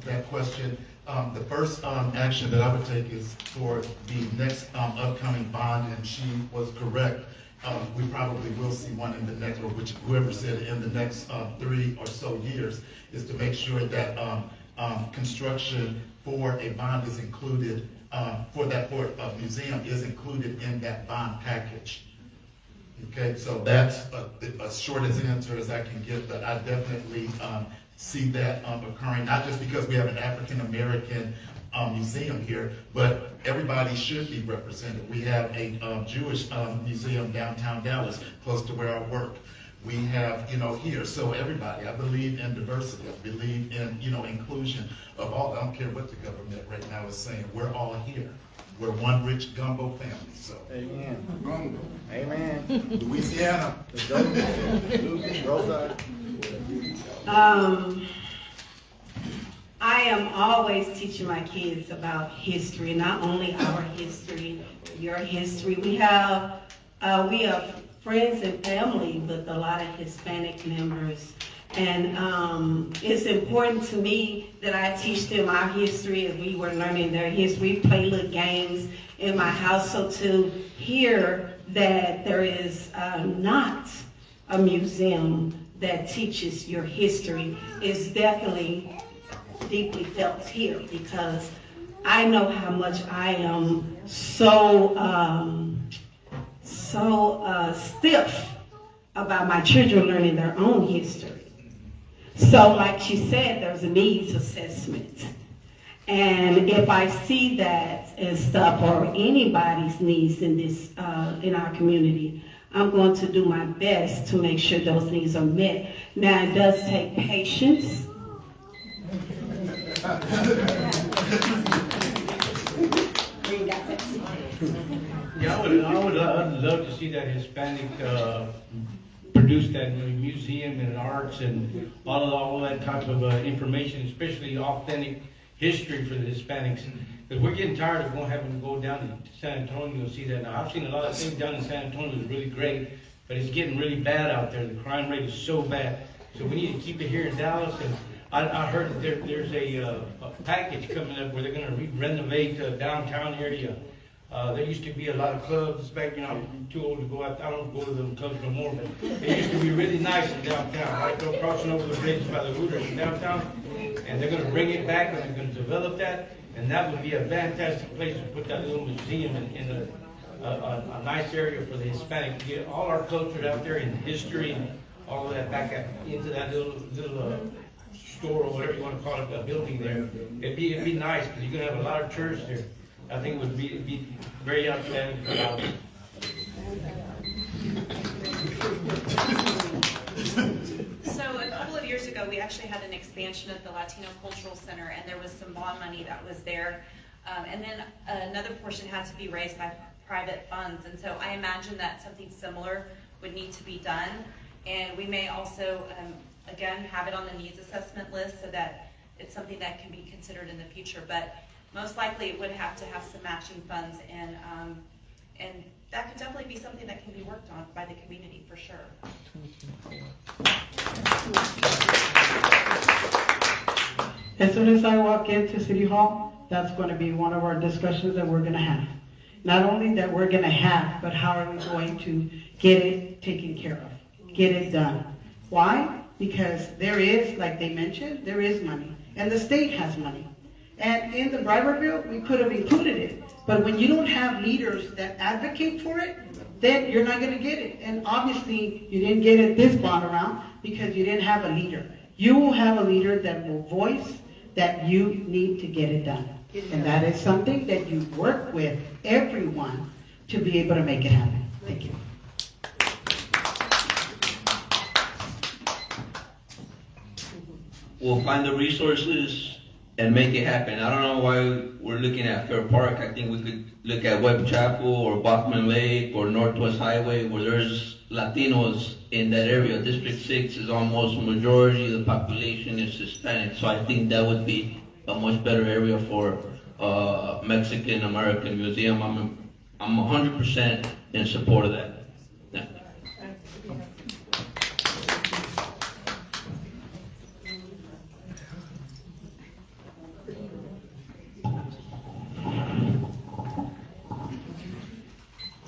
that question. The first action that I would take is for the next upcoming bond, and she was correct. We probably will see one in the next, or which whoever said in the next 3 or so years, is to make sure that construction for a bond is included, for a museum is included in that bond package. Okay, so that's as short as answer as I can give, but I definitely see that occurring, not just because we have an African American museum here, but everybody should be represented. We have a Jewish museum downtown Dallas, close to where I work. We have, here, so everybody, I believe in diversity, I believe in, inclusion of all. I don't care what the government right now is saying, we're all here. We're one rich gumbo family, so. Amen. Gumbo. Amen. Louisiana. Rosa. I am always teaching my kids about history, not only our history, your history. We have friends and family with a lot of Hispanic members. And it's important to me that I teach them our history as we were learning their history. We play little games in my house, so to hear that there is not a museum that teaches your history is definitely deeply felt here, because I know how much I am so stiff about my children learning their own history. So like she said, there's a needs assessment. And if I see that and stuff, or anybody's needs in this, in our community, I'm going to do my best to make sure those needs are met. Now, it does take patience. Yeah, I'd love to see that Hispanic produce that museum and arts and all that type of information, especially authentic history for the Hispanics. Because we're getting tired of having to go down to San Antonio to see that now. I've seen a lot of things down in San Antonio that's really great, but it's getting really bad out there. The crime rate is so bad. So we need to keep it here in Dallas. And I heard that there's a package coming up where they're going to renovate the downtown area. There used to be a lot of clubs back, I'm too old to go out, I don't go to them clubs no more, but it used to be really nice in downtown. Right, go crossing over the bridge by the Hooters in downtown, and they're going to bring it back and they're going to develop that, and that would be a fantastic place to put that little museum in a nice area for the Hispanic to get all our culture out there in history and all of that back into that little store or whatever you want to call it, a building there. It'd be nice because you're going to have a lot of tourists there. I think it would be very outstanding for Dallas. So a couple of years ago, we actually had an expansion of the Latino Cultural Center, and there was some bond money that was there. And then another portion had to be raised by private funds. And so I imagine that something similar would need to be done. And we may also, again, have it on the needs assessment list so that it's something that can be considered in the future. But most likely it would have to have some matching funds, and that could definitely be something that can be worked on by the community for sure. As soon as I walk into City Hall, that's going to be one of our discussions that we're going to have. Not only that we're going to have, but how are we going to get it taken care of, get it done. Why? Because there is, like they mentioned, there is money, and the state has money. And in the bribery bill, we could have included it. But when you don't have leaders that advocate for it, then you're not going to get it. And obviously, you didn't get it this bond around because you didn't have a leader. You will have a leader that will voice that you need to get it done. And that is something that you work with everyone to be able to make it happen. Thank you. We'll find the resources and make it happen. I don't know why we're looking at Fair Park. I think we could look at Webb Chapel or Bachman Lake or Northwest Highway where there's Latinos in that area. District 6 is almost majority of the population is Hispanic, so I think that would be a much better area for Mexican American Museum. I'm 100% in support of that. Yeah.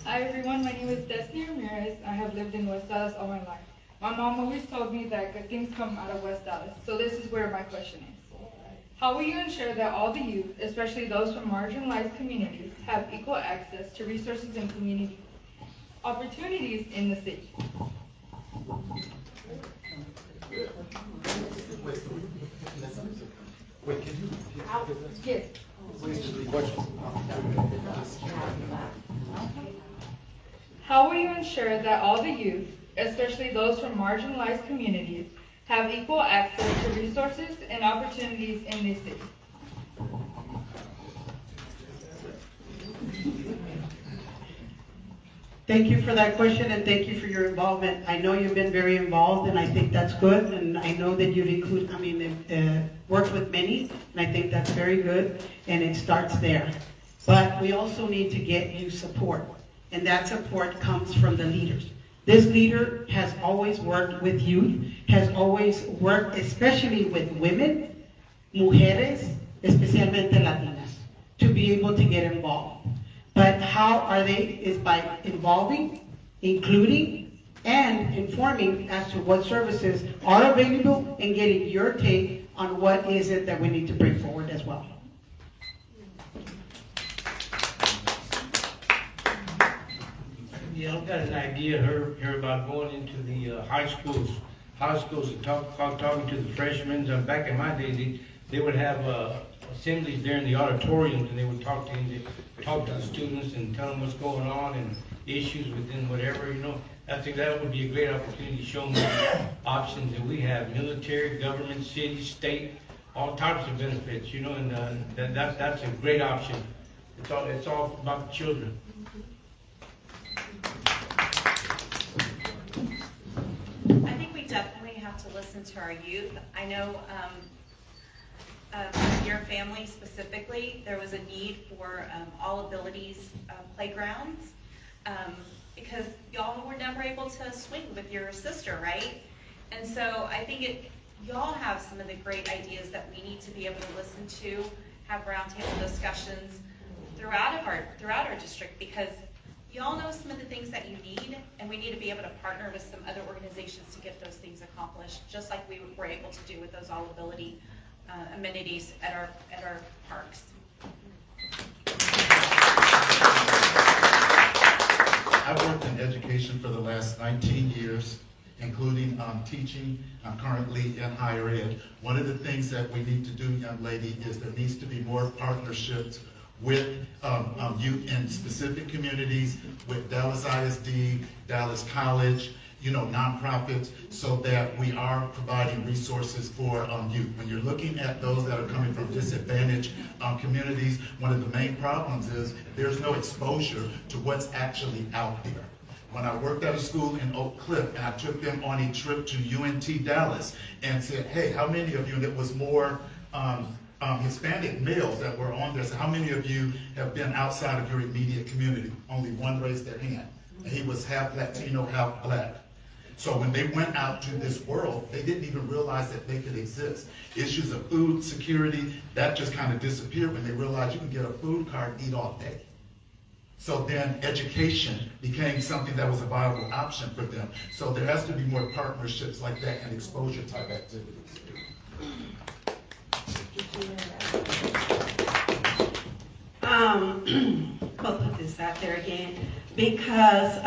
Hi everyone, my name is Destiny Ramirez. I have lived in West Dallas all my life. My mom always told me that good things come out of West Dallas. So this is where my question is. How will you ensure that all the youth, especially those from marginalized communities, have equal access to resources and community opportunities in the city? Yes. How will you ensure that all the youth, especially those from marginalized communities, have equal access to resources and opportunities in this city? Thank you for that question, and thank you for your involvement. I know you've been very involved, and I think that's good, and I know that you've worked with many, and I think that's very good, and it starts there. But we also need to get you support, and that support comes from the leaders. This leader has always worked with youth, has always worked especially with women, mujeres, especialmente Latinas, to be able to get involved. But how are they? Is by involving, including, and informing as to what services are available and getting your take on what is it that we need to bring forward as well. Yeah, I've got an idea here about going into the high schools and talking to the freshmen. Back in my day, they would have assemblies there in the auditoriums, and they would talk to the students and tell them what's going on and issues within whatever, I think that would be a great opportunity to show them the options that we have: military, government, city, state, all types of benefits, and that's a great option. It's all about the children. to listen to our youth. I know your family specifically, there was a need for all abilities playgrounds because y'all were never able to swing with your sister, right? And so I think y'all have some of the great ideas that we need to be able to listen to, have roundtable discussions throughout our district, because y'all know some of the things that you need, and we need to be able to partner with some other organizations to get those things accomplished, just like we were able to do with those all ability amenities at our parks. I've worked in education for the last 19 years, including teaching. I'm currently in higher ed. One of the things that we need to do, young lady, is there needs to be more partnerships with youth in specific communities, with Dallas ISD, Dallas College, nonprofits, so that we are providing resources for youth. When you're looking at those that are coming from disadvantaged communities, one of the main problems is there's no exposure to what's actually out there. When I worked at a school in Oak Cliff, and I took them on a trip to UNT Dallas and said, hey, how many of you, and it was more Hispanic males that were on there, so how many of you have been outside of your immediate community? Only one raised their hand. And he was half Latino, half black. So when they went out to this world, they didn't even realize that they could exist. Issues of food security, that just kind of disappeared when they realized you can get a food card and eat all day. So then education became something that was a viable option for them. So there has to be more partnerships like that and exposure type activities. I'll put this out there again, because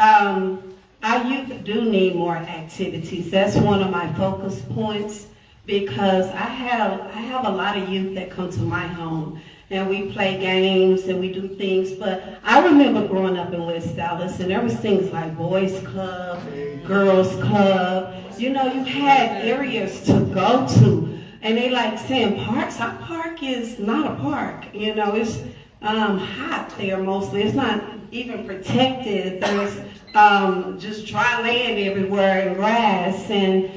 our youth do need more activities. That's one of my focus points, because I have a lot of youth that come to my home, and we play games and we do things. But I remember growing up in West Dallas, and there was things like Boys Club, Girls Club. You had areas to go to, and they like saying parks. Our park is not a park. It's hot there mostly. It's not even protected. There's just dry land everywhere and grass, and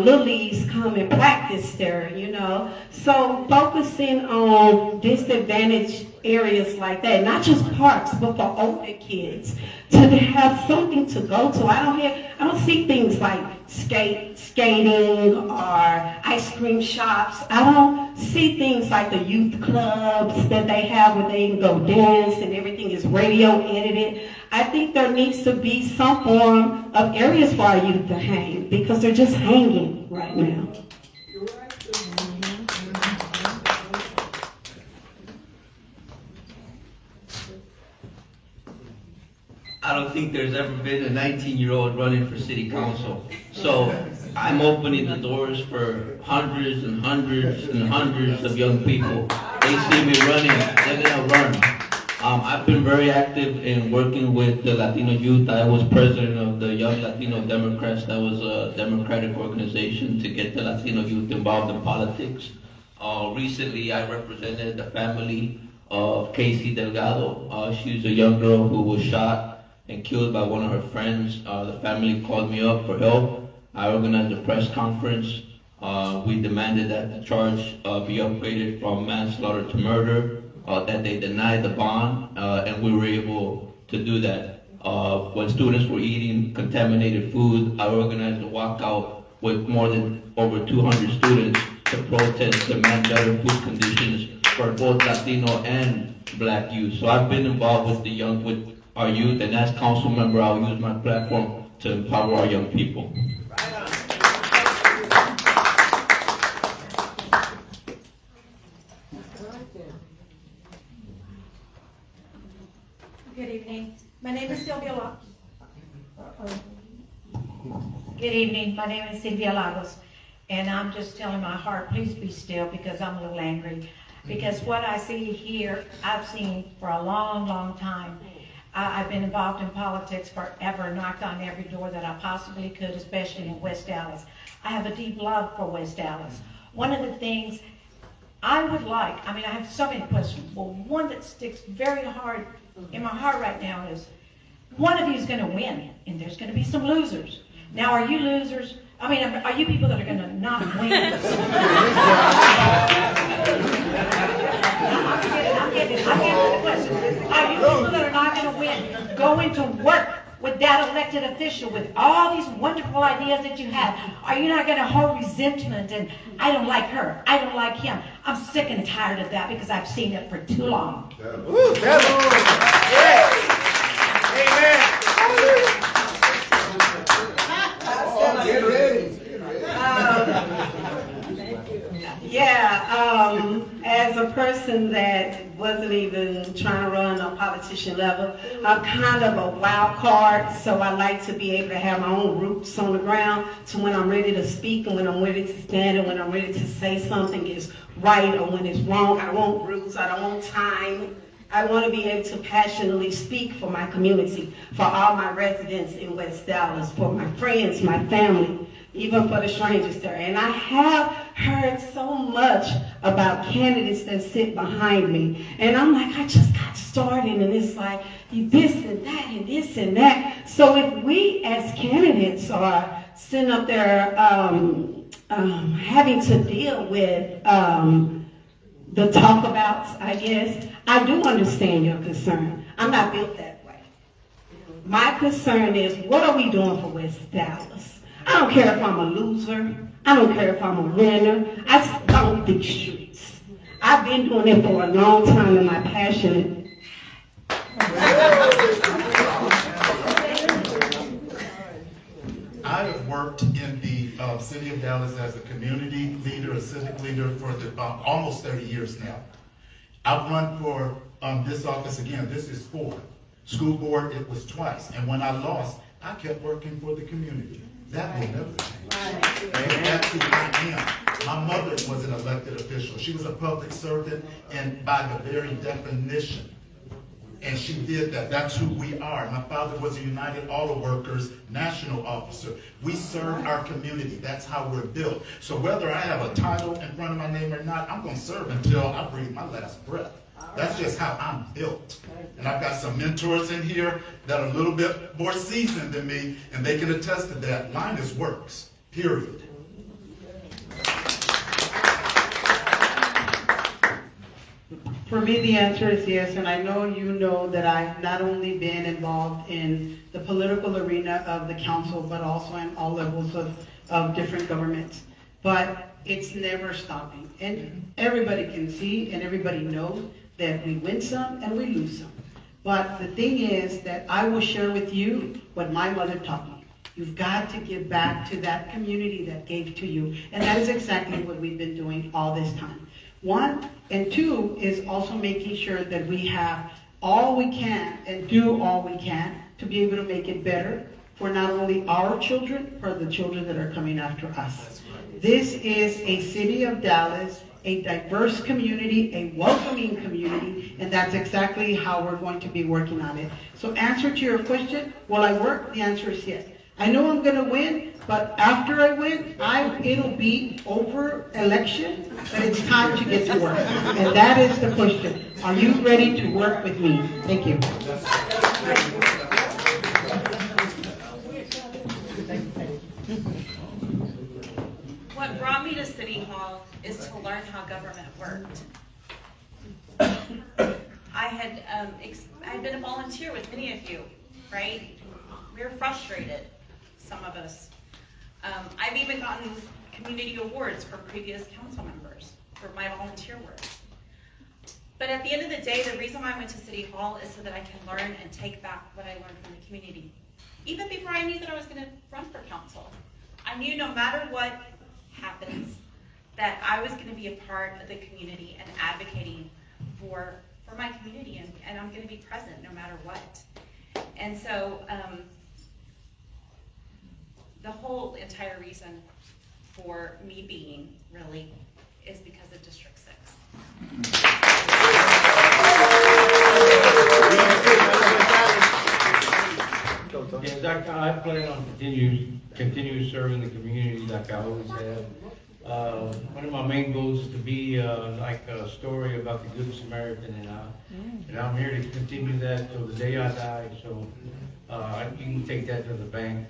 lilies come and practice there, So focusing on disadvantaged areas like that, not just parks, but for older kids, to have something to go to. I don't see things like skating or ice cream shops. I don't see things like the youth clubs that they have where they can go dance and everything is radio edited. I think there needs to be some form of areas for our youth to hang, because they're just hanging right now. I don't think there's ever been a 19-year-old running for city council. So I'm opening the doors for hundreds and hundreds and hundreds of young people. They see me running, they're gonna run. I've been very active in working with the Latino youth. I was president of the Young Latino Democrats. That was a democratic organization to get the Latino youth involved in politics. Recently, I represented the family of Casey Delgado. She's a young girl who was shot and killed by one of her friends. The family called me up for help. I organized a press conference. We demanded that the charge be upgraded from manslaughter to murder, that they denied the bond, and we were able to do that. When students were eating contaminated food, I organized a walkout with more than over 200 students to protest, demand better food conditions for both Latino and Black youth. So I've been involved with our youth, and as council member, I'll use my platform to empower our young people. Good evening. My name is Sylvia Lagos. Good evening. My name is Sylvia Lagos, and I'm just telling my heart, please be still, because I'm a little angry. Because what I see here, I've seen for a long, long time. I've been involved in politics forever, knocked on every door that I possibly could, especially in West Dallas. I have a deep love for West Dallas. One of the things I would like, I have so many questions. Well, one that sticks very hard in my heart right now is, one of you is going to win, and there's going to be some losers. Now, are you losers I mean, are you people that are gonna not win? I'm getting the question. Are you people that are not gonna win going to work with that elected official with all these wonderful ideas that you have? Are you not gonna hold resentment and I don't like her, I don't like him? I'm sick and tired of that because I've seen it for too long. Ooh, yes. Amen. Get ready. As a person that wasn't even trying to run on politician level, I'm kind of a wild card, so I like to be able to have my own roots on the ground, so when I'm ready to speak and when I'm ready to stand and when I'm ready to say something is right or when it's wrong. I don't want rules, I don't want time. I want to be able to passionately speak for my community, for all my residents in West Dallas, for my friends, my family, even for the strangers there. And I have heard so much about candidates that sit behind me. And I'm like, I just got started and it's like this and that and this and that. So if we as candidates are sitting up there having to deal with the talkabouts, I guess, I do understand your concern. I'm not built that way. My concern is, what are we doing for West Dallas? I don't care if I'm a loser. I don't care if I'm a winner. I stomp these streets. I've been doing it for a long time and my passion. I have worked in the city of Dallas as a community leader, a civic leader for almost 30 years now. I've run for this office again. This is 4. School board, it was twice. And when I lost, I kept working for the community. That will never change. And that's who I am. My mother was an elected official. She was a public servant, and by the very definition, and she did that. That's who we are. My father was a United Auto Workers national officer. We serve our community. That's how we're built. So whether I have a title in front of my name or not, I'm going to serve until I breathe my last breath. That's just how I'm built. And I've got some mentors in here that are a little bit more seasoned than me, and they can attest to that. Linus works, period. For me, the answer is yes, and I know you know that I've not only been involved in the political arena of the council, but also in all levels of different governments. But it's never stopping. And everybody can see and everybody knows that we win some and we lose some. But the thing is that I will share with you what my mother taught me. You've got to give back to that community that gave to you. And that is exactly what we've been doing all this time. 1, and 2 is also making sure that we have all we can and do all we can to be able to make it better for not only our children, but the children that are coming after us. This is a city of Dallas, a diverse community, a welcoming community, and that's exactly how we're going to be working on it. So answer to your question, will I work? The answer is yes. I know I'm going to win, but after I win, it'll be over election, but it's time to get to work. And that is the question. Are you ready to work with me? Thank you. What brought me to City Hall is to learn how government worked. I had been a volunteer with many of you, right? We were frustrated, some of us. I've even gotten community awards from previous council members for my volunteer work. But at the end of the day, the reason why I went to City Hall is so that I can learn and take back what I learned from the community. Even before I knew that I was going to run for council, I knew no matter what happens, that I was going to be a part of the community and advocating for my community, and I'm going to be present no matter what. And so the whole entire reason for me being really is because of District 6. Yeah, Dr. I plan on continue serving the community like I always have. One of my main goals is to be like a story about the Good Samaritan, and I'm here to continue that till the day I die. So You can take that to the bank.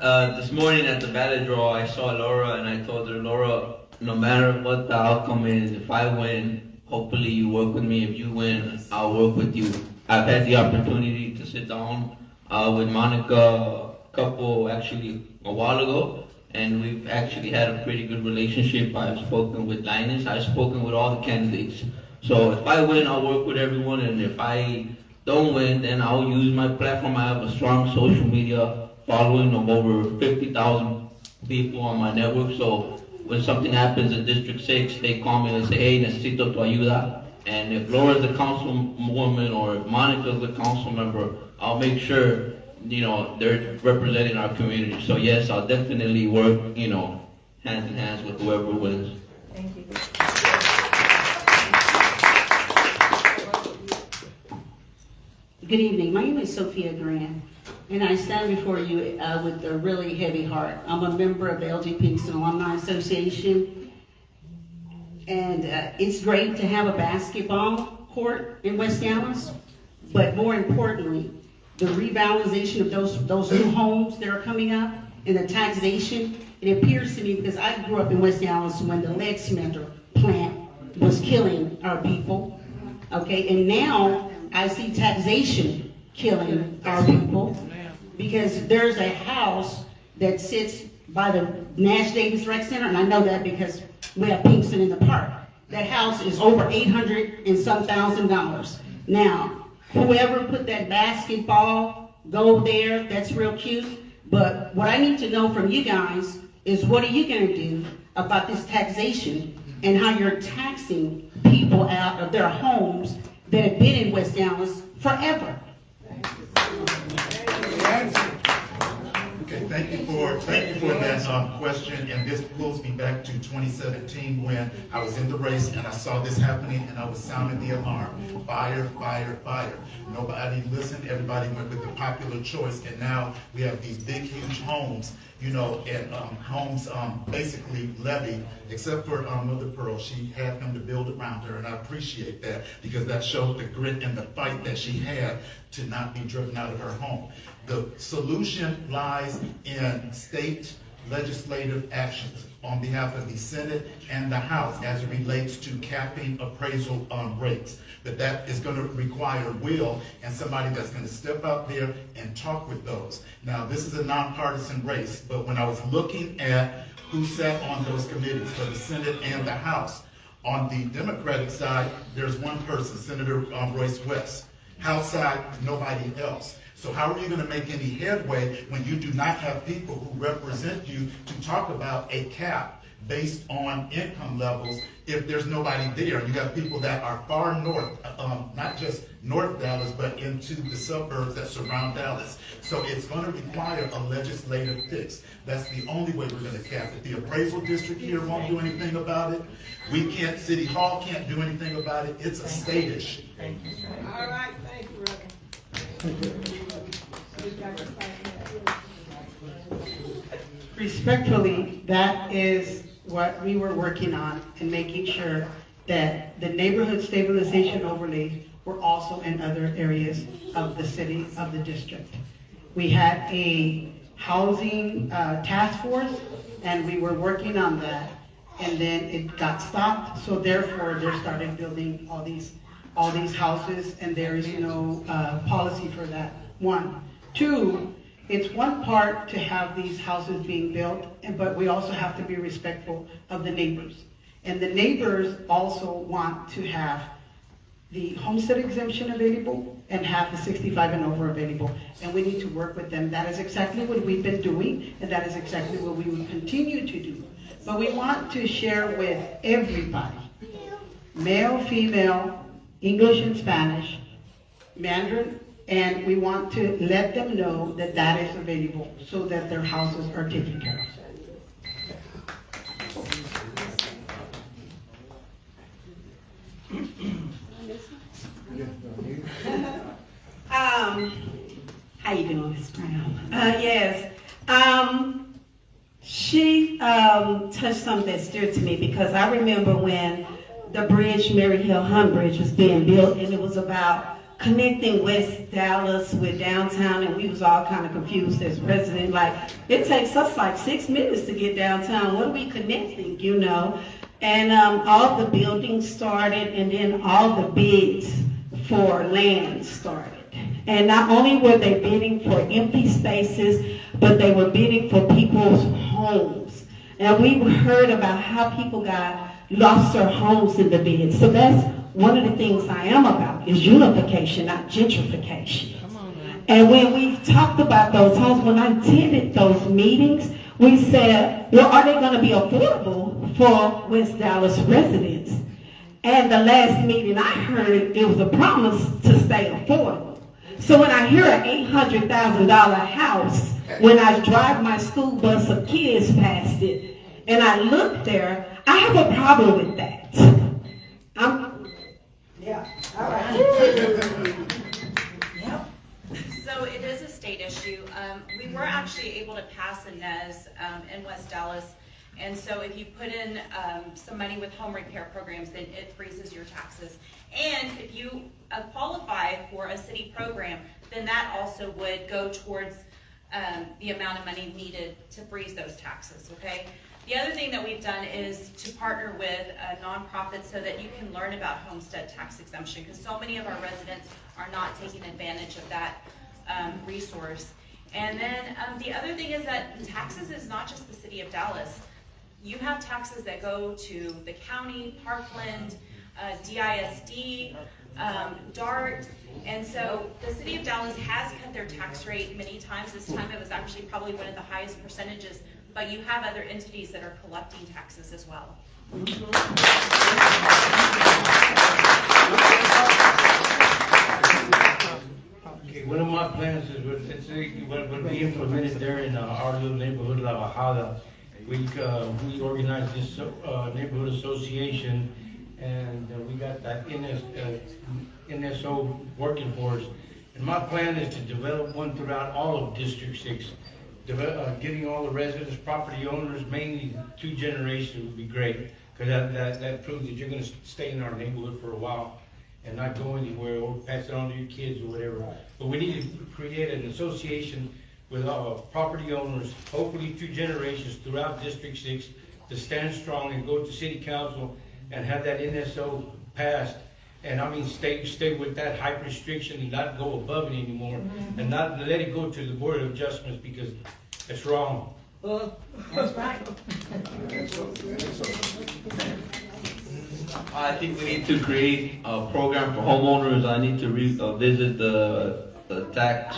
This morning at the ballot draw, I saw Laura and I told her, Laura, no matter what the outcome is, if I win, hopefully you work with me. If you win, I'll work with you. I've had the opportunity to sit down with Monica actually a while ago, and we've actually had a pretty good relationship. I've spoken with Linus, I've spoken with all the candidates. So if I win, I'll work with everyone, and if I don't win, then I'll use my platform. I have a strong social media following of over 50,000 people on my network. So when something happens in District 6, they call me and say, hey, necesito tu ayuda. And if Laura's the councilwoman or if Monica's the council member, I'll make sure, they're representing our community. So yes, I'll definitely work, hand in hand with whoever wins. Thank you. Good evening. My name is Sophia Grant, and I stand before you with a really heavy heart. I'm a member of the LG Pinkston Alumni Association, and it's great to have a basketball court in West Dallas, but more importantly, the revalorization of those new homes that are coming up and the taxation. It appears to me, because I grew up in West Dallas when the lead smelter plant was killing our people, okay, and now I see taxation killing our people, because there's a house that sits by the Nash Davis Rec Center, and I know that because we have Pinkston in the park. That house is over $800 and some $1,000. Now, whoever put that basketball goal there, that's real cute, but what I need to know from you guys is, what are you gonna do about this taxation and how you're taxing people out of their homes that have been in West Dallas forever? Okay, thank you for that question, and this pulls me back to 2017 when I was in the race and I saw this happening and I was sounding the alarm. Fire, fire, fire. Nobody listened, everybody went with the popular choice, and now we have these big, huge homes, and homes basically levied, except for Mother Pearl. She had them to build around her, and I appreciate that, because that showed the grit and the fight that she had to not be driven out of her home. The solution lies in state legislative actions on behalf of the Senate and the House as it relates to capping appraisal rates. That is going to require will and somebody that's going to step out there and talk with those. Now, this is a nonpartisan race, but when I was looking at who sat on those committees for the Senate and the House, on the Democratic side, there's one person, Senator Royce West. House side, nobody else. So how are you going to make any headway when you do not have people who represent you to talk about a cap based on income levels if there's nobody there? You got people that are far north, not just North Dallas, but into the suburbs that surround Dallas. So it's going to require a legislative fix. That's the only way we're going to cap it. The appraisal district here won't do anything about it. We can't, City Hall can't do anything about it. It's a state issue. All right, thank you, brother. Respectfully, that is what we were working on, and making sure that the neighborhood stabilization overlays were also in other areas of the city, of the district. We had a housing task force, and we were working on that, and then it got stopped, so therefore they started building all these houses, and there is no policy for that. One. Two, it's one part to have these houses being built, but we also have to be respectful of the neighbors. And the neighbors also want to have the homestead exemption available and have the 65 and over available. And we need to work with them. That is exactly what we've been doing, and that is exactly what we will continue to do. But we want to share with everybody, male, female, English and Spanish, Mandarin, and we want to let them know that that is available so that their houses are taken care of. How you doing, Ms. Brown? Yes. She touched something that's dear to me, because I remember when the bridge, Mary Hill Hunt Bridge, was being built, and it was about connecting West Dallas with downtown, and we was all kind of confused as residents, like, it takes us like 6 minutes to get downtown, what are we connecting, you know? And all the buildings started, and then all the bids for land started. And not only were they bidding for empty spaces, but they were bidding for people's homes. And we heard about how people lost their homes in the bids. So that's one of the things I am about, is unification, not gentrification. And when we talked about those homes, when I attended those meetings, we said, well, are they going to be affordable for West Dallas residents? And the last meeting I heard, it was a promise to stay affordable. So when I hear an $800,000 house, when I drive my school bus of kids past it, and I look there, I have a problem with that. Yeah, all right. Yep. So it is a state issue. We were actually able to pass a NES in West Dallas. And so if you put in some money with home repair programs, then it freezes your taxes. And if you qualify for a city program, then that also would go towards the amount of money needed to freeze those taxes, okay? The other thing that we've done is to partner with nonprofits so that you can learn about homestead tax exemption, because so many of our residents are not taking advantage of that resource. And then the other thing is that taxes is not just the city of Dallas. You have taxes that go to the county, Parkland, DISD, DART, and so the city of Dallas has cut their tax rate many times. This time it was actually probably one of the highest percentages, but you have other entities that are collecting taxes as well. Okay, one of my plans is what would be implemented there in our little neighborhood, La Bajada. We organized this neighborhood association, and we got that NSO working for us. And my plan is to develop one throughout all of District 6. Getting all the residents, property owners, mainly 2 generations would be great, because that proves that you're going to stay in our neighborhood for a while and not go anywhere or pass it on to your kids or whatever. But we need to create an association with property owners, hopefully 2 generations throughout District 6, to stand strong and go to City Council and have that NSO passed. And I mean, stay with that height restriction and not go above it anymore, and not let it go to the Board of Adjustments, because it's wrong. That's right. I think we need to create a program for homeowners. I need to visit the tax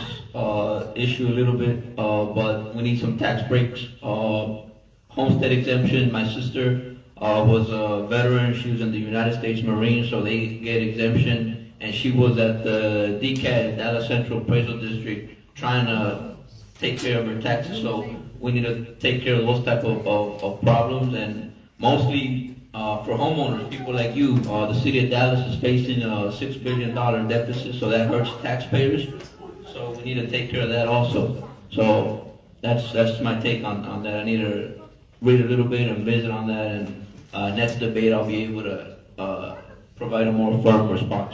issue a little bit, but we need some tax breaks. Homestead exemption. My sister was a veteran. She was in the United States Marines, so they get exemption. And she was at the DCAD, Dallas Central Appraisal District, trying to take care of her taxes. So we need to take care of those type of problems. And mostly for homeowners, people like you, the city of Dallas is facing a $6 billion deficit, so that hurts taxpayers. So we need to take care of that also. So that's my take on that. I need to read a little bit and visit on that, and next debate I'll be able to provide a more firm response.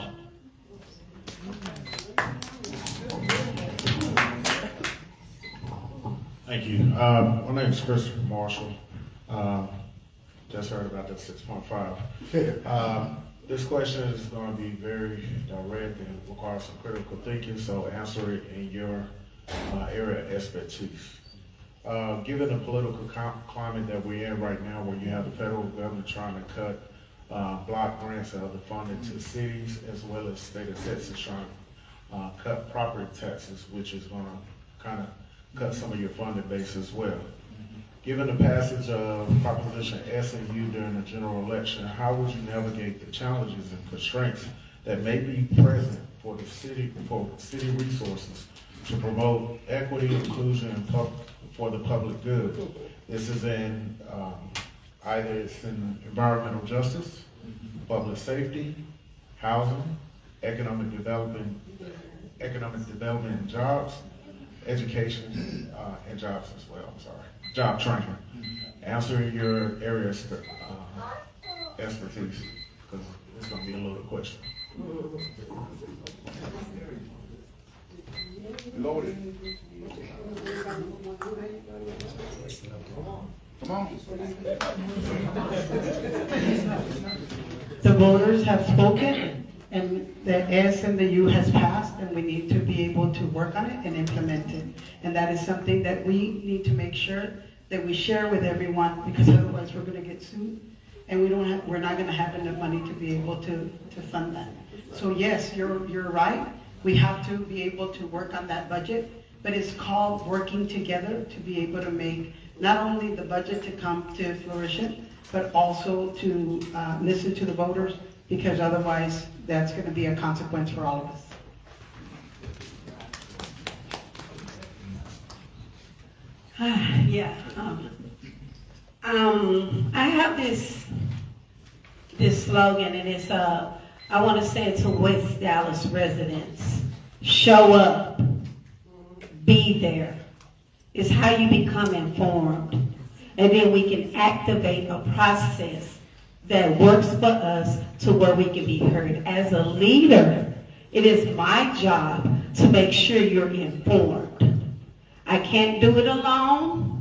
Thank you. My name is Christopher Marshall. Just heard about that 6.5. This question is going to be very direct and requires some critical thinking, so answer it in your area of expertise. Given the political climate that we're in right now, where you have the federal government trying to cut block grants and other funding to cities, as well as state of Texas trying to cut property taxes, which is going to kind of cut some of your funding base as well. Given the passage of Proposition S and U during the general election, how would you navigate the challenges and constraints that may be present for city resources to promote equity, inclusion, and for the public good? This is in either it's in environmental justice, public safety, housing, economic development and jobs, education, and jobs as well. I'm sorry, job training. Answer your area expertise, because It's gonna be a loaded question. Loaded. Come on. The voters have spoken, and the S and the U has passed, and we need to be able to work on it and implement it. And that is something that we need to make sure that we share with everyone, because otherwise we're gonna get sued, and we're not gonna have enough money to be able to fund that. So yes, you're right, we have to be able to work on that budget, but it's called working together to be able to make not only the budget to come to fruition, but also to listen to the voters, because otherwise that's gonna be a consequence for all of us. Yeah. I have this slogan, and it's I want to say it to West Dallas residents: show up, be there. It's how you become informed, and then we can activate a process that works for us to where we can be heard. As a leader, it is my job to make sure you're informed. I can't do it alone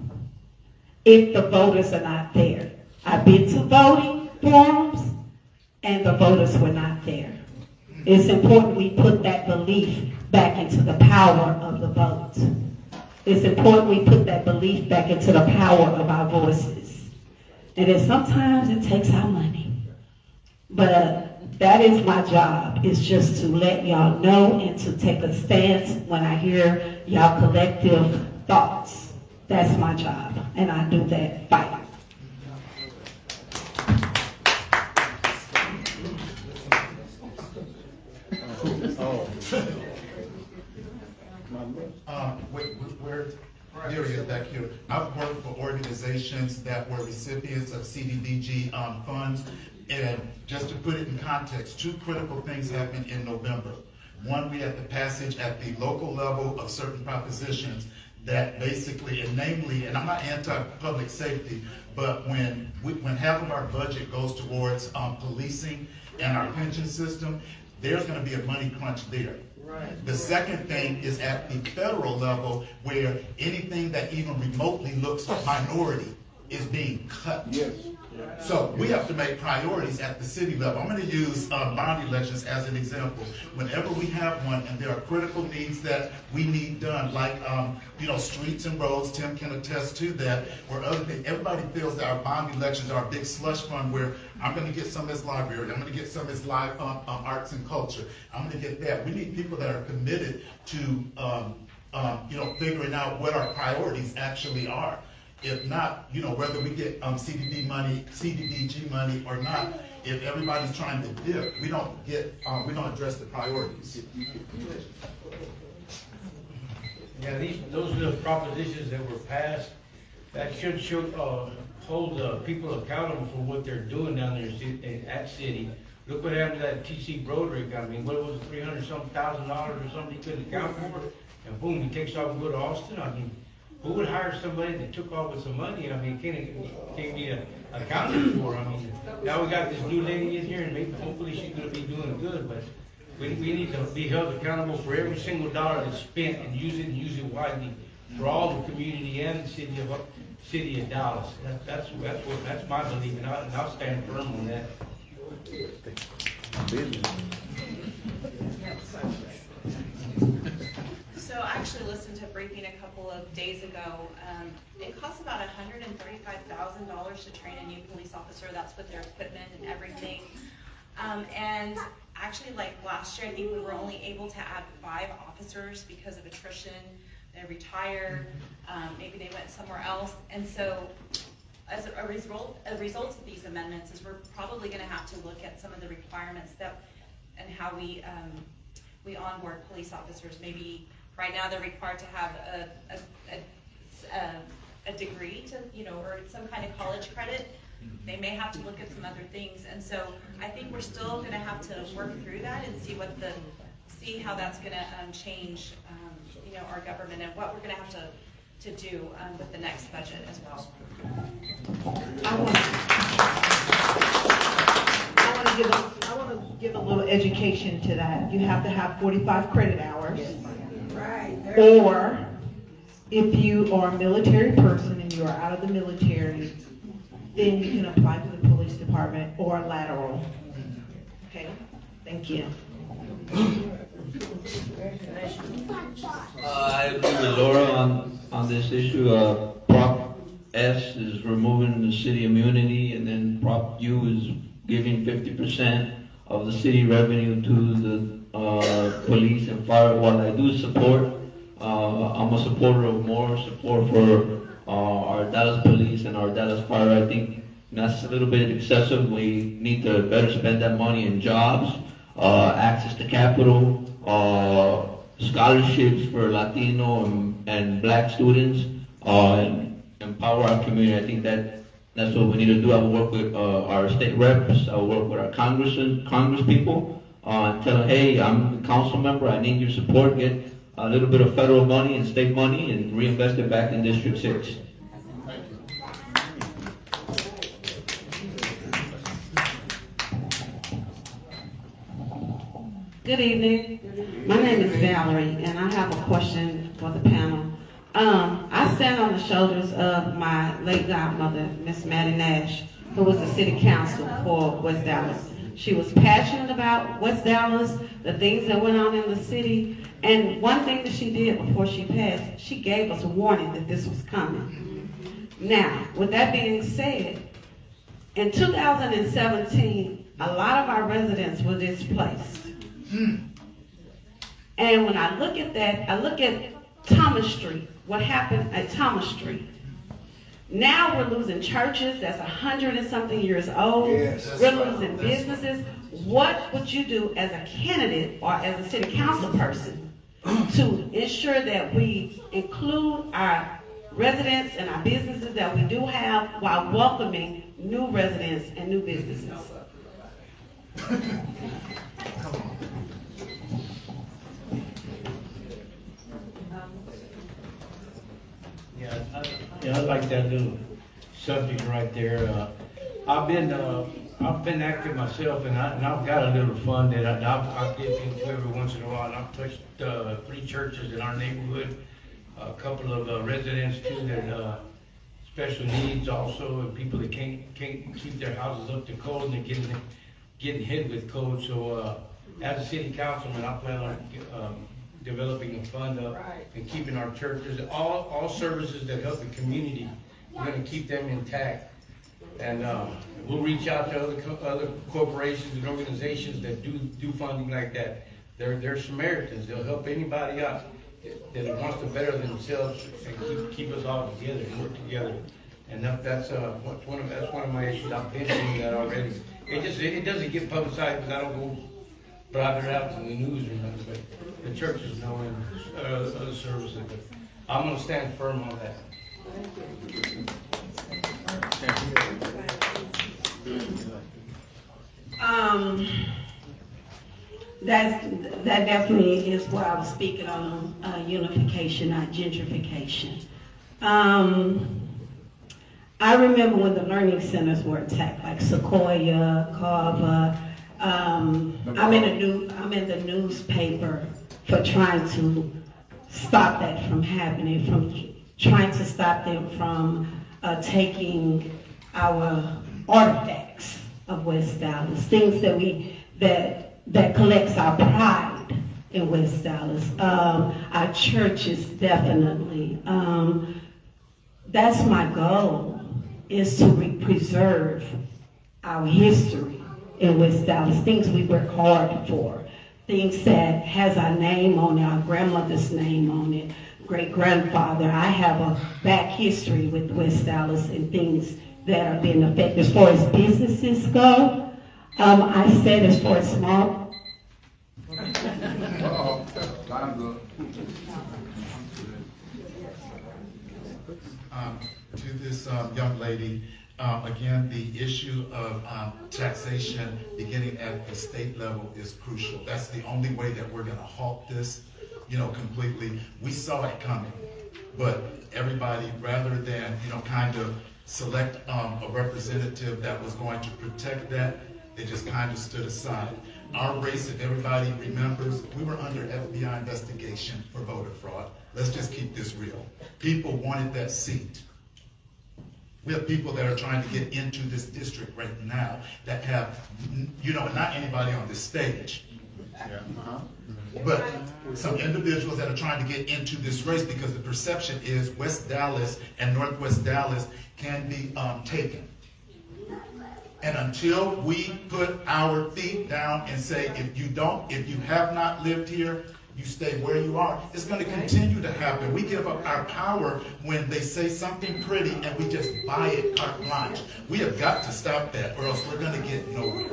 if the voters are not there. I've been to voting forums and the voters were not there. It's important we put that belief back into the power of the vote. It's important we put that belief back into the power of our voices. And then sometimes it takes our money. But that is my job, is just to let y'all know and to take a stance when I hear y'all collective thoughts. That's my job, and I do that fighting. There he is back here. I've worked for organizations that were recipients of CDBG funds, and just to put it in context, two critical things happened in November. One, we had the passage at the local level of certain propositions that basically, and namely, and I'm not anti-public safety, but when half of our budget goes towards policing and our pension system, there's gonna be a money crunch there. Right. The second thing is at the federal level, where anything that even remotely looks minority is being cut. Yes. So we have to make priorities at the city level. I'm going to use bond elections as an example. Whenever we have one and there are critical needs that we need done, like streets and roads, Tim can attest to that, or other things, everybody feels that our bond elections are a big slush fund where I'm going to get some of this library, I'm going to get some of this live arts and culture, I'm going to get that. We need people that are committed to figuring out what our priorities actually are. If not, whether we get CDBG money or not, if everybody's trying to dip, we don't address the priorities. Yeah, those are the propositions that were passed that should hold people accountable for what they're doing down there at city. Look what happened to that TC Broderick. I mean, what was it, $300,000 or something he couldn't account for? And boom, he takes off and go to Austin. I mean, who would hire somebody that took off with some money? I mean, can't be accounted for. I mean, now we got this new lady in here, and maybe hopefully she's going to be doing good, but we need to be held accountable for every single dollar that's spent and use it widely for all the community and the city of Dallas. That's my belief, and I'll stand firm on that. So I actually listened to a briefing a couple of days ago. It costs about $135,000 to train a new police officer. That's with their equipment and everything. And actually, like last year, I think we were only able to add 5 officers because of attrition. They retired, maybe they went somewhere else. And so as a result of these amendments is we're probably going to have to look at some of the requirements and how we onboard police officers. Maybe right now they're required to have a degree or some kind of college credit. They may have to look at some other things, and so I think we're still going to have to work through that and see how that's going to change our government and what we're going to have to do with the next budget as well. I want to give a little education to that. You have to have 45 credit hours. Right. Or if you are a military person and you are out of the military, then you can apply to the police department or a lateral. Okay, thank you. I agree with Laura on this issue. Prop S is removing the city immunity, and then Prop U is giving 50% of the city revenue to the police and fire. While I do support, I'm a supporter of more support for our Dallas police and our Dallas fire. I think that's a little bit excessive. We need to better spend that money in jobs, access to capital, scholarships for Latino and Black students, and empower our community. I think that's what we need to do. I will work with our state reps. I will work with our congress people, and tell them, hey, I'm a council member. I need your support. Get a little bit of federal money and state money and reinvest it back in District 6. Good evening. My name is Valerie, and I have a question for the panel. I stand on the shoulders of my late godmother, Miss Maddie Nash, who was the city council for West Dallas. She was passionate about West Dallas, the things that went on in the city, and one thing that she did before she passed, she gave us a warning that this was coming. Now, with that being said, in 2017, a lot of our residents were displaced. And when I look at that, I look at Thomas Street, what happened at Thomas Street. Now we're losing churches that's 100 and something years old. Yes. We're losing businesses. What would you do as a candidate or as a city council person to ensure that we include our residents and our businesses that we do have while welcoming new residents and new businesses? Yeah, I like that little subject right there. I've been active myself, and I've got a little fund that I dip into every once in a while. And I've touched 3 churches in our neighborhood, a couple of residents too that special needs also, and people that can't keep their houses up to code, and they're getting hit with code. So as a city councilman, I plan on developing a fund up and keeping our churches, all services that help the community, we're going to keep them intact. And we'll reach out to other corporations and organizations that do funding like that. They're Samaritans. They'll help anybody out that wants to better themselves and keep us all together and work together. And that's one of my issues. I've been doing that already. It doesn't get publicized because I don't go broader out in the news or nothing, but the churches know and other services. But I'm going to stand firm on that. That definitely is what I was speaking on, unification, not gentrification. I remember when the learning centers were attacked, like Sequoia, Carver. I'm in the newspaper for trying to stop that from happening, from trying to stop them from taking our artifacts of West Dallas, things that collects our pride in West Dallas. Our churches, definitely. That's my goal, is to preserve our history in West Dallas, things we work hard for, things that has our name on it, our grandmother's name on it, great-grandfather. I have a back history with West Dallas and things that are being affected. As far as businesses go, I said as far as small. To this young lady, again, the issue of taxation beginning at the state level is crucial. That's the only way that we're going to halt this, completely. We saw it coming, but everybody, rather than, kind of select a representative that was going to protect that, they just kind of stood aside. our race, if everybody remembers, we were under FBI investigation for voter fraud. Let's just keep this real. People wanted that seat. We have people that are trying to get into this district right now that have, not anybody on this stage, but some individuals that are trying to get into this race because the perception is West Dallas and Northwest Dallas can be taken. And until we put our feet down and say, if you have not lived here, you stay where you are, it's going to continue to happen. We give up our power when they say something pretty and we just buy it carte blanche. We have got to stop that or else we're going to get nowhere.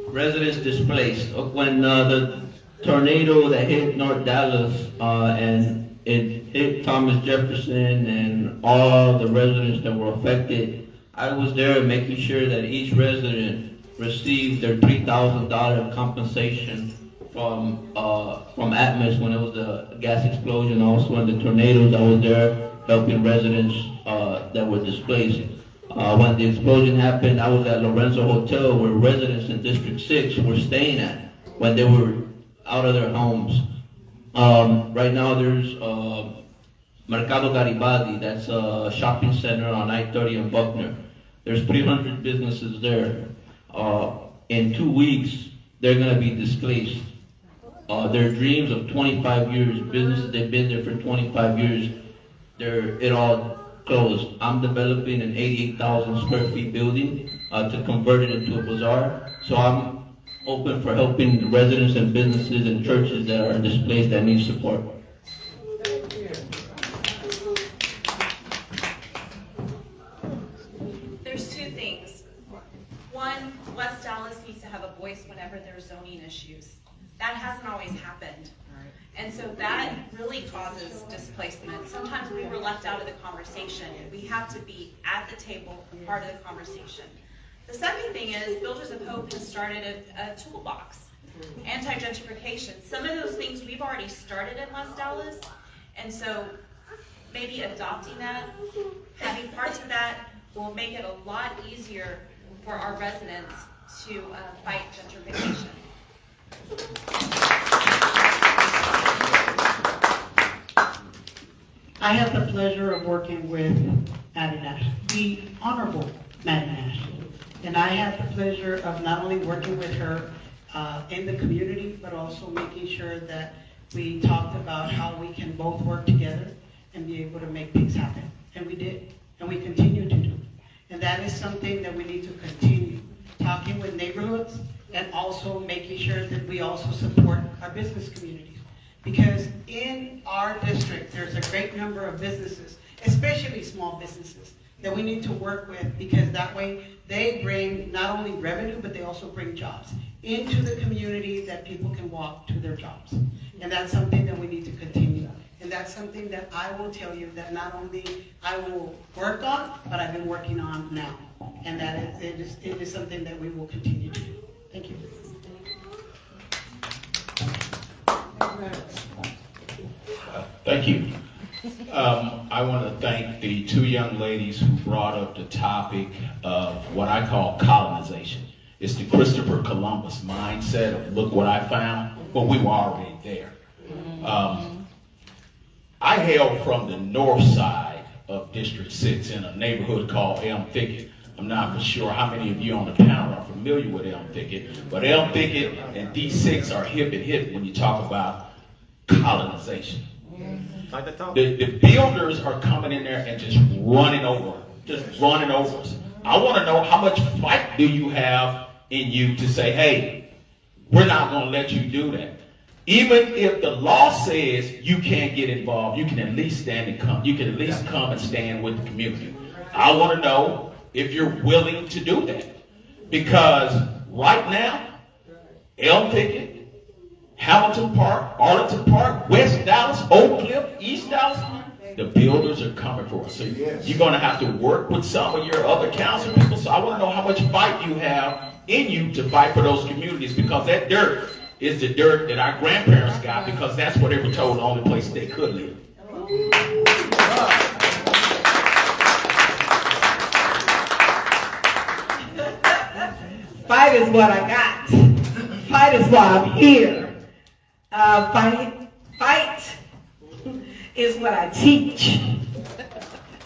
Residents displaced. When the tornado that hit North Dallas and it hit Thomas Jefferson and all the residents that were affected, I was there making sure that each resident received their $3,000 compensation from Atmos when it was the gas explosion. Also in the tornadoes, I was there helping residents that were displaced. When the explosion happened, I was at Lorenzo Hotel where residents in District 6 were staying at when they were out of their homes. Right now there's Mercado Garibaldi, that's a shopping center on I-30 in Buckner. There's 300 businesses there. In 2 weeks, they're gonna be displaced. Their dreams of 25 years, businesses they've been there for 25 years, it all closed. I'm developing an 88,000 square feet building to convert it into a bazaar. So I'm open for helping residents and businesses and churches that are displaced that need support. There's two things. One, West Dallas needs to have a voice whenever there's zoning issues. That hasn't always happened. And so that really causes displacement. Sometimes we were left out of the conversation. We have to be at the table, part of the conversation. The second thing is Builders of Hope has started a toolbox, anti-gentrification. Some of those things we've already started in West Dallas, and so maybe adopting that, having parts of that will make it a lot easier for our residents to fight gentrification. I have the pleasure of working with Maddie Nash, the Honorable Maddie Nash. And I had the pleasure of not only working with her in the community, but also making sure that we talked about how we can both work together and be able to make things happen. And we did, and we continue to do. And that is something that we need to continue, talking with neighborhoods and also making sure that we also support our business communities. Because in our district, there's a great number of businesses, especially small businesses, that we need to work with, because that way they bring not only revenue, but they also bring jobs into the community that people can walk to their jobs. And that's something that we need to continue. And that's something that I will tell you that not only I will work on, but I've been working on now. And that it is something that we will continue to do. Thank you. Thank you. I want to thank the two young ladies who brought up the topic of what I call colonization. It's the Christopher Columbus mindset of look what I found, but we were already there. I hail from the north side of District 6 in a neighborhood called Elm Thicket. I'm not for sure how many of you on the panel are familiar with Elm Thicket, but Elm Thicket and D6 are hip and hip when you talk about colonization. The builders are coming in there and just running over us. I want to know how much fight do you have in you to say, hey, we're not going to let you do that. Even if the law says you can't get involved, you can at least stand and come. You can at least come and stand with the community. I want to know if you're willing to do that. Because right now, Elm Thicket, Hamilton Park, Arlington Park, West Dallas, Oak Cliff, East Dallas, the builders are coming for us. So you're going to have to work with some of your other council people. So I want to know how much fight you have in you to fight for those communities, because that dirt is the dirt that our grandparents got, because that's where they were told the only place they could live. Fight is what I got. Fight is why I'm here. Fight is what I teach.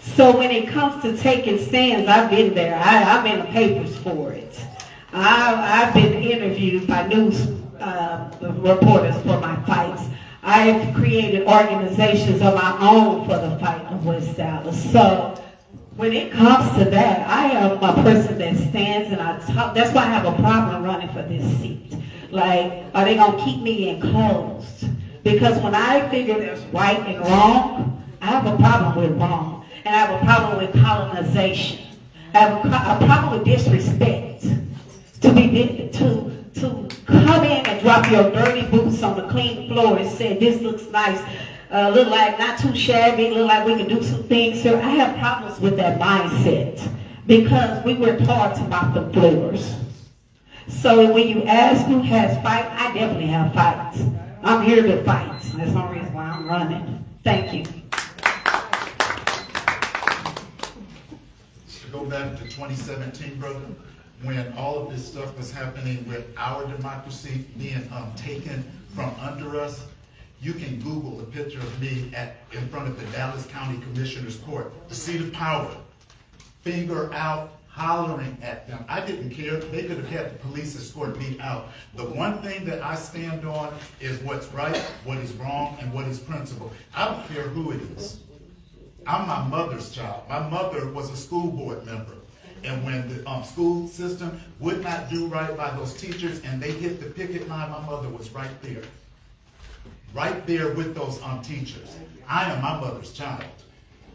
So when it comes to taking stands, I've been there. I've been in the papers for it. I've been interviewed by news reporters for my fights. I've created organizations of my own for the fight of West Dallas. So when it comes to that, I am a person that stands and I talk. That's why I have a problem running for this seat. Like, are they going to keep me enclosed? Because when I figure there's right and wrong, I have a problem with wrong. And I have a problem with colonization. I have a problem with disrespect. To come in and drop your dirty boots on the clean floor and say, this looks nice, look like not too shabby, look like we can do some things here. I have problems with that mindset because we were taught to mop the floors. So when you ask who has fight, I definitely have fights. I'm here to fight. That's the reason why I'm running. Thank you. To go back to 2017, brother, when all of this stuff was happening with our democracy being taken from under us, you can Google a picture of me in front of the Dallas County Commissioner's Court, the seat of power, finger out, hollering at them. I didn't care. They could have had the police escort me out. The one thing that I stand on is what's right, what is wrong, and what is principle. I don't care who it is. I'm my mother's child. My mother was a school board member. And when the school system would not do right by those teachers and they hit the picket line, my mother was right there with those teachers. I am my mother's child.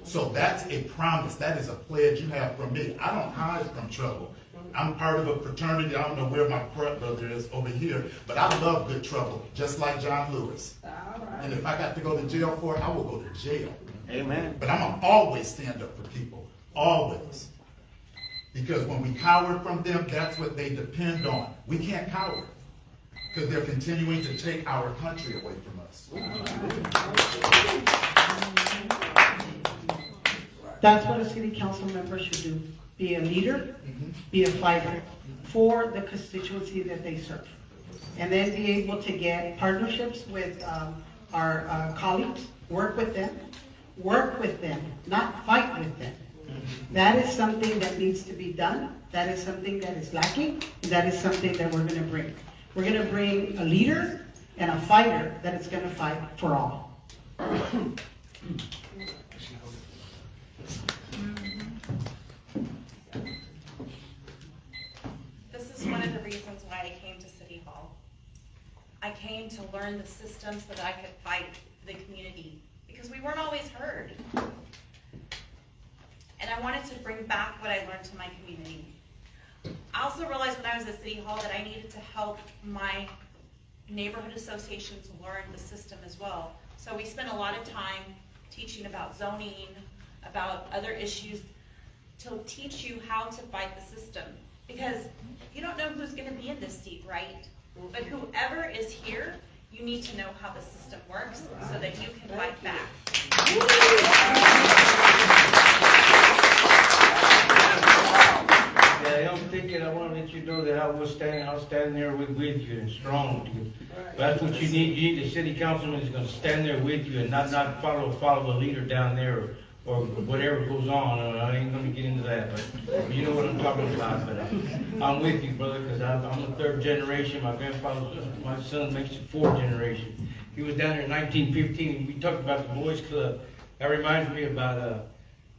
So that's a promise. That is a pledge you have from me. I don't hide from trouble. I'm part of a fraternity. I don't know where my brother is over here, but I love good trouble, just like John Lewis. And if I got to go to jail for it, I will go to jail. Amen. But I'm going to always stand up for people. Always. Because when we cower from them, that's what they depend on. We can't cower because they're continuing to take our country away from us. That's what a city council member should do. Be a leader, be a fighter for the constituency that they serve. And then be able to get partnerships with our colleagues, work with them, not fight with them. That is something that needs to be done. That is something that is lacking. And that is something that we're going to bring. We're going to bring a leader and a fighter that is going to fight for all. This is one of the reasons why I came to City Hall. I came to learn the systems so that I could fight for the community because we weren't always heard. And I wanted to bring back what I learned to my community. I also realized when I was at City Hall that I needed to help my neighborhood associations learn the system as well. So we spent a lot of time teaching about zoning, about other issues, to teach you how to fight the system. Because you don't know who's going to be in this seat, right? But whoever is here, you need to know how the system works so that you can fight back. Yeah, I'm thinking, I want to let you know that I'll stand there with you and strong with you. That's what you need. You need a city councilman who's going to stand there with you and not follow a leader down there or whatever goes on. I ain't going to get into that, but you know what I'm talking about. But I'm with you, brother, because I'm the third generation. My son makes the fourth generation. He was down there in 1915. We talked about the boys club. That reminds me about a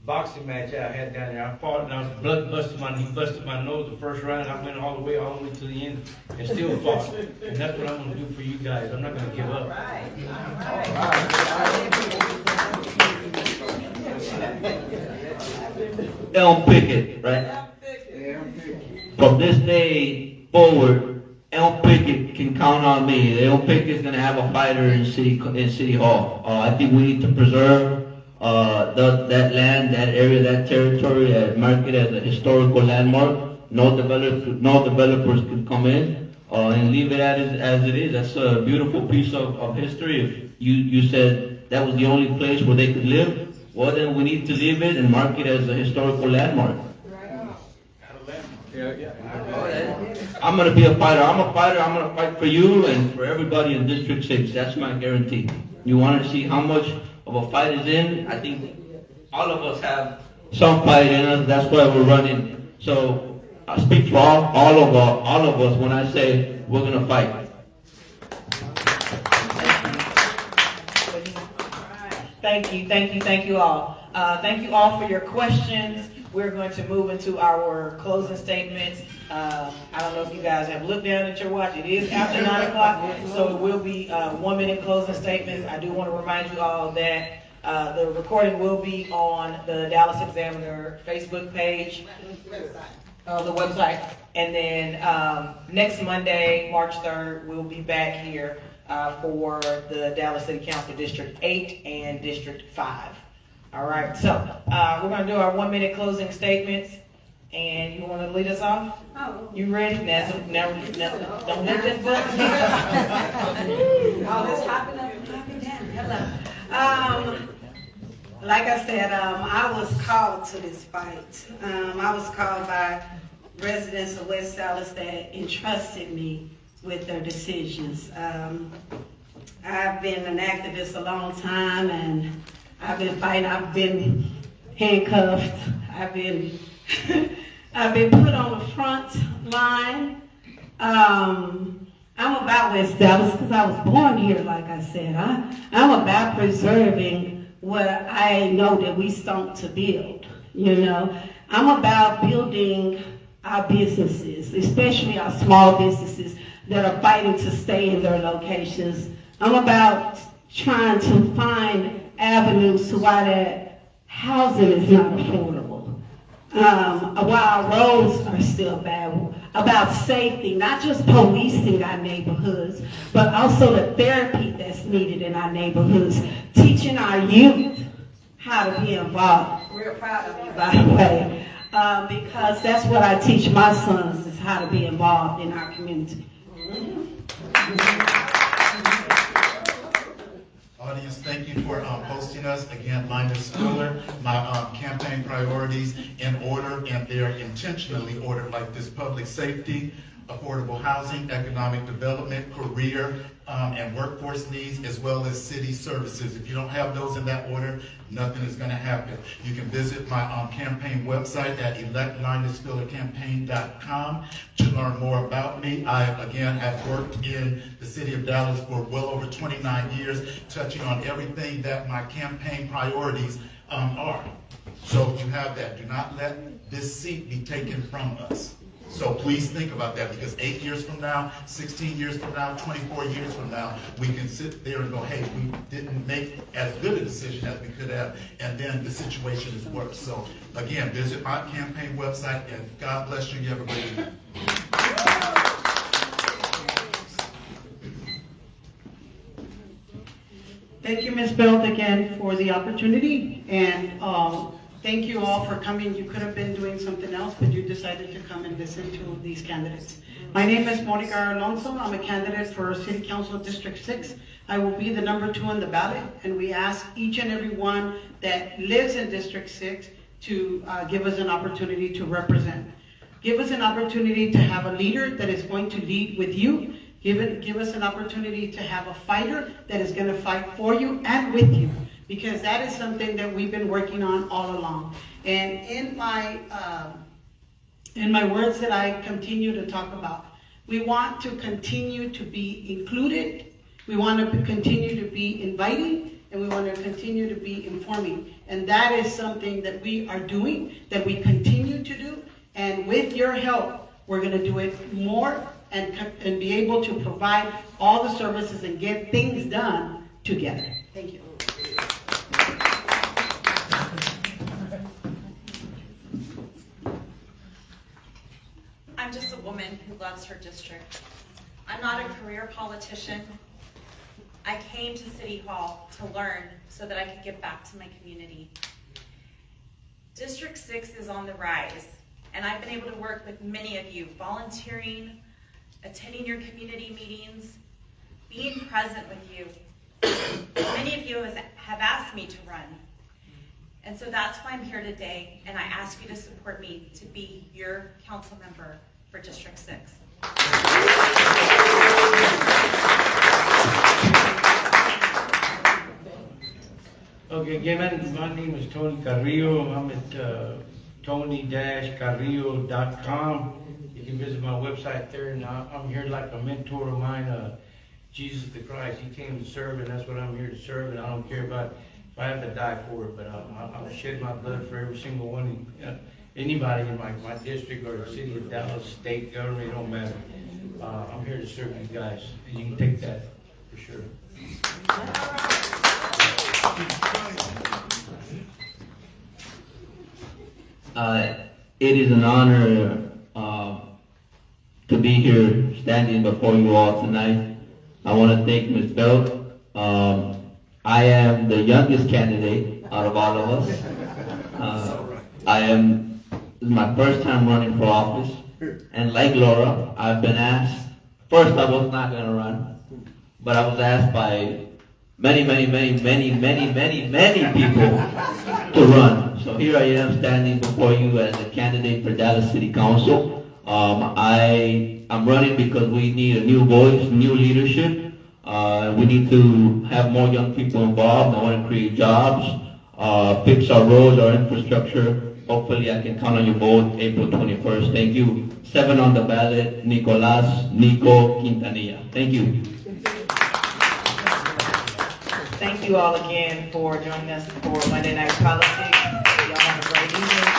boxing match I had down there. I fought and I was blood busted he busted my nose the first round. I went all the way to the end and still fought. And that's what I'm going to do for you guys. I'm not going to give up. Elm Pickett, right? From this day forward, Elm Pickett can count on me. Elm Pickett is going to have a fighter in City Hall. I think we need to preserve that land, that area, that territory, mark it as a historical landmark. No developers can come in and leave it as it is. That's a beautiful piece of history. If you said that was the only place where they could live, well then we need to leave it and mark it as a historical landmark. I'm gonna be a fighter. I'm a fighter. I'm gonna fight for you and for everybody in District 6. That's my guarantee. You want to see how much of a fight is in? I think all of us have some fight in us. That's why we're running. So I speak for all of us when I say we're gonna fight. Thank you all. Thank you all for your questions. We're going to move into our closing statements. I don't know if you guys have looked down at your watch. It is after 9 o'clock, so it will be 1 minute closing statements. I do want to remind you all that the recording will be on the Dallas Examiner Facebook page, the website. And then next Monday, March 3rd, we'll be back here for the Dallas City Council District 8 and District 5. All right, so we're going to do our 1 minute closing statements. And you want to lead us off? Oh. You ready? Now, don't hit that button. Oh, it's hopping up and hopping down. Hello. Like I said, I was called to this fight. I was called by residents of West Dallas that entrusted me with their decisions. I've been an activist a long time, and I've been fighting. I've been handcuffed. I've been put on the front line. I'm about West Dallas because I was born here, like I said. I'm about preserving what I know that we stomped to build, you know. I'm about building our businesses, especially our small businesses that are fighting to stay in their locations. I'm about trying to find avenues to why that housing is not affordable. While roads are still bad, about safety, not just policing our neighborhoods, but also the therapy that's needed in our neighborhoods, teaching our youth how to be involved. Real proud of you, by the way, because that's what I teach my sons, is how to be involved in our community. Audience, thank you for hosting us. Again, Linus Spiller, my campaign priorities in order, and they're intentionally ordered like this: public safety, affordable housing, economic development, career and workforce needs, as well as city services. If you don't have those in that order, nothing is going to happen. You can visit my campaign website at electlinusspillercampaign.com to learn more about me. I, again, have worked in the city of Dallas for well over 29 years, touching on everything that my campaign priorities are. So you have that. Do not let this seat be taken from us. So please think about that, because 8 years from now, 16 years from now, 24 years from now, we can sit there and go, hey, we didn't make as good a decision as we could have, and then the situation is worse. So again, visit my campaign website, and God bless you. You have a great evening. Thank you, Ms. Belt, again for the opportunity, and thank you all for coming. You could have been doing something else, but you decided to come and listen to these candidates. My name is Monica Alonso. I'm a candidate for City Council District 6. I will be the number 2 on the ballot, and we ask each and every one that lives in District 6 to give us an opportunity to represent. Give us an opportunity to have a leader that is going to lead with you. Give us an opportunity to have a fighter that is going to fight for you and with you, because that is something that we've been working on all along. And in my words that I continue to talk about, we want to continue to be included, we want to continue to be inviting, and we want to continue to be informing. And that is something that we are doing, that we continue to do, and with your help, we're going to do it more and be able to provide all the services and get things done together. Thank you. I'm just a woman who loves her district. I'm not a career politician. I came to City Hall to learn so that I could give back to my community. District 6 is on the rise, and I've been able to work with many of you, volunteering, attending your community meetings, being present with you. Many of you have asked me to run. And so that's why I'm here today, and I ask you to support me to be your council member for District 6. Okay, again, my name is Tony Carrillo. I'm at tony-carrillo.com. You can visit my website there, and I'm here like a mentor of mine, Jesus the Christ. He came to serve, and that's what I'm here to serve, and I don't care about if I have to die for it, but I'll shed my blood for every single one, anybody in my district or the city of Dallas, state government, it don't matter. I'm here to serve you guys, and you can take that for sure. It is an honor to be here standing before you all tonight. I want to thank Ms. Belt. I am the youngest candidate out of all of us. This is my first time running for office. And like Laura, I've been asked, first I was not going to run, but I was asked by many people to run. So here I am standing before you as a candidate for Dallas City Council. I'm running because we need a new voice, new leadership. We need to have more young people involved. I want to create jobs, fix our roads, our infrastructure. Hopefully I can count on your vote April 21st. Thank you. 7 on the ballot, Nico Quintanilla. Thank you. Thank you all again for joining us for Monday Night Politics. Y'all have a great evening.